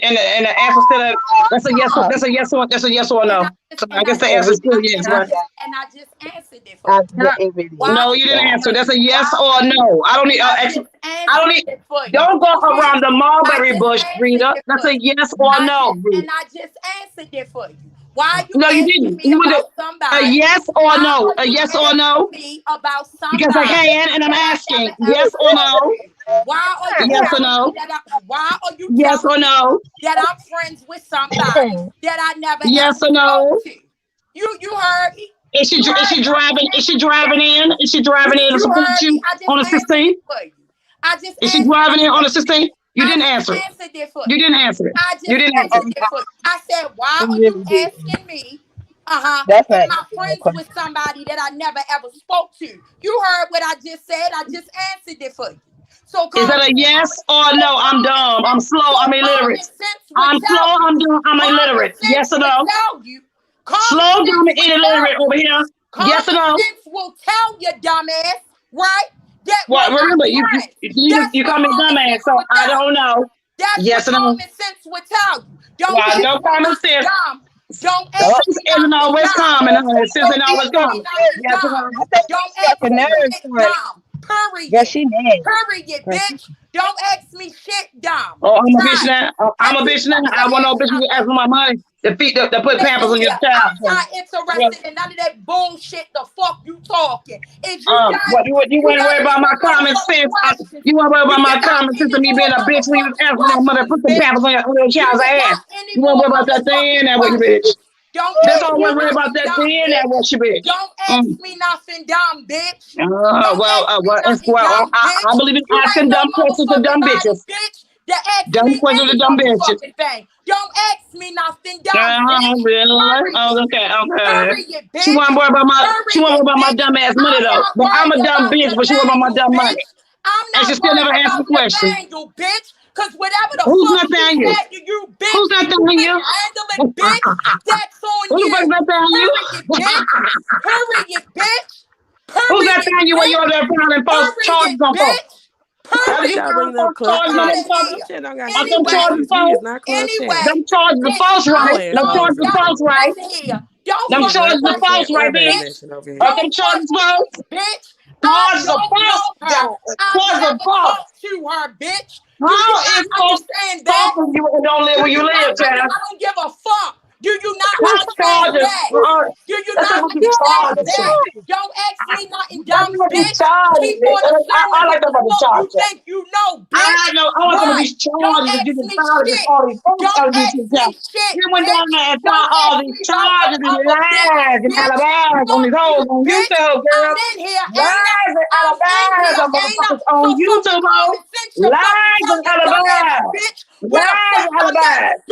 And the answer still that's a yes. That's a yes or that's a yes or And I no. just So I and I guess the just answer is still I, yes, and I right? just and I just answered it for I you. get it really. Why No, are you you didn't answer. That's a yes why or are you no. I don't need. and I Actually, just I don't answered need. it for you. Don't go Okay. around the I mulberry just bush, answered Rita. it That's for a you. yes or no. I just answered it for you. Why are you No, you asking didn't. me You would do about a somebody? yes or Why no. are A you yes or asking no. me about Because I somebody can, and I'm that I never asking ever yes or spoke no. to? Why are you Yes or telling me no. why are you Yes or telling me no. that I'm friends with somebody that I never ever Yes or spoke no. to? You heard me? Is she driving? Is she driving in? Is she driving in to support you on the 16th? Is she driving in on the 16th? You didn't answer it. You didn't answer it. You didn't answer it. I said, why are you asking me? That's Am not I friends with somebody that I never ever spoke to? You heard what I just said. I just answered it for you. So is that a yes or no? I'm dumb. I'm slow. I'm illiterate. I'm slow. I'm dumb. I'm illiterate. Yes or no? Slow, dumb, and illiterate over here. Yes or no? Sense will tell you, dumbass, right? That well, remember, you call me dumbass, so I don't know. That's yes what or no? common sense will tell you. Don't well, no common sense. Dumb. Don't ask me isn't always common. Sense ain't always common. Yes or no? Don't ask me dumb. Period. Yeah, she mad. Period, bitch. Don't ask me shit, dumb. Oh, I'm a bitch now. I'm a bitch now. I want no bitch who ask for my money. To put pampers on your child. I'm not interested in none of that bullshit. The fuck you talking? Is you want to worry about my common sense? You want to worry about my common sense of me being a bitch when you ask for my money? Put some pampers on your child's ass. You want to worry about that thing that way, bitch? That's all I want to worry about that thing that way, bitch. Don't ask me nothing dumb, bitch. I believe in asking dumb questions to dumb bitches. Dumb questions to dumb bitches. Don't ask me nothing dumb. Really? Oh, okay. She want to worry about my dumb ass money though. But I'm a dumb bitch, but she want about my dumb money. And she still never answered the question. Bitch. Cause whatever the Who's fuck you said to you, bitch, who's not telling you? Handle it, bitch. That's on you. Who's not telling you? Period, bitch. Who's not telling you when you're there filing false charges on folks? Anyway, them charges are false, right? Them charges are false, right? Them charges are false, right, bitch? Are them charges false? Bitch. Charges are false. Charges are false. To her, bitch. How is false when you don't live where you live, child? I don't give a fuck. Do you not understand that? Do you not understand that? Don't ask me nothing dumb, bitch. Keep on I like that about the charges. You think you know, bitch. I know. I want some of these charges that you can file against all these folks. You went down there and filed all these charges and lies and alibis on these hoes on YouTube, girl. Lies and alibis on motherfuckers on YouTube, hoes. Lies and alibis. Lies and alibis.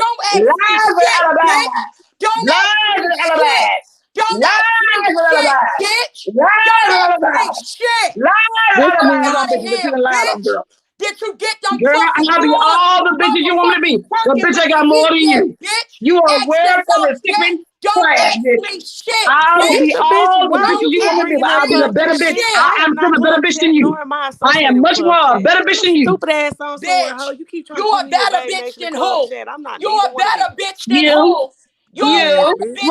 Don't ask me shit, bitch. Don't ask me shit. Don't ask me shit, bitch. Don't ask me shit. Did you get them? Girl, I'll be all the bitches you want me to be. The bitch I got more than you. You are aware of the sickness. Trash, bitch. I'll be all the bitches you want me to be, but I'll be a better bitch. I am still a better bitch than you. I am much more a better bitch than you. Stupid ass on bitch. You keep trying you a better bitch than who? You a better bitch than who? You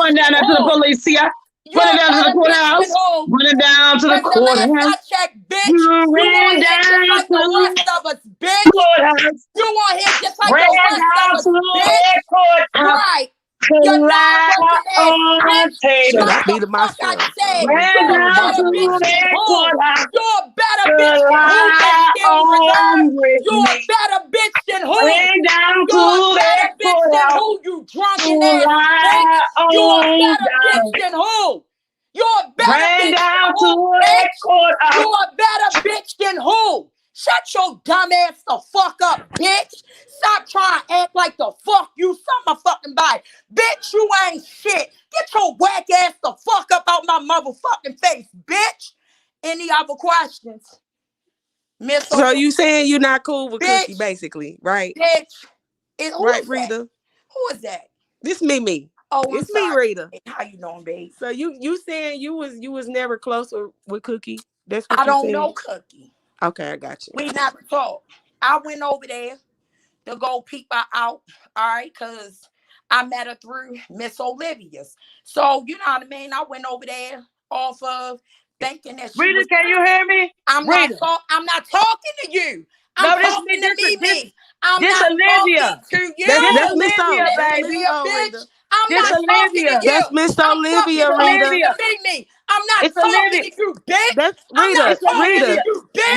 run down there to the police, see ya. Run it down to the courthouse. Run it down to the courthouse. You ran down to the rest of us, bitch. Courthouse. You want here just like the rest of us, bitch. Right. You're not on tater. That's be the myself. You're a better bitch than who? You're a better bitch than who? You're a better bitch than who? You drunken ass bitch. You're a better bitch than who? You're a better bitch than who, bitch? You're a better bitch than who? Shut your dumb ass the fuck up, bitch. Stop trying to act like the fuck you some my fucking body. Bitch, you ain't shit. Get your whack ass the fuck up out my motherfucking face, bitch. Any other questions? Miss so you saying you're not cool with Cookie, basically, right? Bitch. Right, Rita? Who is that? This me. Oh, it's me, Rita. How you doing, babe? So you saying you was never close with Cookie? That's what I don't know Cookie. Okay, I got you. We never talked. I went over there to go peep her out, all right, because I met her through Miss Olivia's. So, you know what I mean? I went over there off of thinking that she Rita, can you hear me? I'm not talking to you. I'm talking to me. I'm not Olivia. talking to you. That's Miss Olivia, baby. Bitch. I'm not talking to you. That's Miss Olivia, Rita. I'm not talking to you, bitch. That's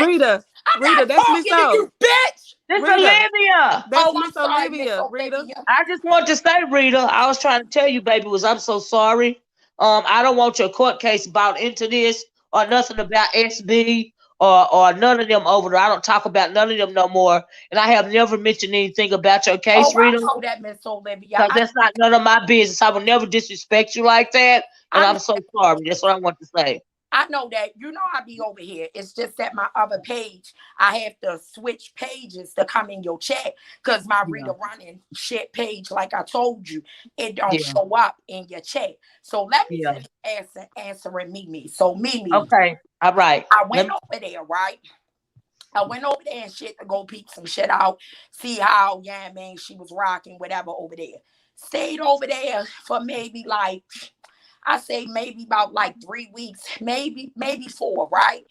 Rita. Rita, that's Miss O. Bitch. This Olivia. That's Miss Olivia, Rita. I just want to say, Rita, I was trying to tell you, baby, I'm so sorry. I don't want your court case brought into this or nothing about SB or none of them over there. I don't talk about none of them no more. And I have never mentioned anything about your case, Oh, I Rita, know that, Miss Olivia. because that's not none of my business. I will never disrespect you like that. And I I'm know so sorry. That's what I want to say. I know that. You know I be over here. It's just that my other page, I have to switch pages to come in your chat because my Yeah. reader running shit page, like I told you, it don't Yeah. show up in your chat. So let me Yeah. finish answering Mimi. So Mimi, Okay. All right. I Let went me, over there, right? I went over there and shit to go peep some shit out, see how, yeah, man, she was rocking, whatever over there. Stayed over there for maybe like I say maybe about like 3 weeks, maybe four, right?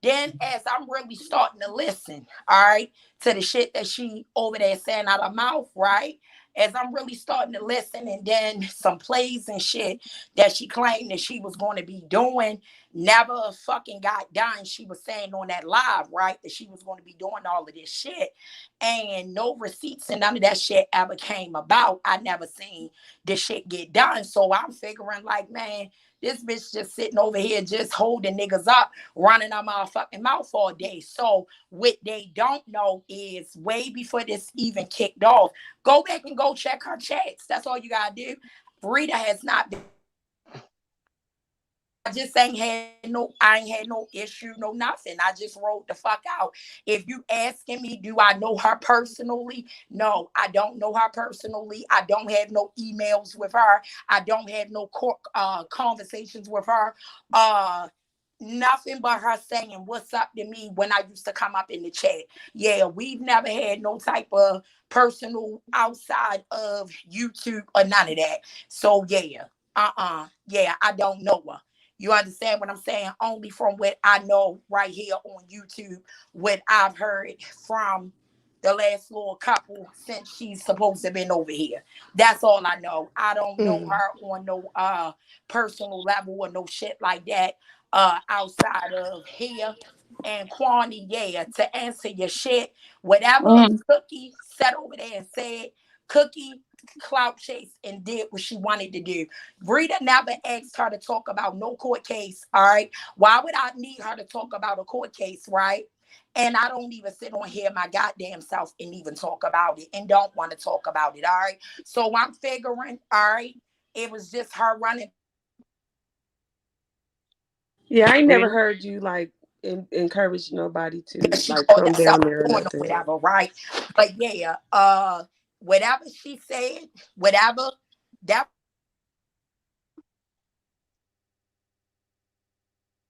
Then as I'm really starting to listen, all right, to the shit that she over there saying out her mouth, right? As I'm really starting to listen, and then some plays and shit that she claimed that she was going to be doing never fucking got done. She was saying on that live, right, that she was going to be doing all of this shit, and no receipts and none of that shit ever came about. I never seen this shit get done. So I'm figuring like, man, this bitch just sitting over here just holding niggas up, running her motherfucking mouth all day. So what they don't know is way before this even kicked off, go back and go check her chats. That's all you gotta do. Rita has not been. I just ain't had no, I ain't had no issue, no nothing. I just wrote the fuck out. If you asking me, do I know her personally? No, I don't know her personally. I don't have no emails with her. I don't have no court conversations with her. Uh Nothing but her saying what's up to me when I used to come up in the chat. Yeah, we've never had no type of personal outside of YouTube or none of that. So yeah, yeah, I don't know her. You understand what I'm saying? Only from what I know right here on YouTube, what I've heard from the last little couple since she's supposed to have been over here. That's all I know. I don't know Mm. her on no personal level or no shit like that outside of here. And Kwani, yeah, to answer your shit, whatever Mm. Cookie sat over there and said, Cookie clout chase and did what she wanted to do. Rita never asked her to talk about no court case. All right. Why would I need her to talk about a court case, right? And I don't even sit on here my goddamn self and even talk about it and don't want to talk about it. All right. So I'm figuring, all right, it was just her running. Yeah, I ain't never Rita. heard you like encourage nobody to That she like called come herself down there or doing or nothing. whatever, right? But yeah, whatever she said, whatever that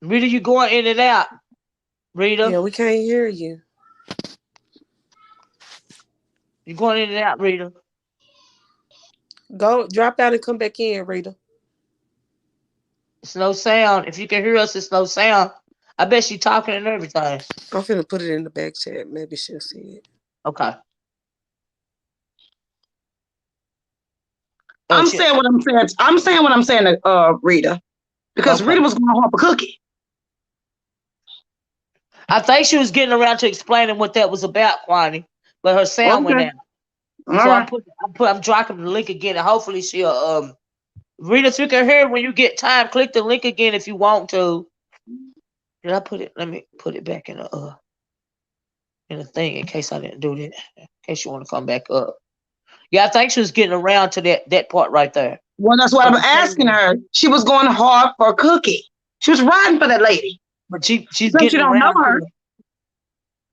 Rita, you going in and out. Yeah, Rita, we can't hear you. you going in and out, Rita. Go drop out and come back in, Rita. It's no sound. If you can hear us, it's no sound. I bet she talking and everything. I'm finna put it in the back chat. Maybe she'll see it. Okay. I'm She, saying what I'm saying. I'm saying what I'm saying to Rita. Because okay. Rita was going to hop a cookie. I think she was getting around to explaining what that was about, Kwani, but her sound went Okay. out. All So right. I'm dropping the link again, and hopefully she'll Rita, if you can hear when you get time, click the link again if you want to. Did I put it? Let me put it back in the thing in case I didn't do that. In case you want to come back up. Yeah, I think she was getting around to that part right there. Well, that's what I'm asking her. She was going hard for a cookie. She was riding for that lady. But she's Because she getting don't know around to her. it.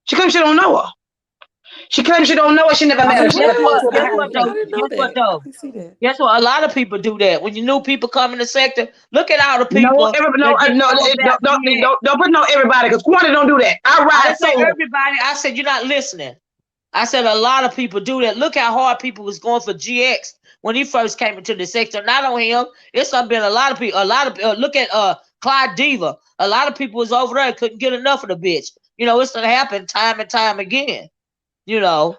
She claims she don't know her. She claims she don't know her. She never Oh, met for her. She never Guess talked what? to her real? Guess I what behind her didn't. I though? face. didn't know Guess what that. though? I see that. Guess what? A lot of people do that. When you new people come in the sector, look at all the No, people no, that didn't no, know about GX. don't put no everybody because Quanta don't do that. I I ride didn't say solo. everybody. I said you're not listening. I said a lot of people do that. Look how hard people was going for GX when he first came into the sector. Not on him. It's been a lot of people. A lot of look at Clyde Diva. A lot of people was over there couldn't get enough of the bitch. You know it's gonna happen time and time again. You know,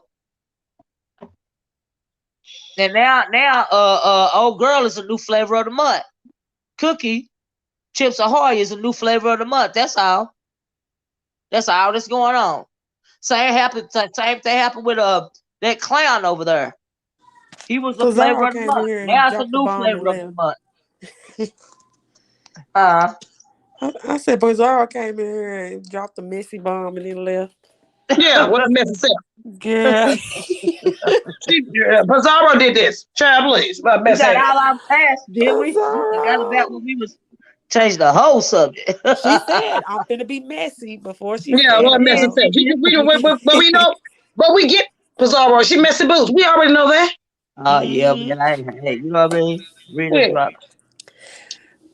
and now old girl is a new flavor of the month. Cookie Chips Ahoy is a new flavor of the month. That's all. That's all that's going on. Same happened. Same thing happened with that clown over there. He was a flavor Pizarro of the came in month. here and Now it's a dropped the new bomb and flavor of the left. month. I said Bizarro came in here and dropped a messy bomb and then left. Yeah, what a mess itself. Yeah. Pizarro did this. Child, please. My We best got hand. all our past, did we? We forgot about Bizarro. when we was changed the whole subject. She said, I'm finna be messy before she Yeah, said what a it mess Yeah, though. itself. she did. But we know, but we get Pizarro. She messy boots. We already know that. Oh yeah, but Hmm. then hey, you know what I mean? Rita Yeah. dropped.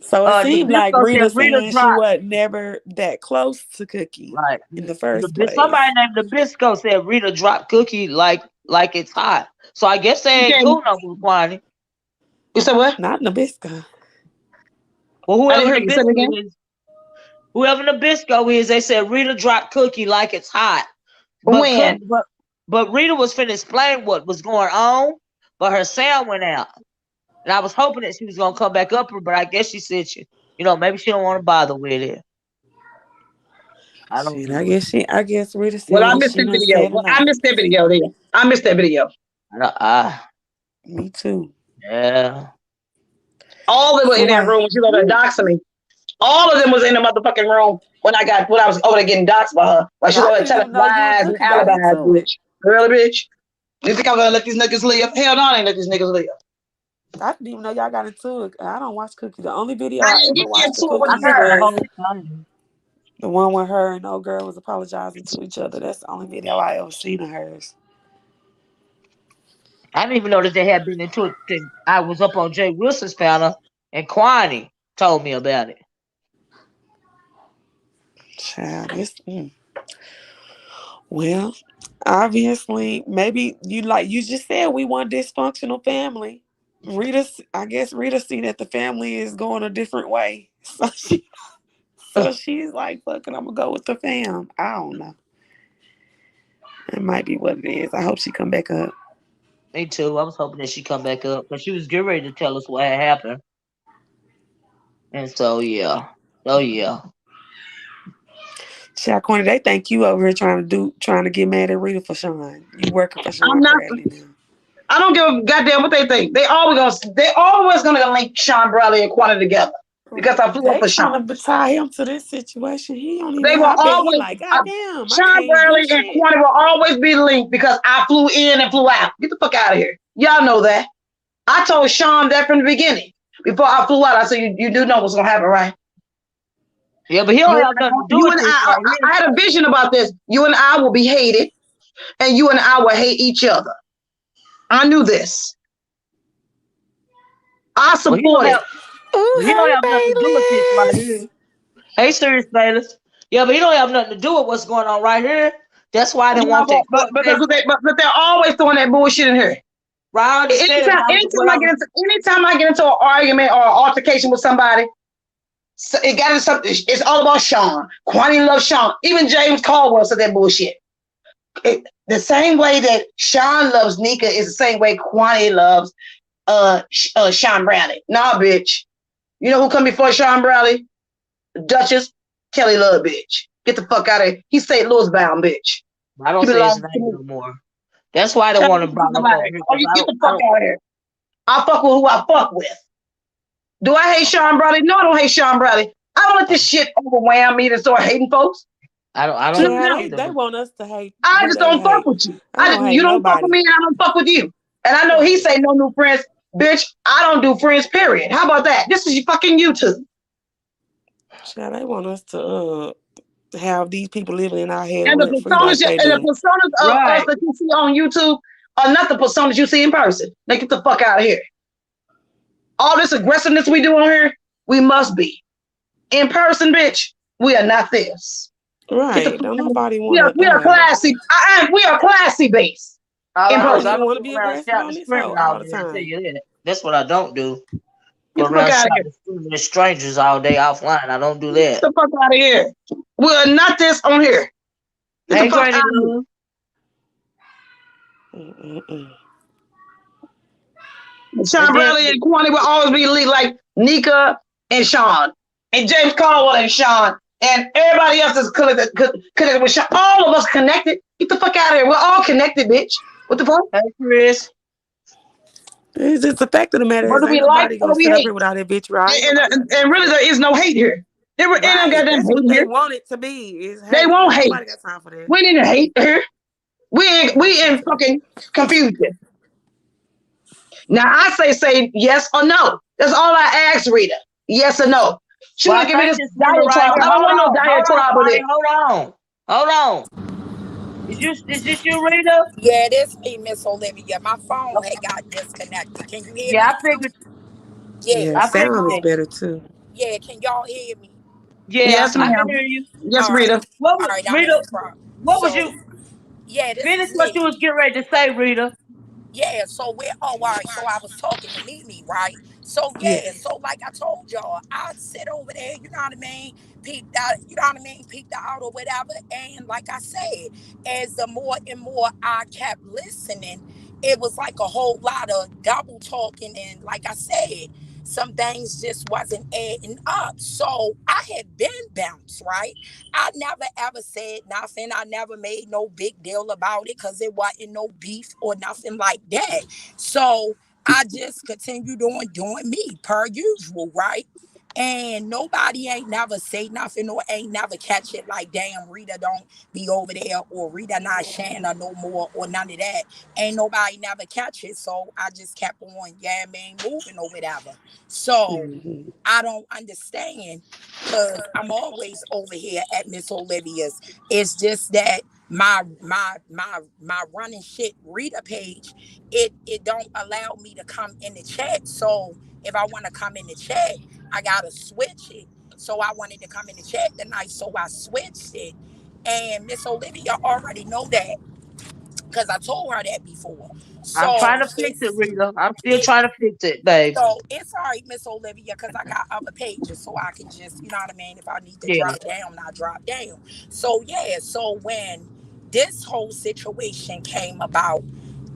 So it seemed like Nabisco said Rita Rita saying she dropped. was never that close to Cookie Like in the first somebody place. named Nabisco said Rita dropped Cookie like it's hot. So I guess they ain't Okay. cool no more, Kwani. You said what? Not Nabisco. Well, I didn't hear you. Say it again. whoever Nabisco is, they said Rita dropped Cookie like it's hot. But When? but Rita was finna explain what was going on, but her sound went out. And I was hoping that she was gonna come back up, but I guess she said maybe she don't want to bother with it. I don't Shit, know. I guess Rita Well, I said missed she the done video. said Well, I enough. missed that video then. I missed that video. Me too. Yeah. All of them were in that Somebody room when she was over there doxing me. All of them was in the motherfucking room when I was over there getting doxed by her. While she was I over there didn't telling even know you and lies and Cookie got alibis, into it. bitch. Really, bitch? You think I'm gonna let these niggas live? Hell no, I ain't let these niggas live. I didn't even know y'all got into it. I don't watch Cookie. The only video I I didn't ever get watched of into it with I Cookies missed the her. was whole time. the one where her and old girl was apologizing to each other. That's the only video I ever seen of hers. I didn't even know that they had been into it. I was up on Jay Wilson's panel, and Kwani told me about it. Child, well, obviously, maybe you just said we want dysfunctional family. I guess Rita see that the family is going a different way. So she's like, fuck it, I'm gonna go with the fam. I don't know. It might be what it is. I hope she come back up. Me too. I was hoping that she come back up, but she was getting ready to tell us what had happened. And so yeah, oh yeah. Child Corny, they think you over here trying to get mad at Rita for Sean. You working for I'm Sean not. Bradley now. I don't give a goddamn what they think. They always gonna link Sean Bradley and Quanta together because I flew up They for trying Sean. to tie him to this situation. He don't They even. will I bet he always like, God damn, I Sean can't do Bradley and shit. Quanta will always be linked because I flew in and flew out. Get the fuck out of here. Y'all know that. I told Sean that from the beginning. Before I flew out, I said, you do know what's gonna happen, right? Yeah, but he don't have nothing to do You with and this right here. I had a vision about this. You and I will be hated, and you and I will hate each other. I knew this. I Well, support it. he don't Ooh, have nothing hey, to do with this right Bayless. here. Hey, serious Bayless. Yeah, but he don't have nothing to do with what's going on right here. That's why they Yeah, want that court case. but they're always throwing that bullshit in here. Right, I understand it, Anytime I get into an argument or an altercation with somebody, so it got into something. It's all about Sean. Kwani loves Sean. Even James Caldwell said that bullshit. The same way that Sean loves Nika is the same way Kwani loves Sean Bradley. Nah, bitch. You know who come before Sean Bradley? Duchess Kelly Love, bitch. Get the fuck out of here. He's St. Louis bound, bitch. I don't He say his belongs to name me. no more. That's why they want to bring up over here. Oh, you get the fuck out of here. I fuck with who I fuck with. Do I hate Sean Bradley? No, I don't hate Sean Bradley. I don't let this shit overwhelm me to start hating folks. I don't Yeah, either. they want us to hate I who just they don't fuck hate. with you. I don't You hate don't fuck with nobody. me, and I don't fuck with you. And I know he say no new friends. Bitch, I don't do friends, period. How about that? This is your fucking YouTube. Child, they want us to have these people living in our head And the rent free like they personas do. of us that you see on YouTube are not the personas you see in person. Now get the fuck out of here. All this aggressiveness we do on here, we must be. In person, bitch, we are not this. Right. Don't nobody want We are to. classy. We are classy based. All In I know is person. I You don't want to go be around aggressive shouting on and this screaming hoe all all the day. I tell time. you that. That's what I don't do. Get Go the fuck around out of shouting here. and screaming at strangers all day offline. I don't do Get that. the fuck out of here. We are not this on here. Get the Hey, fuck Granny out of here. Lou. Sean And then Bradley and Kwani will always be elite, like Nika and Sean, and James Caldwell and Sean, and everybody else is connected with Sean. All of us connected. Get the fuck out of here. We're all connected, bitch. What the fuck? hey, Chris. It's just the fact of the matter is Whether ain't we like nobody or gonna we sit up hate. here without that bitch right. Ain't And, nobody got time really for that. there is no hate here. There ain't no Right. goddamn That's hate what they here. want it to be. Is They hate. won't Ain't hate. nobody got time for that. We need to hate here. Ain't got We time in for that. fucking confusion. Now I say yes or no. That's all I ask Rita. Yes or no. She Well, wanna I give me think this it's Rita right diatribe. here. I don't Hold want no on, diatribe with Kwani, it. hold on. Is this you, Rita? Yeah, this me, Miss Olivia. My phone had got disconnected. Can you hear me Yeah, I now? figured. Yeah, Yeah. I sound is figured. So better too. yeah, can y'all hear me? Yeah, Yes, I can ma'am. hear you. Yes, All right. Rita. What All was right, I'm in Rita? the truck. What was So you? yeah, this Finish is what me. you was getting ready to say, Rita. Yeah, so we're all right. So I was talking to Mimi, right? So yeah, Yes. so like I told y'all, I'd sit over there, you know what I mean? Peep that, you know what I mean? Peep the out or whatever. And like I said, as the more and more I kept listening, it was like a whole lot of double talking. And like I said, some things just wasn't adding up. So I had been bounced, right? I never ever said nothing. I never made no big deal about it because it wasn't no beef or nothing like that. So I just continued on doing me per usual, right? And nobody ain't never say nothing or ain't never catch it like, damn, Rita don't be over there or Rita not Shanna no more or none of that. Ain't nobody never catch it. So I just kept on, yeah, man, moving or whatever. So Mm-hmm. I don't understand because I'm always over here at Miss Olivia's. It's just that my running shit reader page, it don't allow me to come in the chat. So if I want to come in the chat, I gotta switch it. So I wanted to come in the chat tonight, so I switched it. And Miss Olivia already know that because I told her that before. I'm So trying to fix it, it's Rita. I'm still it trying to fix it, babe. so it's all right, Miss Olivia, because I got other pages, so I can just, you know what I mean. If I need to Yeah. drop down, I drop down. So yeah, so when this whole situation came about,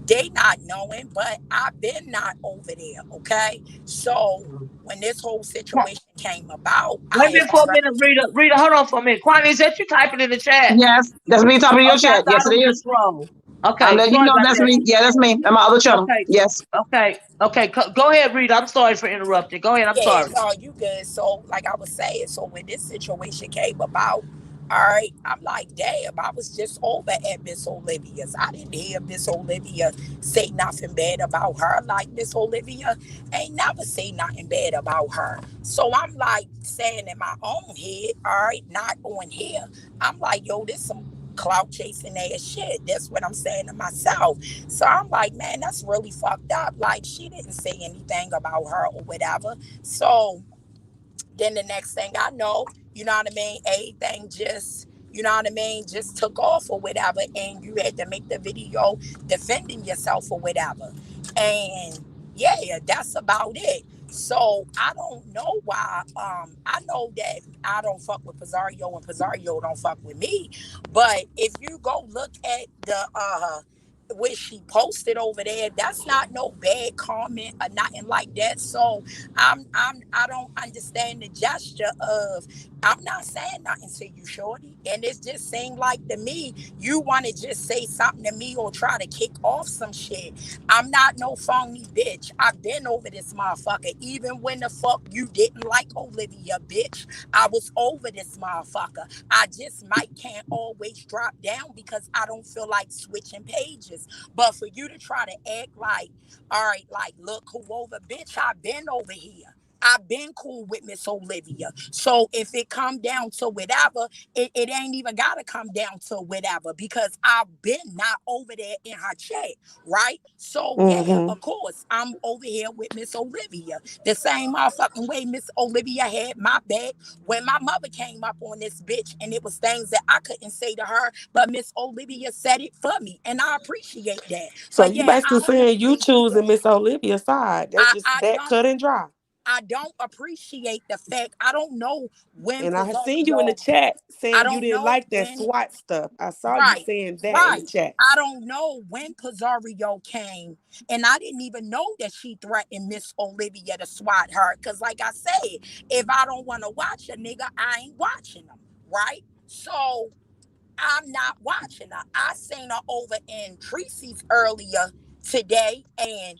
they not knowing, but I've been not over there. Okay, so when this whole situation came about, Wait a I had minute for a already minute, Rita. Rita, hold on for a minute. Kwani, is that you typing in the chat? Yes, that's me talking to your Okay, I chat. Yes, thought it it was a is. troll. I'm Okay, letting you sorry know about that's that. me. Yeah, that's me. And my other channel. Okay, Yes. okay. Go ahead, Rita. I'm sorry for interrupting. Go ahead. I'm yeah, sorry. no, you good. So, like I was saying, so when this situation came about, all right, I'm like, damn, I was just over at Miss Olivia's. I didn't hear Miss Olivia say nothing bad about her. Like, Miss Olivia ain't never say nothing bad about her. So I'm like saying in my own head, all right, not on here. I'm like, yo, this some clout chasing ass shit. That's what I'm saying to myself. So I'm like, man, that's really fucked up. Like, she didn't say anything about her or whatever. So then the next thing I know, you know what I mean, everything just, you know what I mean, just took off or whatever, and you had to make the video defending yourself or whatever. And yeah, that's about it. So I don't know why. I know that I don't fuck with Pizarro and Pizarro don't fuck with me. But if you go look at the which she posted over there, that's not no bad comment or nothing like that. So I don't understand the gesture of, I'm not saying nothing to you, shorty. And it just seemed like to me, you want to just say something to me or try to kick off some shit. I'm not no phony bitch. I've been over this motherfucker. Even when the fuck you didn't like Olivia, bitch, I was over this motherfucker. I just might can't always drop down because I don't feel like switching pages. But for you to try to act like, all right, like, look who over, bitch, I've been over here. I've been cool with Miss Olivia. So if it come down to whatever, it ain't even gotta come down to whatever because I've been not over there in her chat, right? So yeah, Mm-hmm. of course, I'm over here with Miss Olivia. The same motherfucking way Miss Olivia had my back when my mother came up on this bitch and it was things that I couldn't say to her, but Miss Olivia said it for me. And I appreciate that. So But you yeah, basically I don't saying you appreciate choosing Miss Olivia's side. That's just I that don't cut and dry. I don't appreciate the fact I don't know when And I have seen you in the Pizarro. chat I saying you don't didn't know like that when. SWAT stuff. I saw you Right, saying that in the right. chat. I don't know when Pizarro came, and I didn't even know that she threatened Miss Olivia to swat her. Cause like I said, if I don't want to watch a nigga, I ain't watching them. Right. So I'm not watching her. I seen her over in Tracy's earlier today, and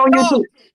on dog, YouTube.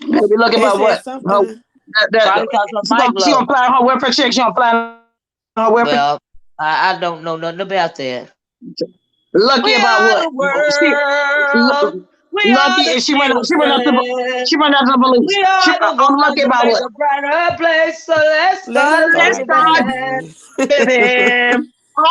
Maybe looking It about said what? something. Probably because her mic She low. gonna fly her welfare check. She gonna fly her welfare. Well, I don't know nothing about that. Lucky We about are what? the world. We are Lucky the and she went out to children. the police. We are the I'm ones lucky that about make what? a brighter place. So let's Let's start Let's start start living. living. living. All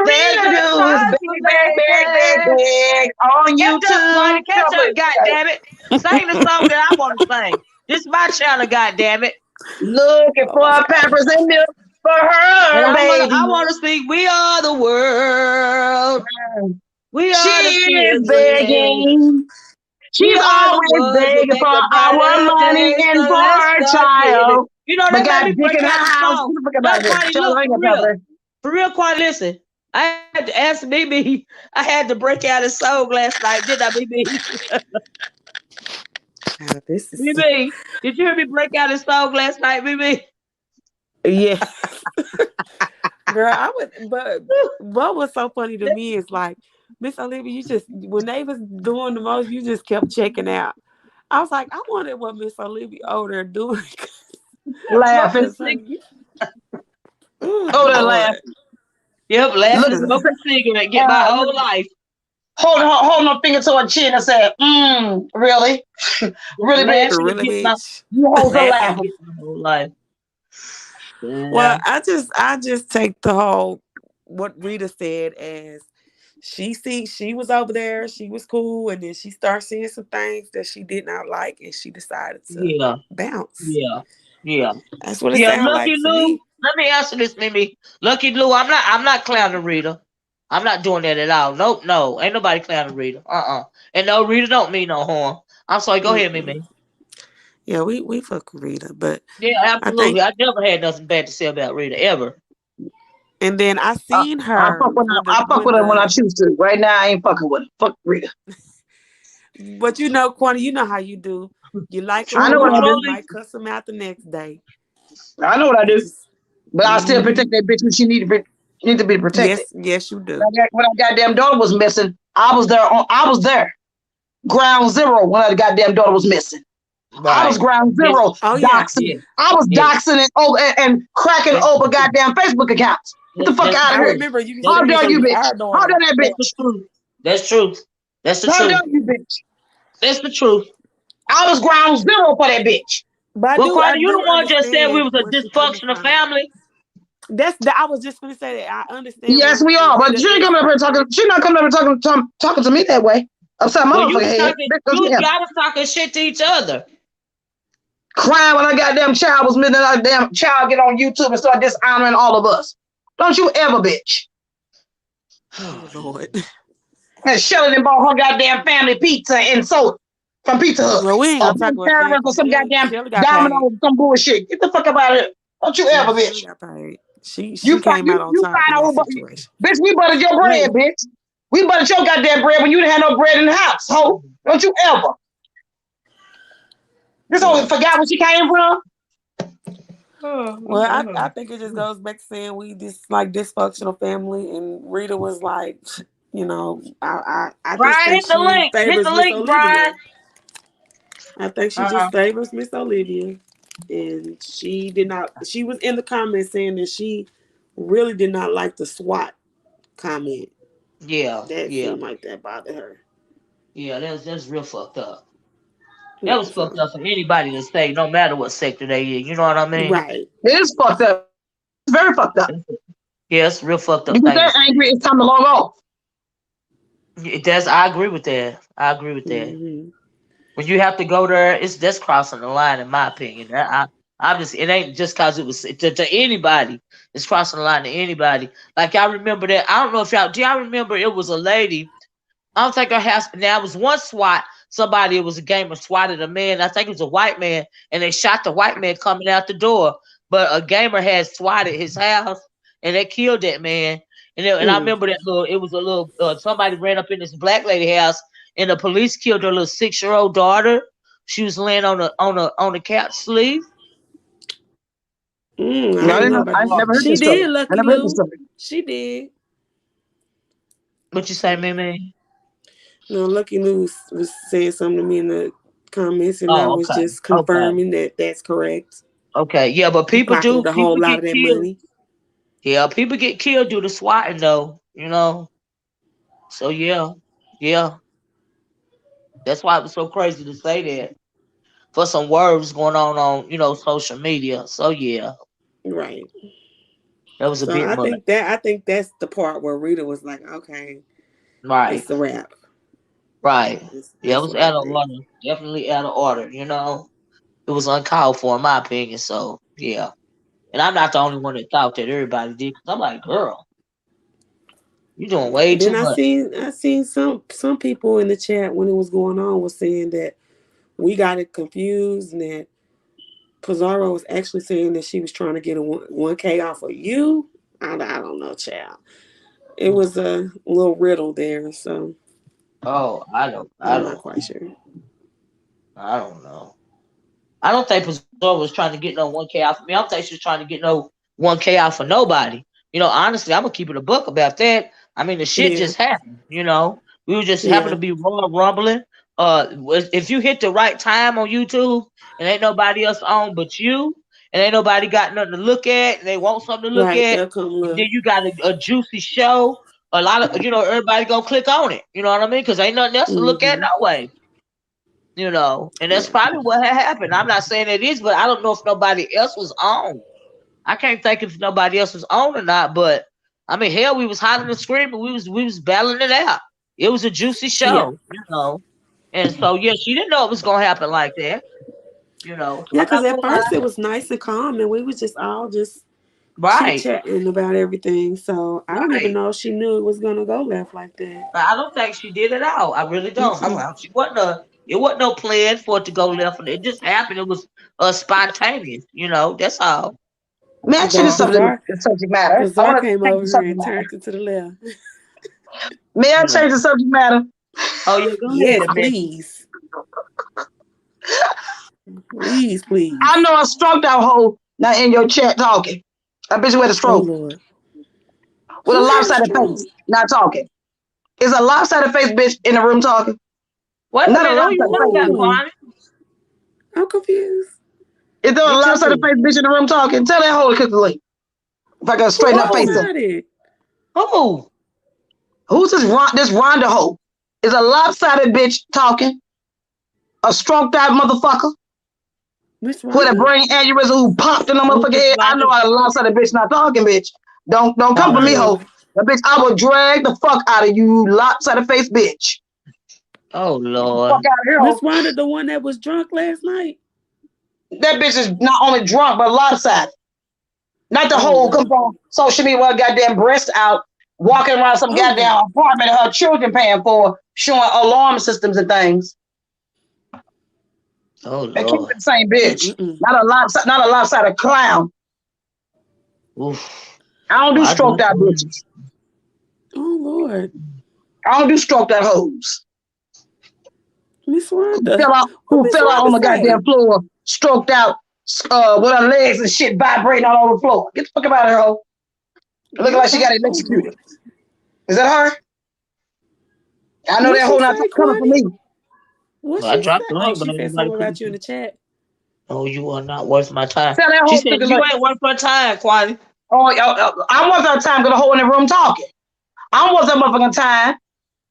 There's we a do is price big, to big, big, big, baby. big on Catch up, YouTube. Quantity. Catch up, goddammit. Sing the song that I want to sing. This is my channel, goddammit. Looking Oh my for god. Pampers and milk for And her I baby. want to speak. We are the world. We She are the is children. begging. We She's are the always ones that begging for make a our brighter money day. So and for let's her start living. child. You know, But they made got me dick break in her out the house. song. What the fuck about Look, this? Quantity, Child, look, I ain't for got time real. for For real, Quantity, listen. I had to ask BB. I had to break out his song last night, didn't I, BB? This is BB, did you hear me break out his song last night, BB? yeah. Girl, I would, but what was so funny to me is like, Miss Olivia, you just, when they was doing the most, you just kept checking out. I was like, I wonder what Miss Olivia over there doing. laughing. Smoking Cause cigarette. oh Over there Lord. laughing. Yep, laughing and Looking, smoking cigarette. Get my whole life. holding her finger to her chin and said, really? Really, bitch? Laughing and Really, get my bitch. You hoes are laughing and laughing. get my whole life. Well, Yeah. I just take the whole what Rita said as she was over there, she was cool, and then she started seeing some things that she did not like, and she decided to Yeah. bounce. Yeah. Yeah. That's what it Yeah, sounded Lucky like to Lou. me. Let me answer this, Mimi. Lucky Lou, I'm not clowning Rita. I'm not doing that at all. Nope, no. Ain't nobody clowning Rita. And no, Rita don't mean no harm. I'm sorry, go ahead, Mm-mm. Mimi. Yeah, we fuck with Rita, but Yeah, I think, absolutely. I never had nothing bad to say about Rita ever. and then I seen I her fuck with her. when the I fuck when with her when I the, choose to. Right now, I ain't fucking with her. Fuck Rita. but you know, Quanta, you know how you do. You like them I know Truly, what I tomorrow, do. you truly. might cuss them out the next day. I know what I You do. just, But I still protect mm-hmm. that bitch when she need to be protected. Yes, you do. When our goddamn daughter was missing, I was there. I was there. Ground zero when our goddamn daughter was missing. I was Right. ground Yes, zero Oh yeah, doxing. yes, I was yes. doxing and cracking That's open goddamn Facebook accounts. Get the fuck that's the out of I here. truth. remember you used That's to How the do dare that you, truth. with bitch? our How dare daughter. that That's the bitch? truth. That's truth. That's the How dare truth. you, bitch? That's the truth. I was ground zero for that bitch. But Well, I Quanta, you do the one just said we understand was a where she coming dysfunctional from. family. I was just gonna say that I understand Yes, we where are. But Rita she ain't is. coming up here talking. She not coming up here talking to me that way. Upside my Well, you motherfucking was head. talking, Bitch, don't you ever y'all was talking shit to each other. crying when a goddamn child was missing. A damn child get on YouTube and start dishonoring all of us. Don't you ever, bitch. Oh Lord. And Shelly done bought her goddamn family pizza and soda from Pizza Hut. Well, we ain't Or gonna talk Blue about that Terrorist or because some goddamn Shelly got paid. Domino's, some bullshit. Get the fuck up out of here. Don't you Yeah, ever, Shelly bitch. got paid. She You she find came you out on you top in find that out situation. bitch, we buttered your bread, Wait. bitch. We buttered your goddamn bread when you didn't have no bread in the house, ho. Don't you ever. This hoe Yeah. forgot where she came from. Well, I think it just goes back to saying we just like dysfunctional family, and Rita was like, I just Brian, think hit the she link. Hit favors the Miss link, Brian. Olivia. I think she just favors Miss Olivia, and she did not. She was in the comments saying that she really did not like the SWAT comment. Yeah, That yeah, seemed like that bothered her. yeah. That's real fucked up. That Yeah, was so fucked up for anybody to say, no matter what sector they in. You know what I mean? right. It is fucked up. It's very fucked up. Yeah, it's a real fucked You up get thing to that say. angry, it's time to log off. I agree with that. I agree with that. Hmm. When you have to go there, it's that's crossing the line, in my opinion. I'm just it ain't just cause it was to anybody. It's crossing the line to anybody. Like I remember that. I don't know if y'all do. Y'all remember it was a lady. I don't think her house. Now it was one SWAT. Somebody, it was a gamer swatted a man. I think it was a white man, and they shot the white man coming out the door. But a gamer had swatted his house, and they killed that man. And I Mm. remember that little. It was a little. Somebody ran up in this black lady house, and the police killed her little 6-year-old daughter. She was laying on the couch sleep. No, I I ain't didn't know know. about I this. never heard She this story. did, I Lucky never heard this Lou. story. She did. What you say, Mimi? No, Lucky Lou was saying something to me in the comments, and I Oh, was okay, just okay. confirming that that's correct. Okay, yeah, but He pocketed a whole people lot get of that killed. money. Yeah, people get killed due to swatting though, you know. So yeah, yeah, that's why it was so crazy to say that for some words going on social media. So yeah, Right. that was a So bit much. I think that's the part where Rita was like, okay, Right, it's a wrap. right. Yeah, it That's was what I out of think. order. Definitely out of order. It was uncalled for in my opinion. So yeah, and I'm not the only one that thought that. Everybody did. Cause I'm like, girl, you doing way And then too much. I seen some people in the chat when it was going on was saying that we got it confused and that Pizarro was actually saying that she was trying to get a 1K off of you. I don't know, child. It was a little riddle there, so Oh, I'm not quite sure. I don't know. I don't think Pizarro was trying to get no 1K out for me. I don't think she was trying to get no 1K out for nobody. Honestly, I'm gonna keep it a book about that. I mean, the shit Yeah, just happened. We were just happened yeah, to be rumbling. If you hit the right time on YouTube and ain't nobody else on but you, and ain't nobody got nothing to look at, and they want something to look right. at, They'll come and then look. you got a juicy show. A lot of everybody gonna click on it. You know what I mean? Because ain't nothing else to look at Mm-hmm. no way. And that's Yeah, probably what had happened. I'm not saying it is, but I don't know if nobody else was on. I can't think if nobody else was on or not, but I mean, hell, we was hollering and screaming, we was battling it out. It was a juicy yeah, show. And so yeah, she didn't know it was gonna happen like that. So yeah. I'm Because not at gonna first it lie. was nice and calm, and we was just all just chit Right, chatting about everything. So I don't even right. know if she knew it was gonna go left like that. But I don't think she did it all. I really don't. Mm-mm. She wasn't it wasn't no plan for it to go left, and it just happened. It was spontaneous. That's all. May I change But the subject matter? I Bizarre want to came change over the here subject and matter. turned it to the left. May I Yeah. change the subject matter? Oh yeah, go Yes, ahead, man. please, please, I please. know a stroked out hoe now in your chat talking. A bitch with a Oh stroke, Lord, with a who had a lopsided stroke? face, not talking. Is a lopsided face bitch in the room talking? Wait a Not a minute, who you lopsided talking face about, bitch. Oh, Kwani? I'm confused. Is there a Me lopsided too. face bitch in the room talking? Tell that hoe to click the link. If I can Who's straighten her face Who? up. lopsided? Who? Who's this Rhonda hoe? Is a lopsided bitch talking? A stroked out motherfucker Miss with a Rhonda? brain aneurysm who popped in the Who's motherfucking this head? I know Rhonda? a lopsided bitch not talking, bitch. Don't come Oh for me, Oh, hoe. Lord, The bitch, I will drag the fuck out of you, lopsided face bitch. oh Fuck Lord. out of here, Miss hoe. Rhonda, the one that was drunk last night. That bitch is not only drunk but lopsided. Not the Oh whole come Lord. on social media with her goddamn breast out, walking around some Oh Lord. goddamn apartment her children paying for, showing alarm systems and things. Oh And keep Lord. it the same bitch. Mm-mm-mm. Not a lopsided clown. Oof. I don't Well, do I stroked do out believe. bitches. Oh Lord, I don't do stroked out hoes. Miss Who Rhonda. fell out, What who Miss fell out on Rhonda the goddamn say? floor, stroked out, with her legs and shit vibrating all over the floor. Get the fuck out of here, hoe. Looking like What? she got Oh electrocuted. Lord. Is that her? I know What that she hoe not say, coming for Kwani? me. What Well, I she dropped said? the Oh, link, but she ain't said nobody something clicking about you in it. the chat. Oh, you are not worth my time. Tell that She hoe said to you like, ain't worth her time, Kwani. oh, I want that time because the hoe in the room talking. I want that motherfucking time.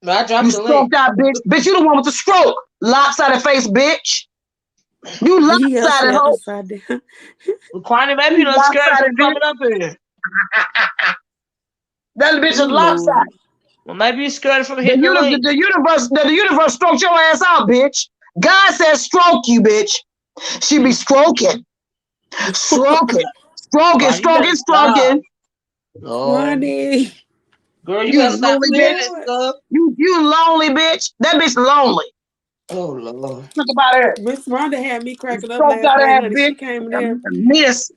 But I You dropped the link. stroked out bitch. Bitch, you the one with the stroke. Lopsided face bitch. You He lopsided said hoe. upside down. Well, Kwani, maybe You you done scared lopsided from bitch. coming up here. That bitch is Oh Lord. lopsided. Well, maybe you scared from The hitting the universe, link. the universe stroked your ass out, bitch. God says stroke you, bitch. She be stroking, stroking, stroking, Kwani, you stroking, better stop. stroking. Lord. Kwani. Girl, you You better stop lonely saying that bitch. Lord. stuff. You lonely bitch. That bitch lonely. Oh, Lord. Think about it. Miss Rhonda had me cracking up Stroked last out night, ass honey. bitch. She came in there. Miss.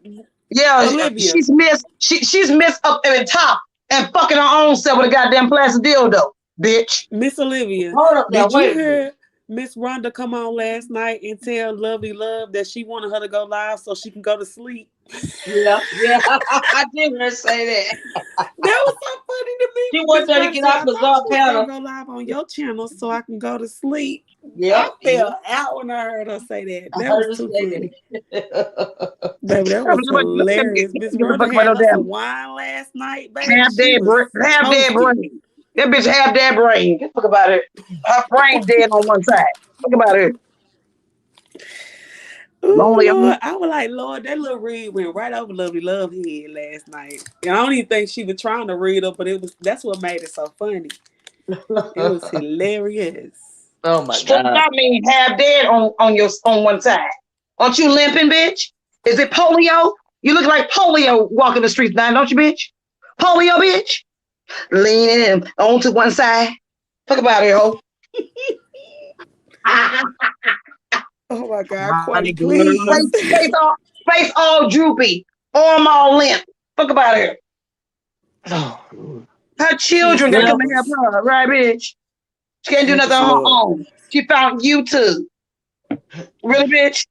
Yeah, Olivia. she's miss. She's miss up at the top and fucking her own self with a goddamn plastic dildo, bitch. Miss Olivia. Hold up now. Did you Wait a minute. hear? Miss Rhonda come on last night and tell Lovely Love that she wanted her to go live so she can go to sleep. Yeah, I did her say that. That was so funny to me. She wants her to Miss Rhonda get said, off I the thought Bizarre you was gonna panel. go live on your channel so I can go to sleep. Yep. I fell out when I heard her say that. I That heard was her too say funny. that. Baby, that was hilarious. Miss Rhonda had us a wine last night, baby. Half She dead, was half dead toasted. brain. That bitch half dead brain. Talk about it. Her brain dead on one side. Talk about it. Oh Lonely. Lord, I was like, Lord, that little read went right over Lovely Love head last night. And I don't even think she was trying to read up, but that's what made it so funny. It was hilarious. Oh my Straight God. out mean half dead on one side. Aren't you limping, bitch? Is it polio? You look like polio walking the streets now, don't you, bitch? Polio, bitch. Leaning onto one side. Talk about it, ho. Oh my God, Mighty Quentin, good. please. Face all droopy, arm all limp. Talk about her. Oh, Her She's children gotta come and help fabulous. her, right, bitch? She can't do I nothing just on her love. own. She found YouTube. Really, bitch?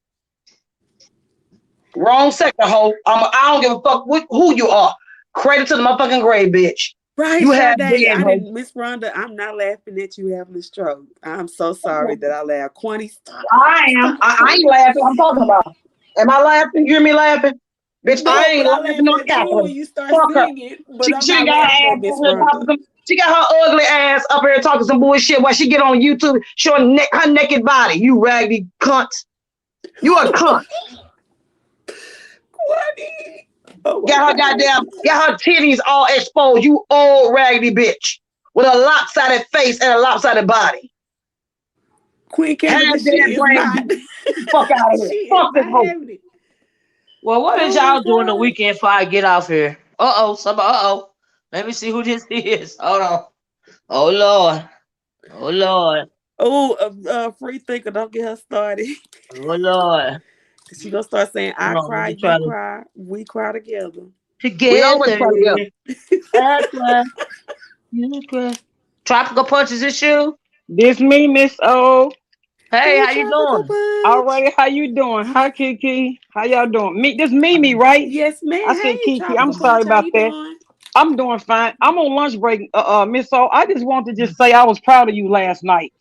Wrong sector, ho. I don't give a fuck who you are. Credit to the motherfucking grave, bitch. Right, You have Sade. dead, I ho. didn't, Miss Rhonda. I'm not laughing at you having a stroke. I'm so sorry that I laughed. Quanty, stop, I am. stop, I Quanty. ain't laughing. I'm talking about. Am I laughing? You hear me laughing? Bitch, I No, but ain't I laughing laughed nor at you when cackling. you start Fuck her. singing. But I'm She not got her laughing ass at Miss up here talking Rhonda. some. She got her ugly ass up here talking some bullshit while she get on YouTube showing her naked body. You raggedy cunt. You a cunt. Quanty. Oh my Got her God. got her titties all exposed. You old raggedy bitch with a lopsided face and a lopsided body. Queen Half Cannabis, she dead is brain. not. Fuck out of here. She is Fuck this not hoe. having it. well, what is Oh my y'all doing the God. weekend before I get off here? Uh oh. Let me see who this is. Hold on. Oh Lord. Oh Lord. Oh, free thinker, don't get her started. Oh Lord. She gonna start saying, Hold I on. Let cry, me you try to cry, we cry together. We always together. try to go. I cry. You cry. Tropical punch is this you? This me, Miss O. Hey, Hey, how you Tropical doing? All Punch. right, how you doing? Hi, Kiki. How y'all doing? Me, this Mimi, right? Yes, man. I said Hey, Kiki. I'm Tropical sorry Punch, how about you that. doing? I'm doing fine. I'm on lunch break, Miss O. I just want to just say I was proud of you last night.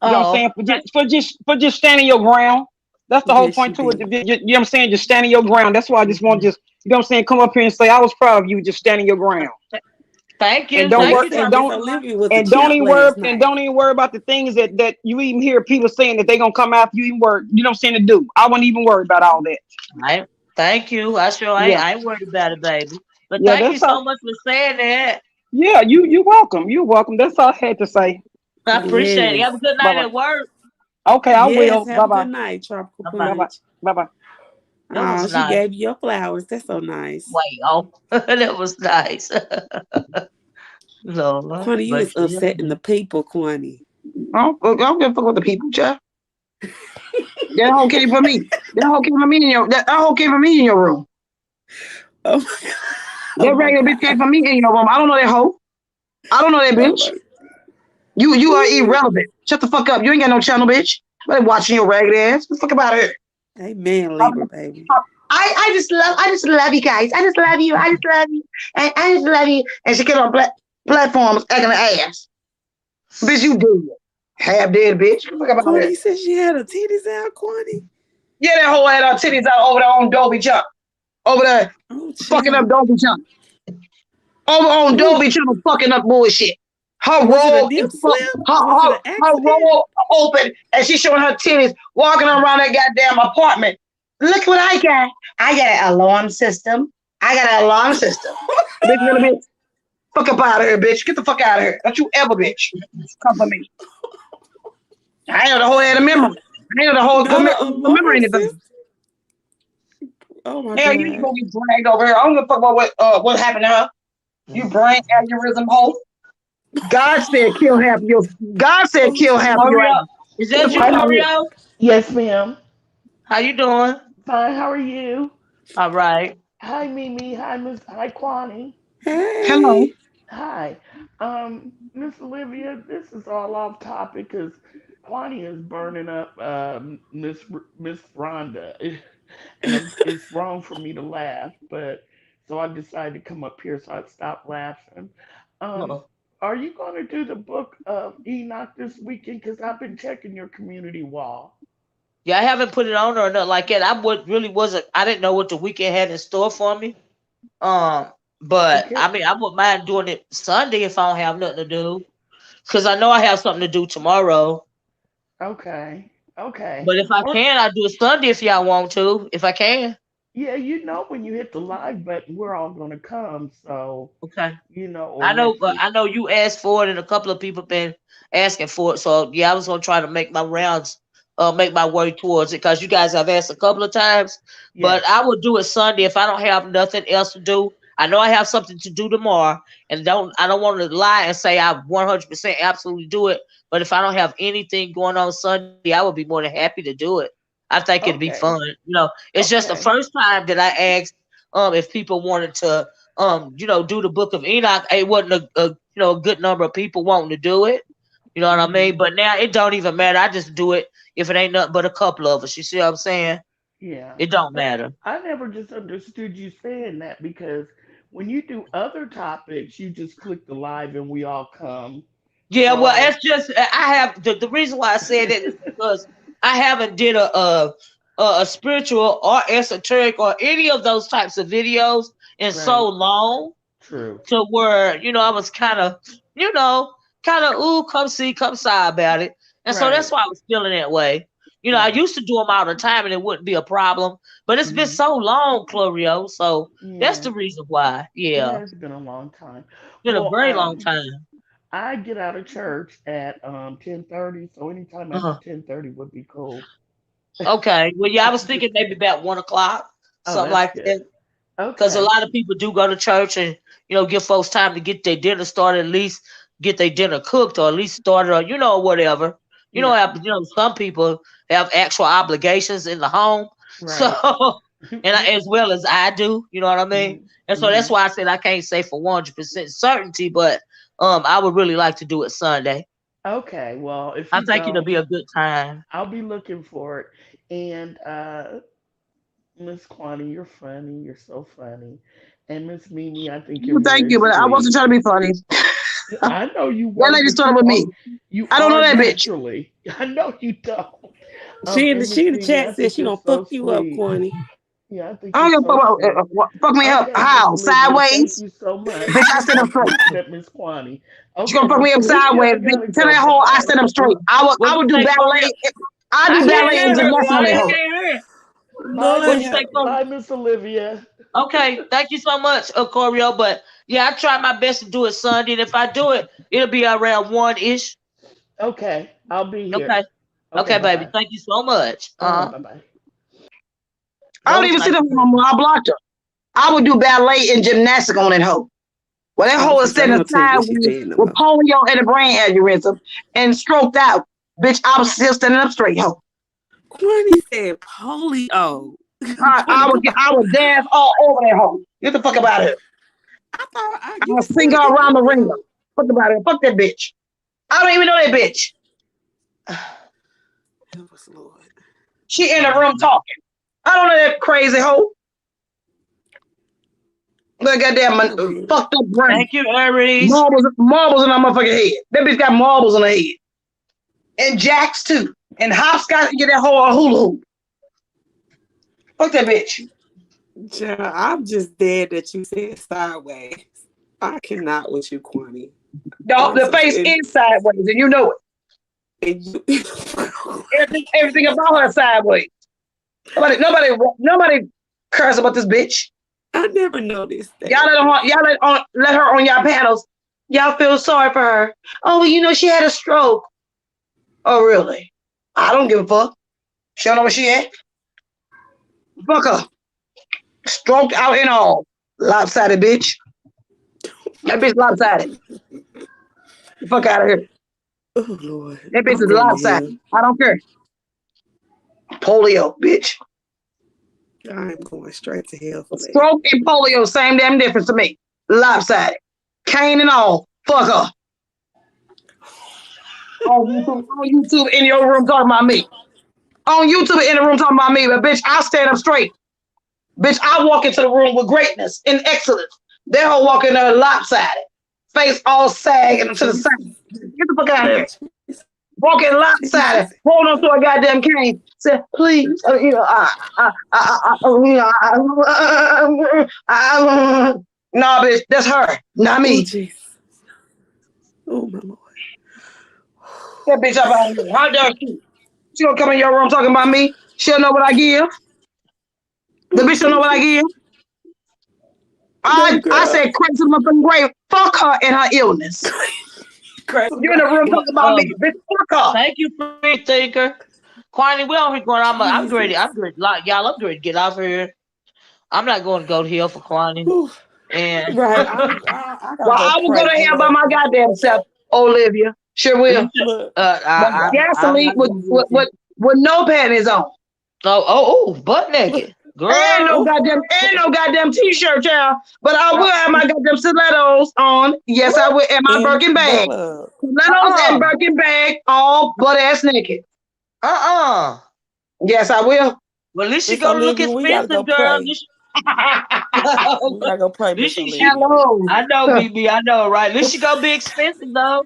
You know what I'm Oh, saying? For just standing your ground. That's the whole Yes, you point to it. did. You know what I'm saying? Just standing your ground. That's why I just want to just, you know what I'm saying, come up here and say I was proud of you just standing your ground. thank And you. don't Thank They work you, said and Miss don't Tropical Olivia was the and don't champ even worry last and night. don't even worry about the things that you even hear people saying that they gonna come after you even worry. You know what I'm saying to do. I wouldn't even worry about all that. I thank you. I sure Yeah. I ain't worried about it, baby. But Yeah, thank you that's all. so much for saying that. Yeah, you welcome. You welcome. That's all I had to say. I appreciate it. You Yes. have a good Bye night bye. at work. Okay, I Yes. will. Have Bye a good bye. night, Tropical Bye Bye bye. bye. Punch. Bye bye. That Oh, was she nice. gave you your flowers. That's so nice. Wait, oh, that was nice. Lord, Quanty, you but is yeah. upsetting the people, Quanty. I don't give a fuck with the people, child. That hoe came for me. That hoe came for me in your that hoe came for me in your room. Oh my God. Oh That my regular bitch God. came for me in your room. I don't know that hoe. I don't know that Oh bitch. my. You are Ooh. irrelevant. Shut the fuck up. You ain't got no channel, bitch. I'm watching your ragged ass. Get the fuck about here. Amen, Libra, baby. I just love you guys. I just love you. I just love you. And I just love you. And she get on platforms acting an ass. Bitch, you do it. Half dead bitch. Get the fuck about here. Quanty said she had her titties out, Quanty. Yeah, that hoe had her titties out over there on Dolby Jump. Over there Oh, fucking up child. Dolby Jump. Over on Ooh. Dolby Channel fucking up bullshit. Her Was it a robe is dip slip? Was it an her accident? robe open and she's showing her titties walking around that goddamn apartment. Look what I got. I got an alarm system. I got an alarm system. Bitch, little bitch. Fuck up out of here, bitch. Get the fuck out of here. Don't you ever, bitch, come for me. I ain't know the whole had a memory. I ain't know the whole Not an remember alarm anything. system. Oh my Hell, you ain't God. gonna get dragged over here. I don't give a fuck about what happened to her. You brain aneurysm hoe. God said kill half of your. God said Oh, kill half of child. your Mario, ass. is Get the that fuck you, Hi, out of here. Mario? yes, ma'am. How you doing? Fine. How are you? All right. Hi, Mimi. Hi, Miss. Hi, Kwani. Hello. Hey. Hi, Miss Olivia. This is all off topic because Kwani is burning up Miss Rhonda, and it's wrong for me to laugh, but so I decided to come up here so I'd stop laughing. Um, Uh-uh. are you going to do the book of Enoch this weekend? Because I've been checking your community wall. Yeah, I haven't put it on or nothing like that. Really wasn't. I didn't know what the weekend had in store for me. Um, but Okay, I mean, I wouldn't mind doing it Sunday if I don't have nothing to do, because I know I have something to do tomorrow. okay, okay. But if I Or can, I'll do it Sunday if y'all want to. If I can. yeah, when you hit the live button, we're all going to come. So Okay. or next week. I know you asked for it, and a couple of people been asking for it. So yeah, I was gonna try to make my rounds, make my way towards it, because you guys have asked a couple of times. But Yes. I will do it Sunday if I don't have nothing else to do. I know I have something to do tomorrow, and I don't want to lie and say I 100% absolutely do it. But if I don't have anything going on Sunday, I would be more than happy to do it. I think it'd be fun. Okay. It's just the Okay. first time that I asked if people wanted to do the Book of Enoch. It wasn't a good number of people wanting to do it. You know what I Mhm. mean? But now it don't even matter. I just do it if it ain't nothing but a couple of us. You see what I'm saying? Yeah. It don't But matter. I never just understood you saying that because when you do other topics, you just click the live and we all come. Yeah, well, So, it's just I have the reason why I said that is because I haven't did a spiritual or esoteric or any of those types of videos in so right. long, True. to where I was you know ooh, come see, come sigh about it, and so that's Right. why I was feeling that way. I Right. used to do them all the time, and it wouldn't be a problem, but it's been Hmm. so long, Clorio. So that's Yeah. the reason why. It Yeah, has been a long time. it's been a Well, very long time. I get out of church at 10:30, so anytime after Uh-huh. 10:30 would be cool. Okay, well, yeah, I was I'm thinking just maybe kidding. about 1 o'clock, Oh, something that's like good. that. Because a Okay. lot of people do go to church and give folks time to get their dinner started, at least get their dinner cooked, or at least started, or whatever. Yeah. Some people have actual obligations in the home, so Right. as well as I do. You know what I mean? Hmm. And so that's Hmm. why I said I can't say for 100% certainty, but I would really like to do it Sunday. Okay. Well, if I you think it'll don't, be a good time. I'll be looking for it. And Miss Kwani, you're funny. You're so funny. And Miss Mimi, I think you're Thank very you, but I wasn't sweet. trying to be funny. I know you That weren't, lady but started with me. you I don't know are that bitch. naturally. I know you don't. She in And she Miss in the Mimi, chat I said think she you're gonna fuck so you up, sweet. Corny. Yeah, I think I you're don't give a so fuck sweet. fuck me up. Okay, Miss How? Olivia, thank Sideways? you so much. Bitch, I stand up straight. Except Miss Kwani. She Okay, gonna fuck me Miss up Olivia, sideways, I bitch. gotta Tell go. that Bye whole I bye. stand up straight. I What'd would you do say, Clorio? ballet. I I do can't ballet hear and her, gymnastics on Clorio. that I hoe. can't hear her. Bye, Lord What'd you Miss say, help Clorio? me. Bye, Miss Olivia. Okay, thank you so much, Corio. But yeah, I try my best to do it Sunday, and if I do it, it'll be around 1 ish. Okay, I'll be here. Okay, Okay, okay, bye baby. bye. Thank you so much. Bye bye. I That don't was even nice sit up of no you. more. I blocked her. I would do ballet and gymnastics on that hoe. Well, that Oh, hoe is sis, I ain't standing gonna tell you what she sideways said no with more. polio and a brain aneurysm and stroked out. Bitch, I was still standing up straight, hoe. Corny said polio. Corny, come on. I would dance all over that hoe. Get the fuck up out of here. I thought I you would sing still her get around the ring. polio. Fuck about it. Fuck that bitch. I don't even know that bitch. Help us, Lord. She in the room talking. I don't know that crazy hoe. Look goddamn I mean, fucked up brain. Thank you, Aries. Marbles in her motherfucking head. That bitch got marbles in her head. And jacks too. And hopscotch get that whole hula hoop. Fuck that bitch. child, I'm just dead that you said sideways. I cannot with you, Corny. I'm The so face and, is sideways, and you know it. and you. Everything about her sideways. Nobody cares about this bitch. I never noticed Y'all that. let her on y'all panels. Y'all feel sorry for her. Oh, well, she had a stroke. Oh, really? I don't give a fuck. She don't know where she at. Fuck her. Stroked out and all. Lopsided bitch. That bitch lopsided. Fuck out of here. Oh Lord, That bitch I'm is going to hell. lopsided. I don't care. Polio, bitch. I'm going straight to hell for that. Stroke and polio, same damn difference to me. Lopsided. Cane and all. Fuck her. on YouTube in your room talking about me. On YouTube in the room talking about me, but bitch, I stand up straight. Bitch, I walk into the room with greatness and excellence. They all walk in there lopsided, face all sagging to the side. Get the fuck out of here. Walking lopsided, hold on to a goddamn cane. Say, please, nah, bitch, that's her, not me. Oh my Lord. That bitch up out here. How dare she? She gonna come in your room talking about me. She'll know what I give. The bitch don't know what I give. I said crazy to the motherfucking grave. Fuck her and her illness. You in the room talking about me, bitch. Fuck her. Thank you, free thinker. Quani, we on here going. I'm ready. Like y'all, I'm ready to get off here. I'm not going to go to hell for Quani. And right, I will go to hell by my goddamn self, Olivia. Sure will. Gasoline with no panties on. Oh, butt naked. Girl. And no goddamn t-shirt, child. But I will have my goddamn stilettos on. Yes, I will. And my Birkin bag. Stilettos and Birkin bag, all butt ass naked. Yes, I will. Well, at least you go look expensive, girl. We gotta go pray. Hello. I know, BB. I know, right? At least you go be expensive, though.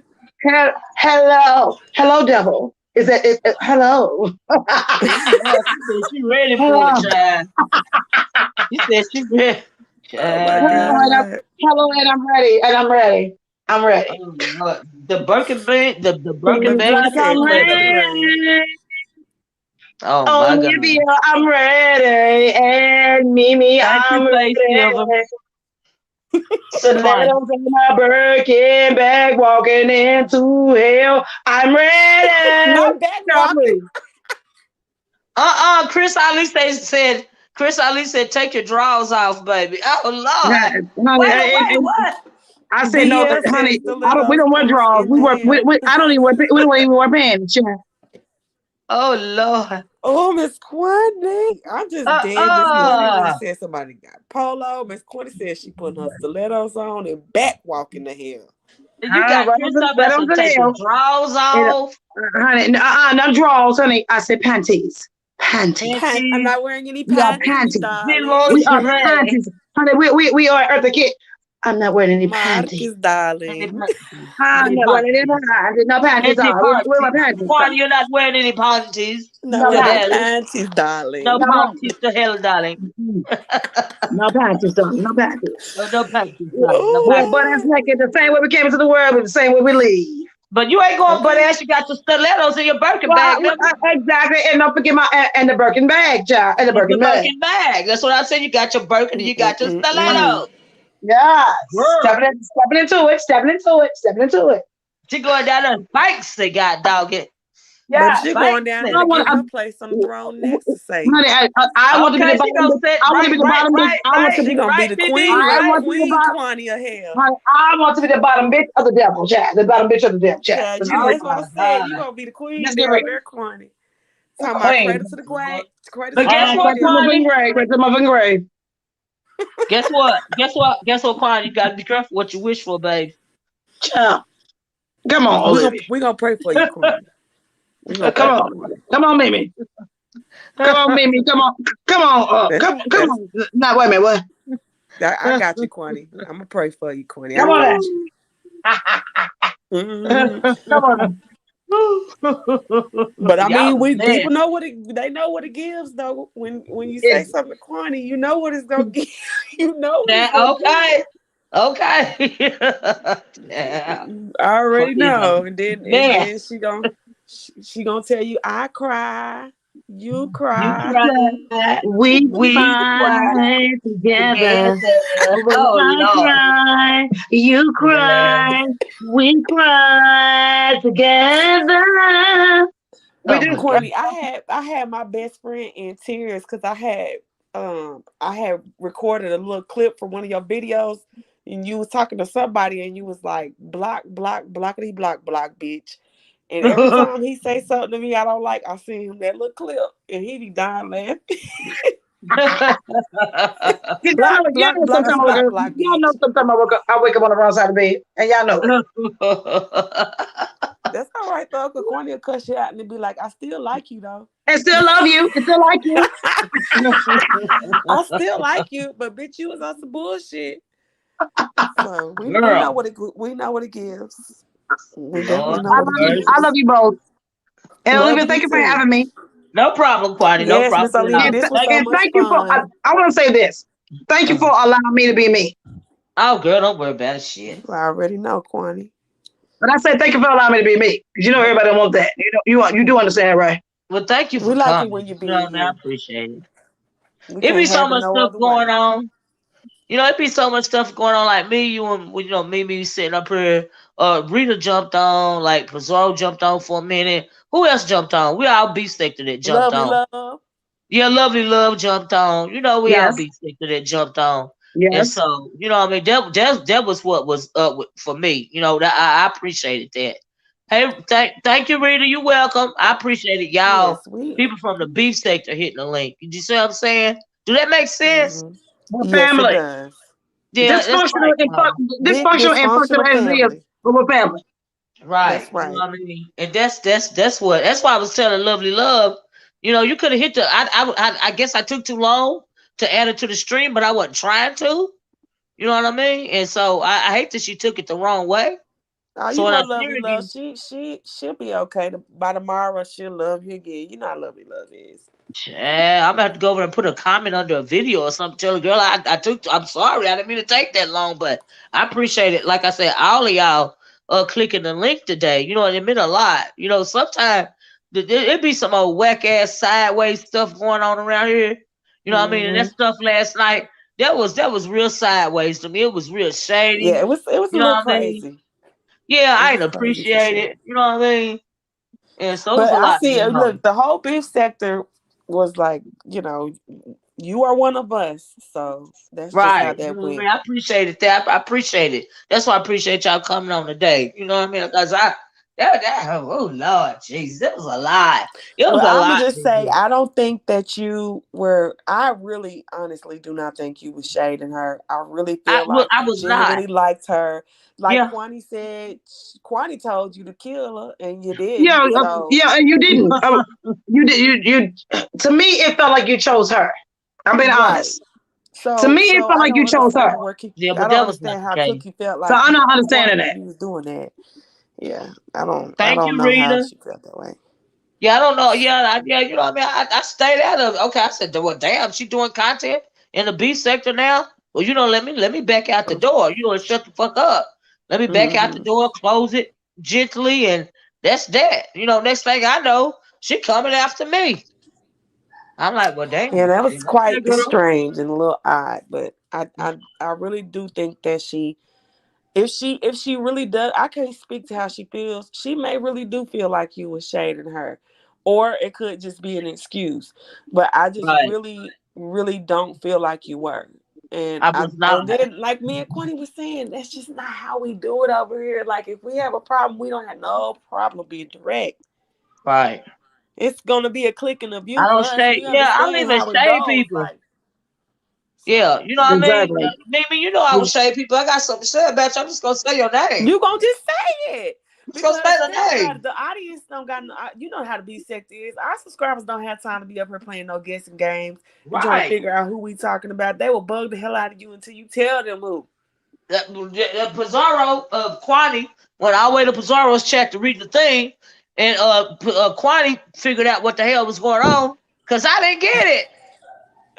Hello, devil. Is that it? Hello. She ready for it, child. She said she ready. Hello, and I'm ready. I'm ready. The Birkin bag. The Birkin bag. I'm ready. Oh my God. Olivia, I'm ready. And Mimi, I'm ready. Stilettos in my Birkin bag, walking into hell. I'm ready. Not back walking. Chris Ali said, take your drawers off, baby. Oh Lord. Wait, what? I said no, honey. We don't wear drawers. I don't even wear. We don't even wear pants. Oh Lord. Oh, Miss Quinny. I'm just dead. Miss Quinny just said somebody got polo. Miss Quinny said she putting her stilettos on and back walking the hell. You got Chris up there to take your drawers off. Honey, not drawers, honey. I said panties. Panties. I'm not wearing any panties. We are panties. Honey, we are Eartha Kitt. I'm not wearing any panties. Darling. I'm not wearing any panties. No panties on. Where my panties? You're not wearing any panties. No panties, darling. No panties to hell, darling. No panties, darling. No panties. No panties. We're butt ass naked the same way we came into the world, but the same way we leave. But you ain't going butt ass. You got your stilettos in your Birkin bag. Exactly, and don't forget and the Birkin bag, child, and the Birkin bag. That's what I said. You got your Birkin and you got your stilettos. Yeah, stepping into it. She going down the spikes they got, dog it. Yeah, but she going down there to get her place on the throne next to say. Honey, I want to be the bottom. I want to be the bottom bitch. I want to be the queen. I want to be the queen of hell. I want to be the bottom bitch of the devil, child. The bottom bitch of the devil, child. That's what I said. You gonna be the queen. They're queen. Talking about cradle to the grave. But guess what, Quani? Guess what, Quani? You gotta be careful what you wish for, babe. Child. Come on, we're gonna pray for you, Quani. Come on, Mimi. Come on, Mimi. Come on. Come on. No, wait a minute. What? I got you, Quani. I'm gonna pray for you, Quani. Come on. Come on. But I mean, people know what they know what it gives though. When you say something to Quani, you know what it's gonna give. You know. Okay. Yeah. I already know. And then she gonna tell you, I cry, you cry, we cry together. Cry, you cry, we cry together. We do, Quani. I had my best friend in tears because I had recorded a little clip from one of your videos, and you was talking to somebody, and you was like, blockity block, bitch. And every time he say something to me I don't like, I send him that little clip, and he be dying laughing. Y'all know sometimes I wake up on the wrong side of the bed, and y'all know it. That's all right though, because Kwani will cuss you out and be like, I still like you though. And still love you. And still like you. I still like you, but bitch, you was on some bullshit. So we know Girl, what it gives. We definitely Lord know I have what love it you. I mercy. love gives. you both. And Love Olivia, you thank you for too. having me. No problem, Quadi. No Yes, Miss problem at Olivia, all. And, this was so and much thank you for, fun. I want to say this. Thank you for allowing me to be me. Oh, girl, don't worry about it. Shit. You already know, Kwani. But I said thank you for allowing me to be me. Because you know everybody don't want that. You do understand, right? Well, thank you We for like it coming. when you You know what I being mean? I you. appreciate it. We It be can't so have it much no stuff other going way. on. You know, it be so much stuff going on. Like me, you and me sitting up here. Rita jumped on. Like Pizarro jumped on for a minute. Who else jumped on? We all beat sector that jumped Lovely on. love. Yeah, lovely love jumped on. You know, we all Yes. beat sector that jumped on. And Yes. so, you know, what I mean, that was what was up for me. You know, that I appreciated that. Hey, thank you, Rita. You welcome. I appreciate it, y'all. Yes, we. People from the beef sector hitting the link. Did you see what I'm saying? Do that make sense? Mhm. We're Yes, it family. does. Yeah, that's Dysfunctional right, and y'all. Big dysfunctional and functional dysfunctional as it is, family. but we're family. Right. That's You know right. what I mean? And that's why I was telling Lovely Love. You know, you could have hit the. I guess I took too long to add it to the stream, but I wasn't trying to. You know what I mean? And so I hate that she took it the wrong way. Oh, So you when know, I see lovely her love. again, She'll be okay. By tomorrow, she'll love you again. You know how lovely love is. yeah, I'm gonna have to go over and put a comment under a video or something. Tell the girl I took. I'm sorry, I didn't mean to take that long, but I appreciate it. Like I said, all of y'all clicking the link today. You know, it meant a lot. You know, sometimes it be some old whack ass sideways stuff going on around here. You know what I mean? And that Hmm. stuff last night that was real sideways to me. It was real Yeah, shady. it was a You know little what I mean? crazy. Yeah, It I was didn't crazy for appreciate sure. it. You know what I mean? And so it was But a I lot see it. going on. Look, the whole beef sector was like, you are one of us. So that's just how Right. You that know what I went. mean? I appreciated that. I appreciate it. That's why I appreciate y'all coming on today. You know what I mean? Because oh Lord Jesus, it was a lot. It was Well, a I'm gonna lot just in say here. I don't think that you were. I really, honestly, do not think you was shading her. I really feel like I you was not. genuinely liked her. Like Yeah. Kwani said, Kwani told you to kill her, and you Yeah, didn't. So yeah, and you didn't. You did. To me, it felt like you chose her. I'm being right. honest. To So me, it so felt I like you don't chose her. understand where Yeah, I but don't that was not understand the how case. Cookie felt So like I'm not understanding Kwani that. when you was doing that. Yeah, I don't Thank you, know how Rita. she felt that way. Yeah, I don't know. Yeah, yeah, you know what I mean? I stayed out of it. Okay, I said, well, damn, she doing content in the B sector now. Well, let me back out the door. You know, and shut the fuck up. Let me back out the Mm-hmm. door, close it gently, and that's that. You know, next thing I know, she coming after me. I'm like, well, Yeah, damn. that was Shit, okay, quite girl. strange and a little odd, but I really do think that if she really does, I can't speak to how she feels. She may really do feel like you was shading her, or it could just be an excuse. But I just Right. really, really don't feel like you were. And I I was not. and then like me and Quinny was saying, that's just not how we do it over here. Like if we have a problem, we don't have no problem being direct. Right. It's gonna be a click and a I view for don't us. shade. We Yeah, I don't understand even how it shade goes. people. Like Yeah, so, you know what I mean? Exactly. Maybe you know I don't shade people. I got something to say about you. I'm just gonna say your name. you gonna just say it I'm just gonna because say think the about it. name. The audience don't got no. You know how to be sector is. Our subscribers don't have time to be up here playing no guessing games and trying to Right. figure out who we talking about. They will bug the hell out of you until you tell them who. Pizarro Quani went all the way to Pizarro's chat to read the thing, and Quani figured out what the hell was going on because I didn't get it.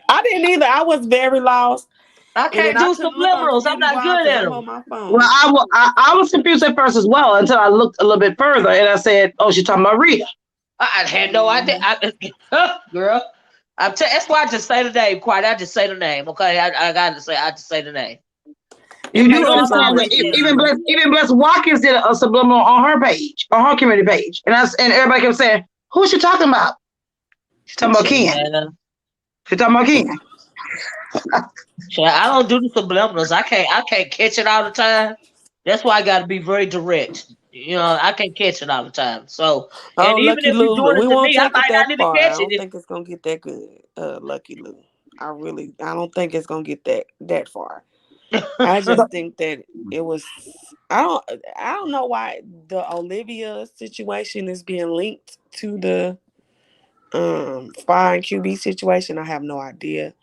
I didn't either. I was very lost, I and then can't I do couldn't look on subliminals. I'm Community not Wall good because at I'm them. on my Well, phone. I was confused at first as well until I looked a little bit further and I said, "Oh, she's talking about Rita." I had no idea. Hmm. Girl, that's why I just say the name. Quite, I just say the name. Okay, I got to say. I just say the name. It You do makes No, sense it's understand always that always tell even you. easier. Bless Watkins did a subliminal on her page, on her community page, and everybody kept saying, "Who's she talking about?" She's talking about Ken. Yeah. She's talking about Ken. I don't do the subliminals. I can't catch it all the time. That's why I got to be very direct. You know, I can't catch it all the time. So, and Oh, even Lucky if you're Lou, doing we it to won't me, I take it might not that even far. I catch don't it. think it's gonna get that good, Lucky Lou. I don't think it's gonna get that far. I just think that it was. I don't know why the Olivia situation is being linked to the Spy and QB situation. I have no idea.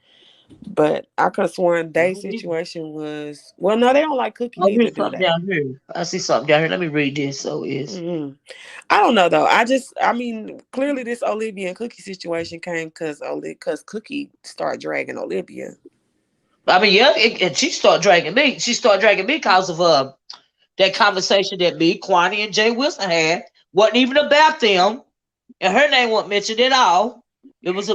But I could have sworn their situation was no, they don't like Cookie Oh, neither, here's do something they? down here. I see something down here. Let me read this. So it's. Mm-hmm. I don't know though. I mean, clearly this Olivia and Cookie situation came because Cookie started dragging Olivia. I mean, yeah, and she started dragging me. She started dragging me because of that conversation that me, Kwani, and Jay Wilson had. Wasn't even about them, and her name wasn't mentioned at all. It was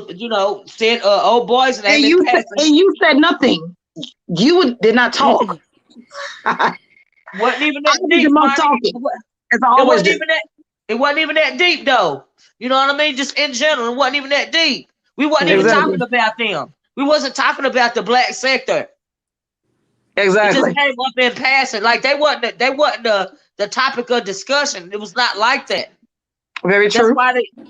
said old boy's name in passing. And you said nothing. You did not talk. Wasn't even I that did the deep, most Kwani. talking, as I always do. It wasn't even that deep though. You know what I mean? Just in general, it wasn't even that deep. We wasn't even talking Exactly. about them. We wasn't talking about the black sector. It just Exactly. came up in passing. Like they wasn't the topic of discussion. It was not like that. Very true.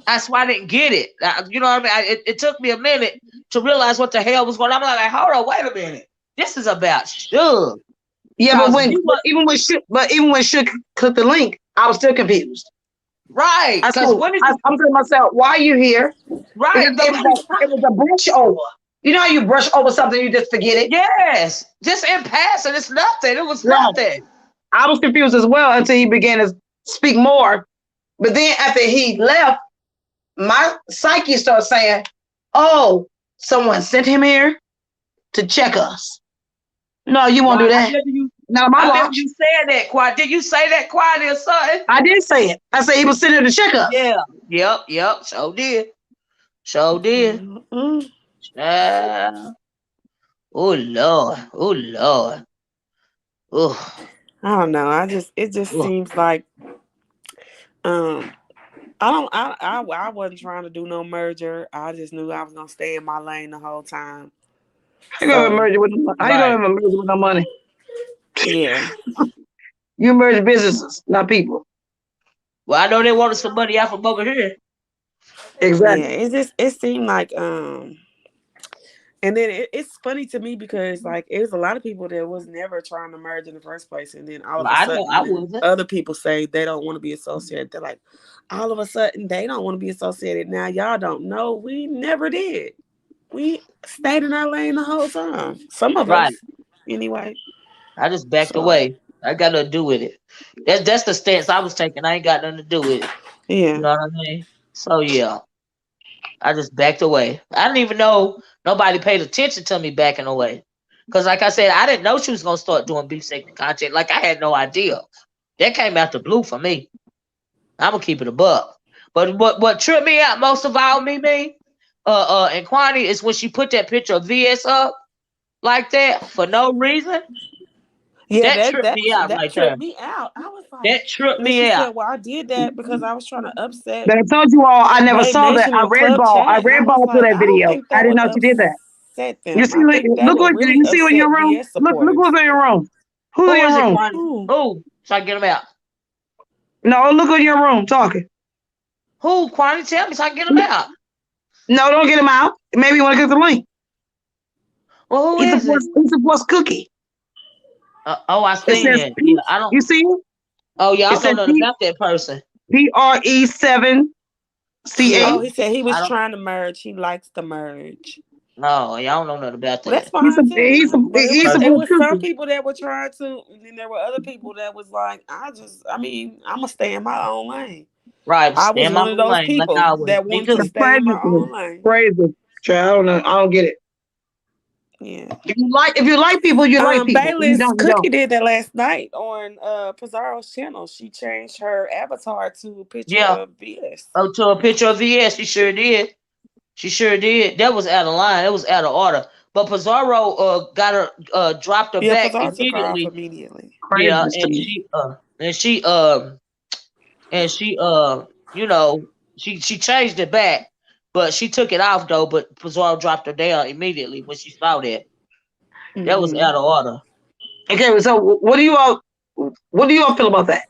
That's why I didn't get it. You know what I mean? It took me a minute to realize what the hell was going on. I'm like, hold on, wait a minute. This is about Suge. Yeah, but even when Shook clicked the link, I was still confused. Right. I'm saying to myself, why are you here? Right. Because it was a brush over. You know how you brush over something, you just forget it? Yes. Just in passing. It's nothing. It was nothing. I was confused as well until he began to speak more. But then after he left, my psyche started saying, oh, someone sent him here to check us. No, you won't do that. Not my watch. You said that, Quad. Did you say that, Quad, or something? I did say it. I said he was sitting here to check us. Yeah. Yep. Sure did. Mm-hmm. Oh Lord. Oh. I don't know. It just seems like I wasn't trying to do no merger. I just knew I was gonna stay in my lane the whole time. How you gonna merge with no money? Yeah. You merge businesses, not people. Well, I know they wanted some money out from over here. Exactly. Yeah, it seemed like and then it's funny to me because like it was a lot of people that was never trying to merge in the first place, and then all of a sudden other people say they don't want to be associated. They're like, all of a sudden they don't want to be associated. Now y'all don't know we never did. We stayed in our lane the whole time. Some of us, anyway. I just backed away. I got nothing to do with it. That's the stance I was taking. I ain't got nothing to do with it. Yeah. You know what I mean? So yeah. I just backed away. I didn't even know nobody paid attention to me backing away. Because like I said, I didn't know she was gonna start doing beef segment content. Like I had no idea. That came out the blue for me. I'm gonna keep it a buck. But what tripped me out most of all, and Kwani is when she put that picture of VS up like that for no reason. Yeah, that tripped me out that right tripped there. me out. I was like, that tripped me she out. said, well, I did that because I was trying to upset. But I told you all I never Babe saw that. Nation I and Club I Chat, and I red was ball to like, that I don't video. think I that didn't would know she did that. upset them. You see, I think that would really you see who in your upset room? VS Look supporters. who's in your room. Who's in your room? Who? So I can get them out. No, look in your room talking. Who? Kwani, tell me so I can get them out. No, don't get him out. Maybe you want to get the link. Well, who is it? He supports Cookie. I seen it. Yeah, I don't. You see it? Oh yeah, I don't know nothing about that person. PRE7CA. Oh, he said he was trying to merge. He likes to merge. No, y'all don't know nothing about that. Well, that's fine too. It was some Cookie. people that were trying to, and then there were other people that was like, I'm gonna stay in my own lane. Right, I was one of those people that wanted to stay in my own lane. Crazy. I don't know. I don't get it. Yeah. If you like people, you like people. Bayless Cookie did that last night on Pizarro's channel. She changed her avatar to a picture of VS. Oh, to a picture of VS. She sure did. That was out of line. It was out of order. But Pizarro got her dropped her back immediately. Yeah, and she changed it back, but she took it off though. But Pizarro dropped her down immediately when she saw that. That was out of order. Okay, so what do you all feel about that?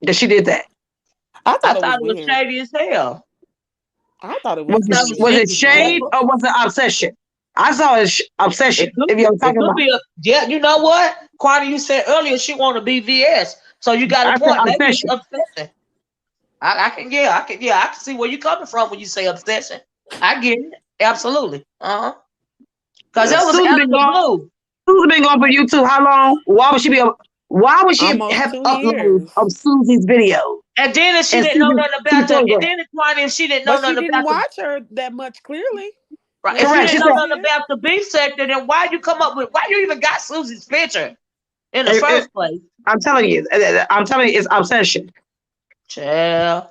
That she did that? I thought it was shady as hell. I thought it was. Was it shade or was it obsession? I saw his obsession. If you're It talking could about, be yeah, you know what? Quantity, you said earlier she want to be VS. So you got I a said point. Maybe it's obsession. obsession. I can see where you coming from when you say obsession. I get it. Absolutely. Uh-huh. Because that was Susan out of been the gone. blue. Susan been gone for YouTube. How long? Why would she be? Why would she Almost have 2 uploads years. of Susie's video And then if she and didn't know Susie's nothing about the and photograph? then Quantity, if she didn't know But she nothing didn't about the watch her that much clearly right, when if you she Correct. didn't She know said, watched nothing it. about the beef sector, then why you come up with why you even got Susie's picture in the first place? I'm telling you, it's obsession. Child.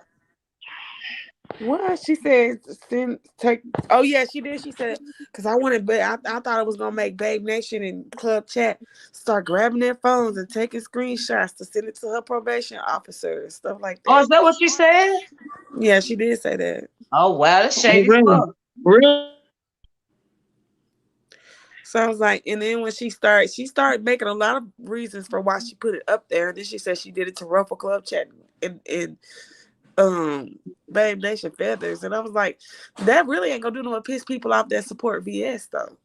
What she said, send take. Oh yeah, she did. She said because I wanted, but I thought it was gonna make Babe Nation and Club Chat start grabbing their phones and taking screenshots to send it to her probation officer and stuff like Oh, that. is that what she said? Yeah, she did say that. Oh wow, that's shady as Really, fuck. really. So I was like, and then when she started making a lot of reasons for why she put it up there. And then she said she did it to ruffle Club Chat and Babe Nation feathers. And I was like, that really ain't gonna do no more piss people off that support VS though.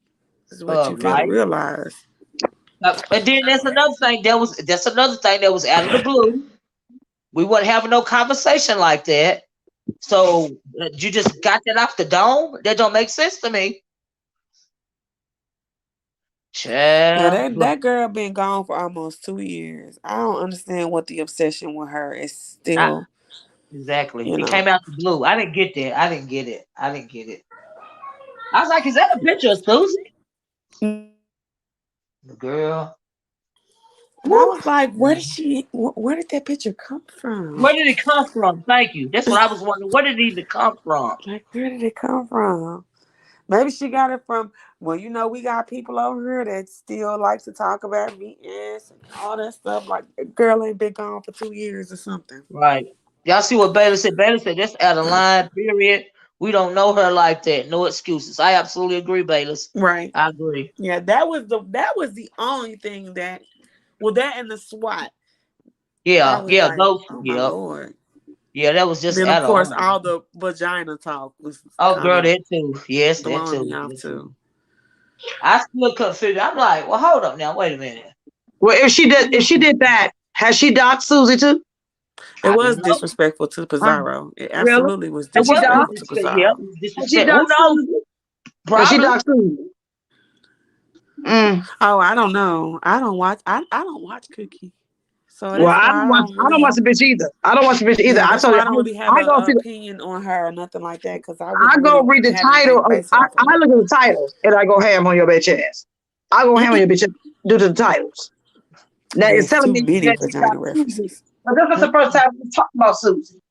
Is what you fail to Right. realize. And then that's another thing that was out of the blue. We wasn't having no conversation like that. So you just got that off the dome? That don't make sense to me. Yeah, Child. that girl been gone for almost 2 years. I don't understand what the obsession with her is I, still, exactly. you It know. came out the blue. I didn't get that. I didn't get it. I didn't get it. I was like, is that a picture of Susie? The girl. And I Woo. was like, where did that picture come from? Where did it come from? Thank you. That's what I was wondering. Where did it even come from? Like, where did it come from? Maybe she got it from, well, we got people over here that still like to talk about VS and all that stuff. Like, the girl ain't been gone for 2 years or something. Right. Y'all see what Bailey said? Bailey said that's out of line, period. We don't know her like that. No excuses. I absolutely agree, Bayless. Right. I agree. Yeah, that was the only thing that, well, that and the SWAT. I Yeah, was yeah, like, those oh my yeah. Lord. Yeah, that was just Then of out of course line. all the vagina talk was Oh kind girl, of that too. Yes, that throwing me too. off That too. too. I still couldn't figure. I'm like, well, hold up now. Wait a minute. Well, if she did that, has she docked Susie too? It I was don't know. disrespectful to Pizarro. It Really? absolutely was It Has she was docked? disrespectful to disrespect. Yeah, it Pizarro. was Has she disrespect. Who docked knows? Susie? Has she Probably. docked Susie? Mm. Oh, I don't know. I don't watch Cookie. So Well, that's why I don't I don't watch really, the bitch either. I don't watch the bitch either. yeah, I that's told why you, I don't really have I go a see the, opinion on her or nothing like that because I I wouldn't go really read the have title anything of, based off of I her. look at the title and I go ham on your bitch ass. I go ham on your bitch ass due to the titles. Now it's There's telling too me many that you got vagina Susie. references. But this was the first time we talked about Susie.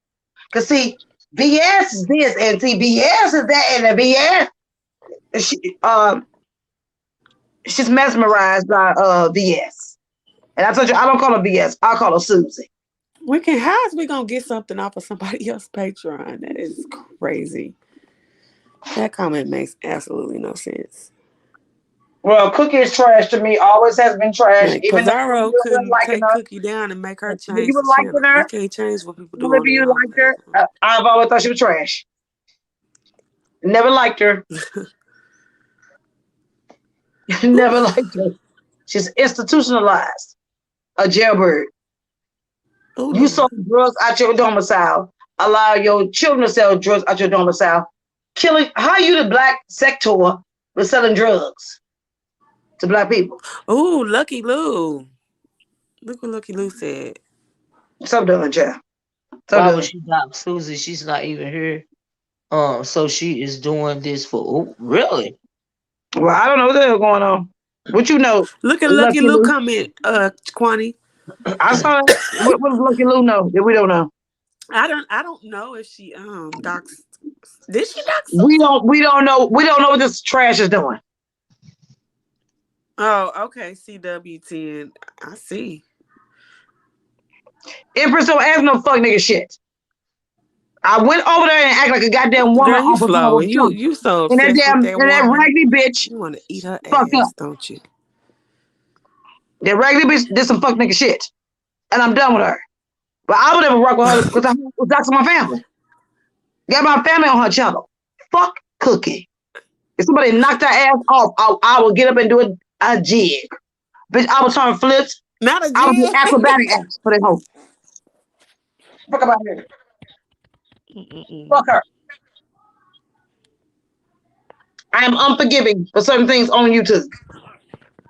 Cause see, BS is this and see BS is that and the BS. She's mesmerized by BS. And I told you I don't call her BS. I call her Susie. How is we gonna get something off of somebody else's Patreon? That is crazy. That comment makes absolutely no sense. Well, Cookie is trash to me. Always has been trash. Like Even though Pizarro you were couldn't liking take her, Cookie down and make her when you change were the liking channel. You her, can't change what people do even if on you their own liked her, platform. I've always thought she was trash. Never liked her. Never liked her. She's institutionalized. A jailbird. Oh You Lord. sold drugs out your domicile. Allow your children to sell drugs out your domicile. Killing. How you the black sector was selling drugs to black people? Oh, Lucky Lou. Look what Lucky Lou said. So done, child. So Why would done. she not Susie? She's not even here. So she is doing this for really? Well, I don't know what the hell going on. What you know, Look at Lucky Lucky Lou Lou? comment, Kwani. I saw it. What does Lucky Lou know that we don't know? I don't know if she docs. Did she dox We Susie? don't we don't know what this trash is doing. Oh, okay. CW10. I see. Empress don't ask no fuck nigga shit. I went over there and act like a goddamn woman Girl, you off of slow, Bible and you show. you so And that obsessed with damn that and that woman. raggedy bitch You want to eat her fucked up. ass, don't you? That raggedy bitch did some fuck nigga shit. And I'm done with her. But I would never work with her because I was doxing my family. Got my family on her channel. Fuck Cookie. If somebody knocked her ass off, I would get up and do a jig. Bitch, I would turn flips. Not a I would do jig. acrobatic acts for that hoe. Fuck about her. Mm-mm. Fuck her. I am unforgiving for certain things on YouTube.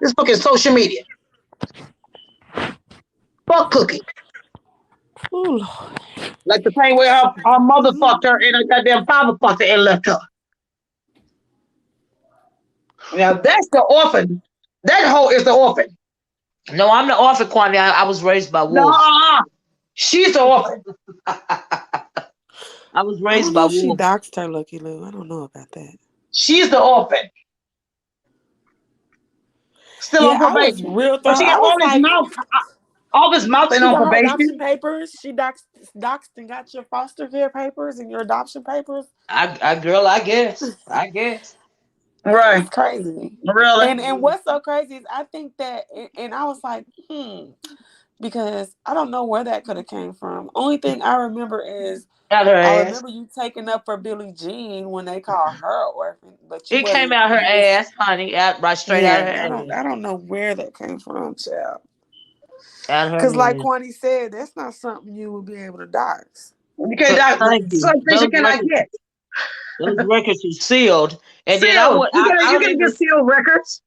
This fucking social media. Fuck Cookie. Oh Lord. Like the same way her mother fucked her and her goddamn father fucked her and left her. Now that's the orphan. That hoe is the orphan. No, I'm the orphan quantity. I was raised by No, wolves. she's the orphan. I was I don't raised by know if she wolves. doxed her, Lucky Lou. I don't know about that. She's the orphan. Still on Yeah, I was probation. real But thorough. she I got was like, all this mouth ain't she on got her probation. adoption papers. She doxed and got your foster care papers and your adoption papers. Girl, I guess. Right. It's crazy. Really? And what's so crazy is I think that, and I was like, because I don't know where that could have came from. Only thing I remember is Out her I ass. remember you taking up for Billie Jean when they called her orphan, but you It came wasn't. out her You was ass, honey. Out right straight out of her yeah. ass. I don't know where that came from, child. Out her Because like ass. Kwani said, that's not something you would be able to dox. You can't die. Thank you. Some things you cannot get. Those records are sealed. And then Sealed. I You don't can even get sealed records.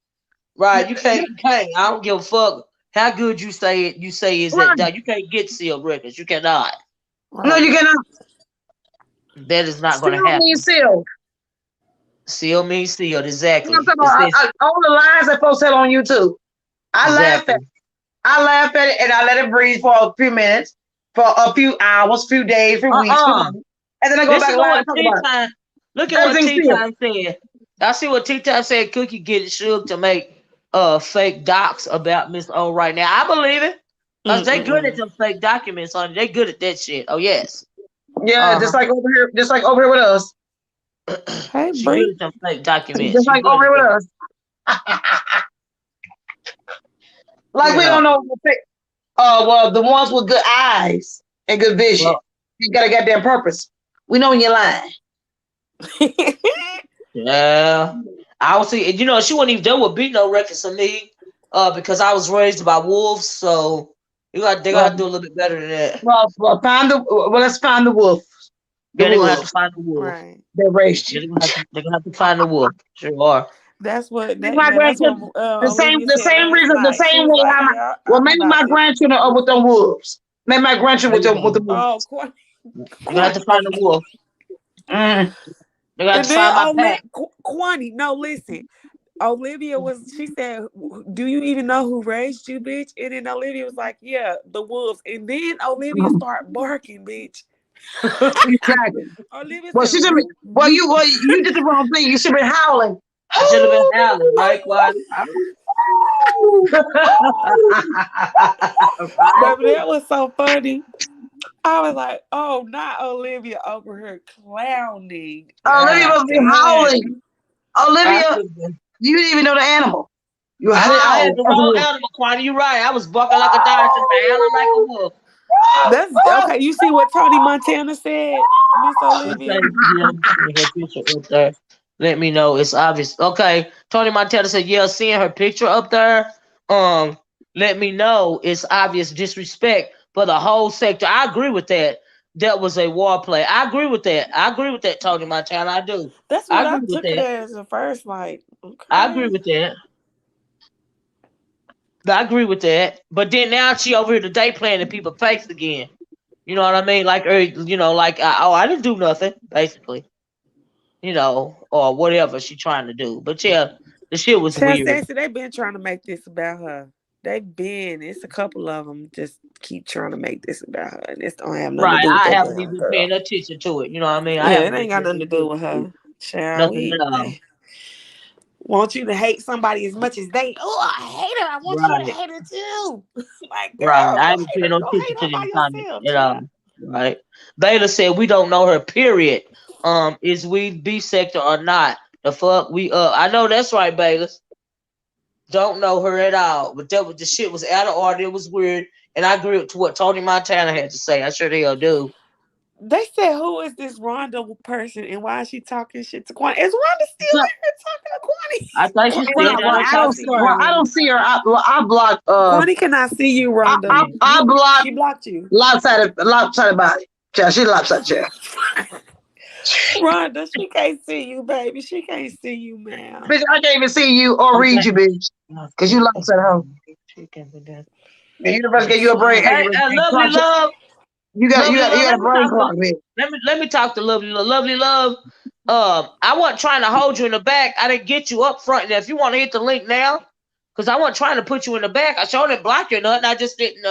right. You can't. I don't give a fuck how good you say it. You say is Right. that you can't get sealed records. You cannot. No, Right. you cannot. That is not going to Sealed means happen. sealed. Seal means sealed. You know Exactly. what It I'm says talking about? All the lies that folks tell on YouTube. I laugh at exactly. it. I laugh at it and I let it breathe for a few minutes, for a few hours, few days, few weeks, few Uh-uh. months. And then I go back Listen and to lie what and talk Tea about it. Time. Look at what Everything's Tea sealed. Time said. I see what Tea Time said. Cookie get shook to make fake docs about Miss O right now. I believe it. Cause they good at Mm-mm. them fake documents, honey. They good at that shit. Oh yes. Yeah, Uh just like over here with us. huh. Hey, She good Bree. at them fake documents. Just She like good over at here that. with us. Like we Yeah. don't know. Well, the ones with good eyes and good vision. Well, You got a goddamn purpose. We know when you're lying. yeah. I was see. You know, she wasn't even done with beat no records for me. Because I was raised by wolves. So they Well, gotta do a little bit better than that. let's find the wolf. The Yeah, they're gonna have to wolves find the wolf. Right. that raised Yeah, you. they're gonna have to find the wolf. Sure are. That's what Maybe that. my Yeah, that's what grandchildren, Olivia the said same last reason, the night. She same was way. like, "Yeah, Well, I'm maybe about my this." grandchildren are with the wolves. Maybe my grandchildren There you with the go. Oh, wolves. They're gonna have to find the Kwani. wolf. Mm. They're gonna have And to then find my pack. Kwani. No, listen. Olivia was. She said, "Do you even know who raised you, bitch?" And then Olivia was like, "Yeah, the wolves." And then Olivia started barking, bitch. Exactly. Olivia Well, said, she should be. You did the wrong thing. You should be howling. I should have been howling, right, Quad? Right? "Baby, that was so funny." I was like, "Oh, not Olivia over here clowning." Olivia God must be damn. howling. I Olivia, should have been. you didn't even know the animal. You I had howled the as a wrong wolf. animal, Quad. You're right. I was bucking like a dog. I should have been howling like a wolf. That's okay. You see what Tony Montana said, Miss Olivia? Okay, yeah, I'm seeing her picture up there. Let me know. It's obvious. Okay, Tony Montana said, "Yeah, seeing her picture up there. Let me know. It's obvious disrespect for the whole sector." I agree with that. That was a war play. I agree with that. I agree with that, Tony Montana. I do. That's I what I agree with took it that. as at first. Like, I agree okay. with that. I agree with that. But then now she over here today playing in people's face again. You know what I mean? Like, I didn't do nothing, basically. Or whatever she trying to do. But yeah, the shit was Tell weird. Sassy they've been trying to make this about her. They've been. It's a couple of them just keep trying to make this about her, and this don't have nothing to Right. do with I that haven't damn even paying girl. attention to it. You know what I mean? I Yeah, it haven't been ain't got paying nothing to attention do with to it. her. Child, Nothing we at all. want you to hate somebody as much as they. Oh, I hate her. I want you to Right. hate her too. Like, Right. girl, I go haven't hate paying her. no Go hate attention her to by them comments yourself, at all. child. Right. Baylor said we don't know her, period. Is we B sector or not? The fuck we I know that's right, Baylor. Don't know her at all. But the shit was out of order. It was weird. And I agree with what Tony Montana had to say. I sure the hell do. They said, "Who is this Rhonda person, and why is she talking shit to Quan?" Is Rhonda still So, in here I think she's still Quani, down why in I can't I don't South see see. you, Well, I Carolina. don't Rhonda? see her. I blocked. Quani, can I see you, Rhonda? I blocked She blocked you. lopsided body. Child, she lopsided. Child. Rhonda, she can't see you, baby. She can't see you, ma'am. Bitch, I can't even see you or read you, bitch, because you lopsided hoe. The universe gave you a brain. Hey, lovely love, You got lovely love. a brain clock, bitch. Let me talk to lovely love. Lovely love. I wasn't trying to hold you in the back. I didn't get you up front. Now, if you want to hit the link now, because I wasn't trying to put you in the back. I sure didn't block you or nothing. I just didn't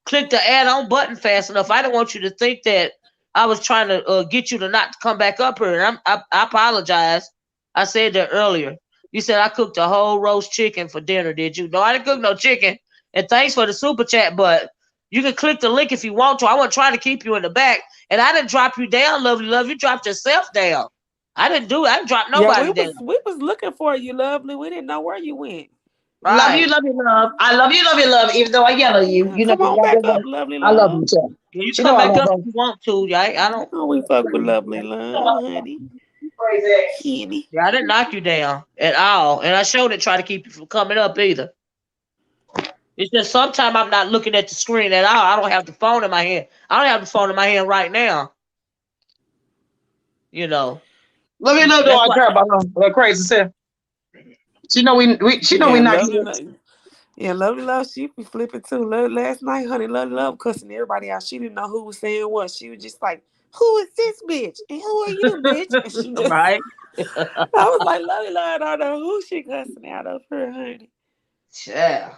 click the add-on button fast enough. I didn't want you to think that I was trying to get you to not come back up here. And I apologize. I said that earlier. You said I cooked a whole roast chicken for dinner, did you? No, I didn't cook no chicken. And thanks for the super chat, but you can click the link if you want to. I wasn't trying to keep you in the back. And I didn't drop you down, lovely love. You dropped yourself down. I didn't do it. I didn't drop Yeah, nobody down. we was looking for you, lovely. We didn't know where you went. Love you, Right. love. I love you, love. Even though I yell at you, you know Come you on got back that up, way. lovely I love love. you, too. Yeah, you She know come I back love up her. if you want to. Yeah, I don't. Oh, we fuck with lovely love, honey. Henny. Yeah, I didn't knock you down at all. And I sure didn't try to keep you from coming up either. It's just sometimes I'm not looking at the screen at all. I don't have the phone in my hand. I don't have the phone in my hand right now. You know. Let me know, That's don't I why. care about her crazy self. She know she know we Yeah, not lovely here. love. Yeah, lovely love. She be flipping too. Last night, honey, lovely love cussing everybody out. She didn't know who was saying what. She was just like, "Who is this bitch? And who are you, bitch?" And she just, Right? I was like, lovely love. I don't know who she cussing out of her, honey. Yeah.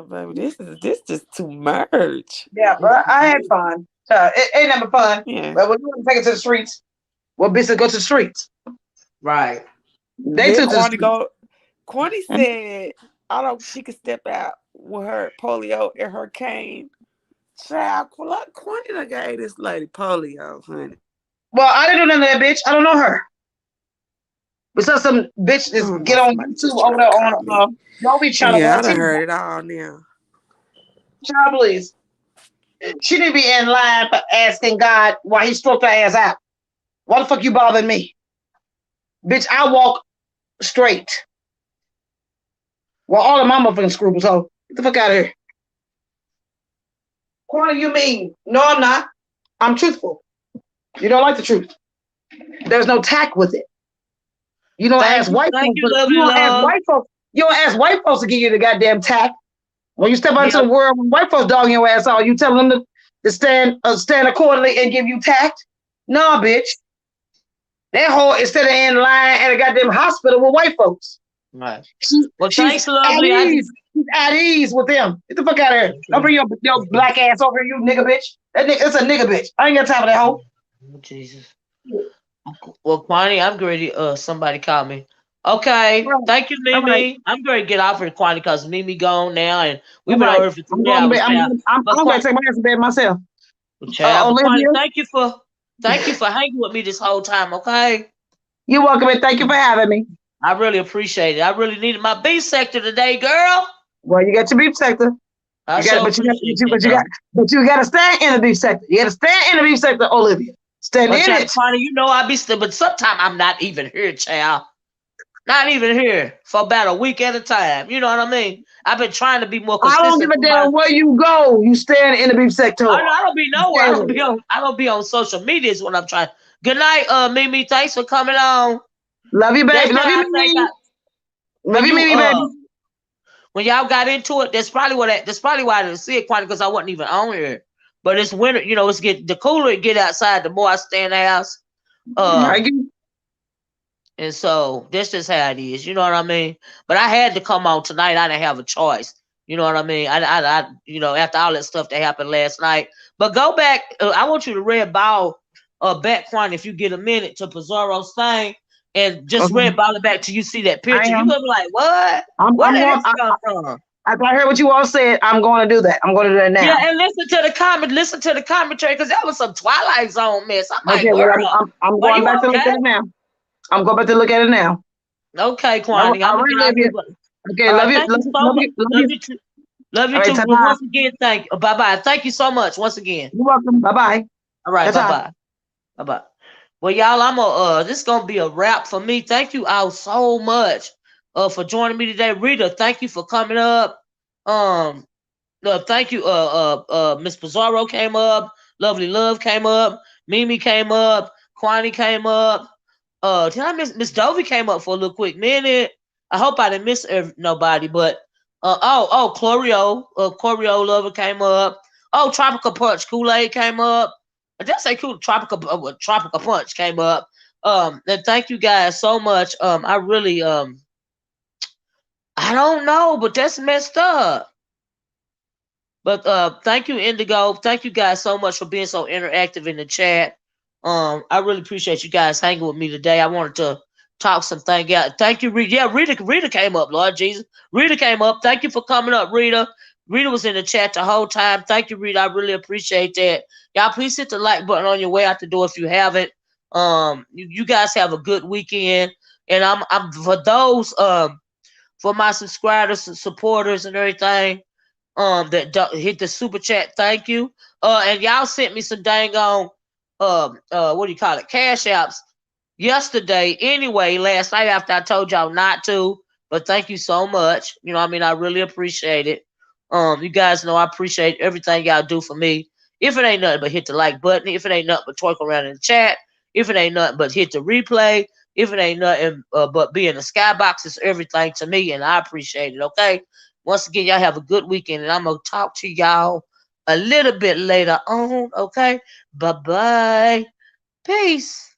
Baby, this just too much. Yeah, but I had fun. It ain't never fun. Yeah. But when you want to take it to the streets, well, bitches go to the streets. Right. They Then took to the Quani streets. go. Quani said, "I don't. She could step out with her polio and her cane." Child, Quani done gave this lady polio, honey. Well, I didn't do none of that, bitch. I don't know her. But some bitch I just don't know. get on Somebody YouTube just over trying there to call on me. don't be trying to Yeah, I watch done TV. heard it all now. Child, please. She didn't be in line for asking God why he stroked her ass out. Why the fuck you bothering me? Bitch, I walk straight. Well, all of my motherfucking scruples, ho. Get the fuck out of here. Corner, you mean? No, I'm not. I'm truthful. You don't like the truth. There's no tact with it. You don't ask white Thank folks. you, lovely love. You don't ask white folks to give you the goddamn tact. When you step out into Yeah. the world, when white folks dogging your ass out, you tell them to stand accordingly and give you tact. No, bitch. That whole instead of in line at a goddamn hospital with white folks. Right. She's Well, she's thanks, at lovely. ease. She's at ease with them. Get the fuck out of here. Don't bring your black ass over here, you nigga bitch. That nigga, it's a nigga bitch. I ain't got time for that hoe. Oh, Jesus. Well, Kwani, I'm ready. Somebody call me. Okay. Right. Thank you, All right. Mimi. I'm ready to get off here, Kwani, because Mimi gone now, and we've All been right. over here for I'm 3 going to bed. hours now. But I'm gonna take my ass to bed myself. Child, but Kwani, Olivia, thank you for hanging with me this whole time. Okay. you're welcome and thank you for having me. I really appreciate it. I really needed my B sector today, girl. Well, you got your beef sector. I You got, sure but you got, appreciate that, but you got to stand in the beef sector. You got to stand in the beef sector, Olivia. Stand But in child, it. Kwani, you know I be still, but sometimes I'm not even here, child. Not even here for about a week at a time. You know what I mean? I've been trying to be more I don't give consistent a for my. damn where you go. You stand in the beef sector. I don't be nowhere. Stand in it. I don't be on social media is what I'm trying. Good night, Mimi. Thanks for coming on. Love you, That's baby. Love how you, I think Mimi. Love when you, you Mimi, baby. when y'all got into it, that's probably why I didn't see it quite because I wasn't even on here. But it's winter, it's the cooler it get outside, the more I stay in the house. I get And so that's just how it is. You know what I mean? But I had to come on tonight. I didn't have a choice. You know what I mean? After all that stuff that happened last night. But go back. I want you to red ball back, Quan, if you get a minute to Pizarro's thing, and just okay. red ball it back till you see that I picture. You're am. gonna be like, what? I'm Where did going. this come from? After I heard what you all said, I'm going to do that. I'm going to do that now. Yeah, and listen to the commentary because that was some Twilight Zone mess. I'm like, Okay, well, girl, I'm are going you back to look okay? at it now. I'm going back to look at it now. Okay, I Kwani, I'm gonna really get love out here. you. Okay, All love right, you, thank you so love much. you, love Love you. you too. Love you All right, too. Well, ta-ta. once again, thank you. Bye bye. Thank you so much once again. You're welcome. Bye bye. All right, bye Ta-ta. bye. Bye bye. Well, y'all, I'm this is gonna be a wrap for me. Thank you all so much for joining me today. Rita, thank you for coming up. Um thank you, Miss Pizarro came up, Lovely Love came up, Mimi came up, Kwani came up. Did I Miss Dovey came up for a little quick minute? I hope I didn't miss nobody, but Choreo Lover came up. Oh, Tropical Punch Kool Aid came up. I just say cool Tropical Punch came up. And thank you guys so much. I really I don't know, but that's messed up. But thank you, Indigo. Thank you guys so much for being so interactive in the chat. I really appreciate you guys hanging with me today. I wanted to talk some things out. Thank you, Rita. Yeah, Rita came up, Lord Jesus. Rita came up. Thank you for coming up, Rita. Rita was in the chat the whole time. Thank you, Rita. I really appreciate that. Y'all, please hit the like button on your way out the door if you haven't. You guys have a good weekend. And I'm for those for my subscribers and supporters and everything that hit the super chat. Thank you. And y'all sent me some dang on what do you call it, cash apps yesterday anyway, last night after I told y'all not to. But thank you so much. You know what I mean? I really appreciate it. You guys know I appreciate everything y'all do for me. If it ain't nothing but hit the like button, if it ain't nothing but twerk around in the chat, if it ain't nothing but hit the replay, if it ain't nothing but be in the skybox, it's everything to me, and I appreciate it. Okay. Once again, y'all have a good weekend, and I'm gonna talk to y'all a little bit later on. Okay. Bye bye. Peace.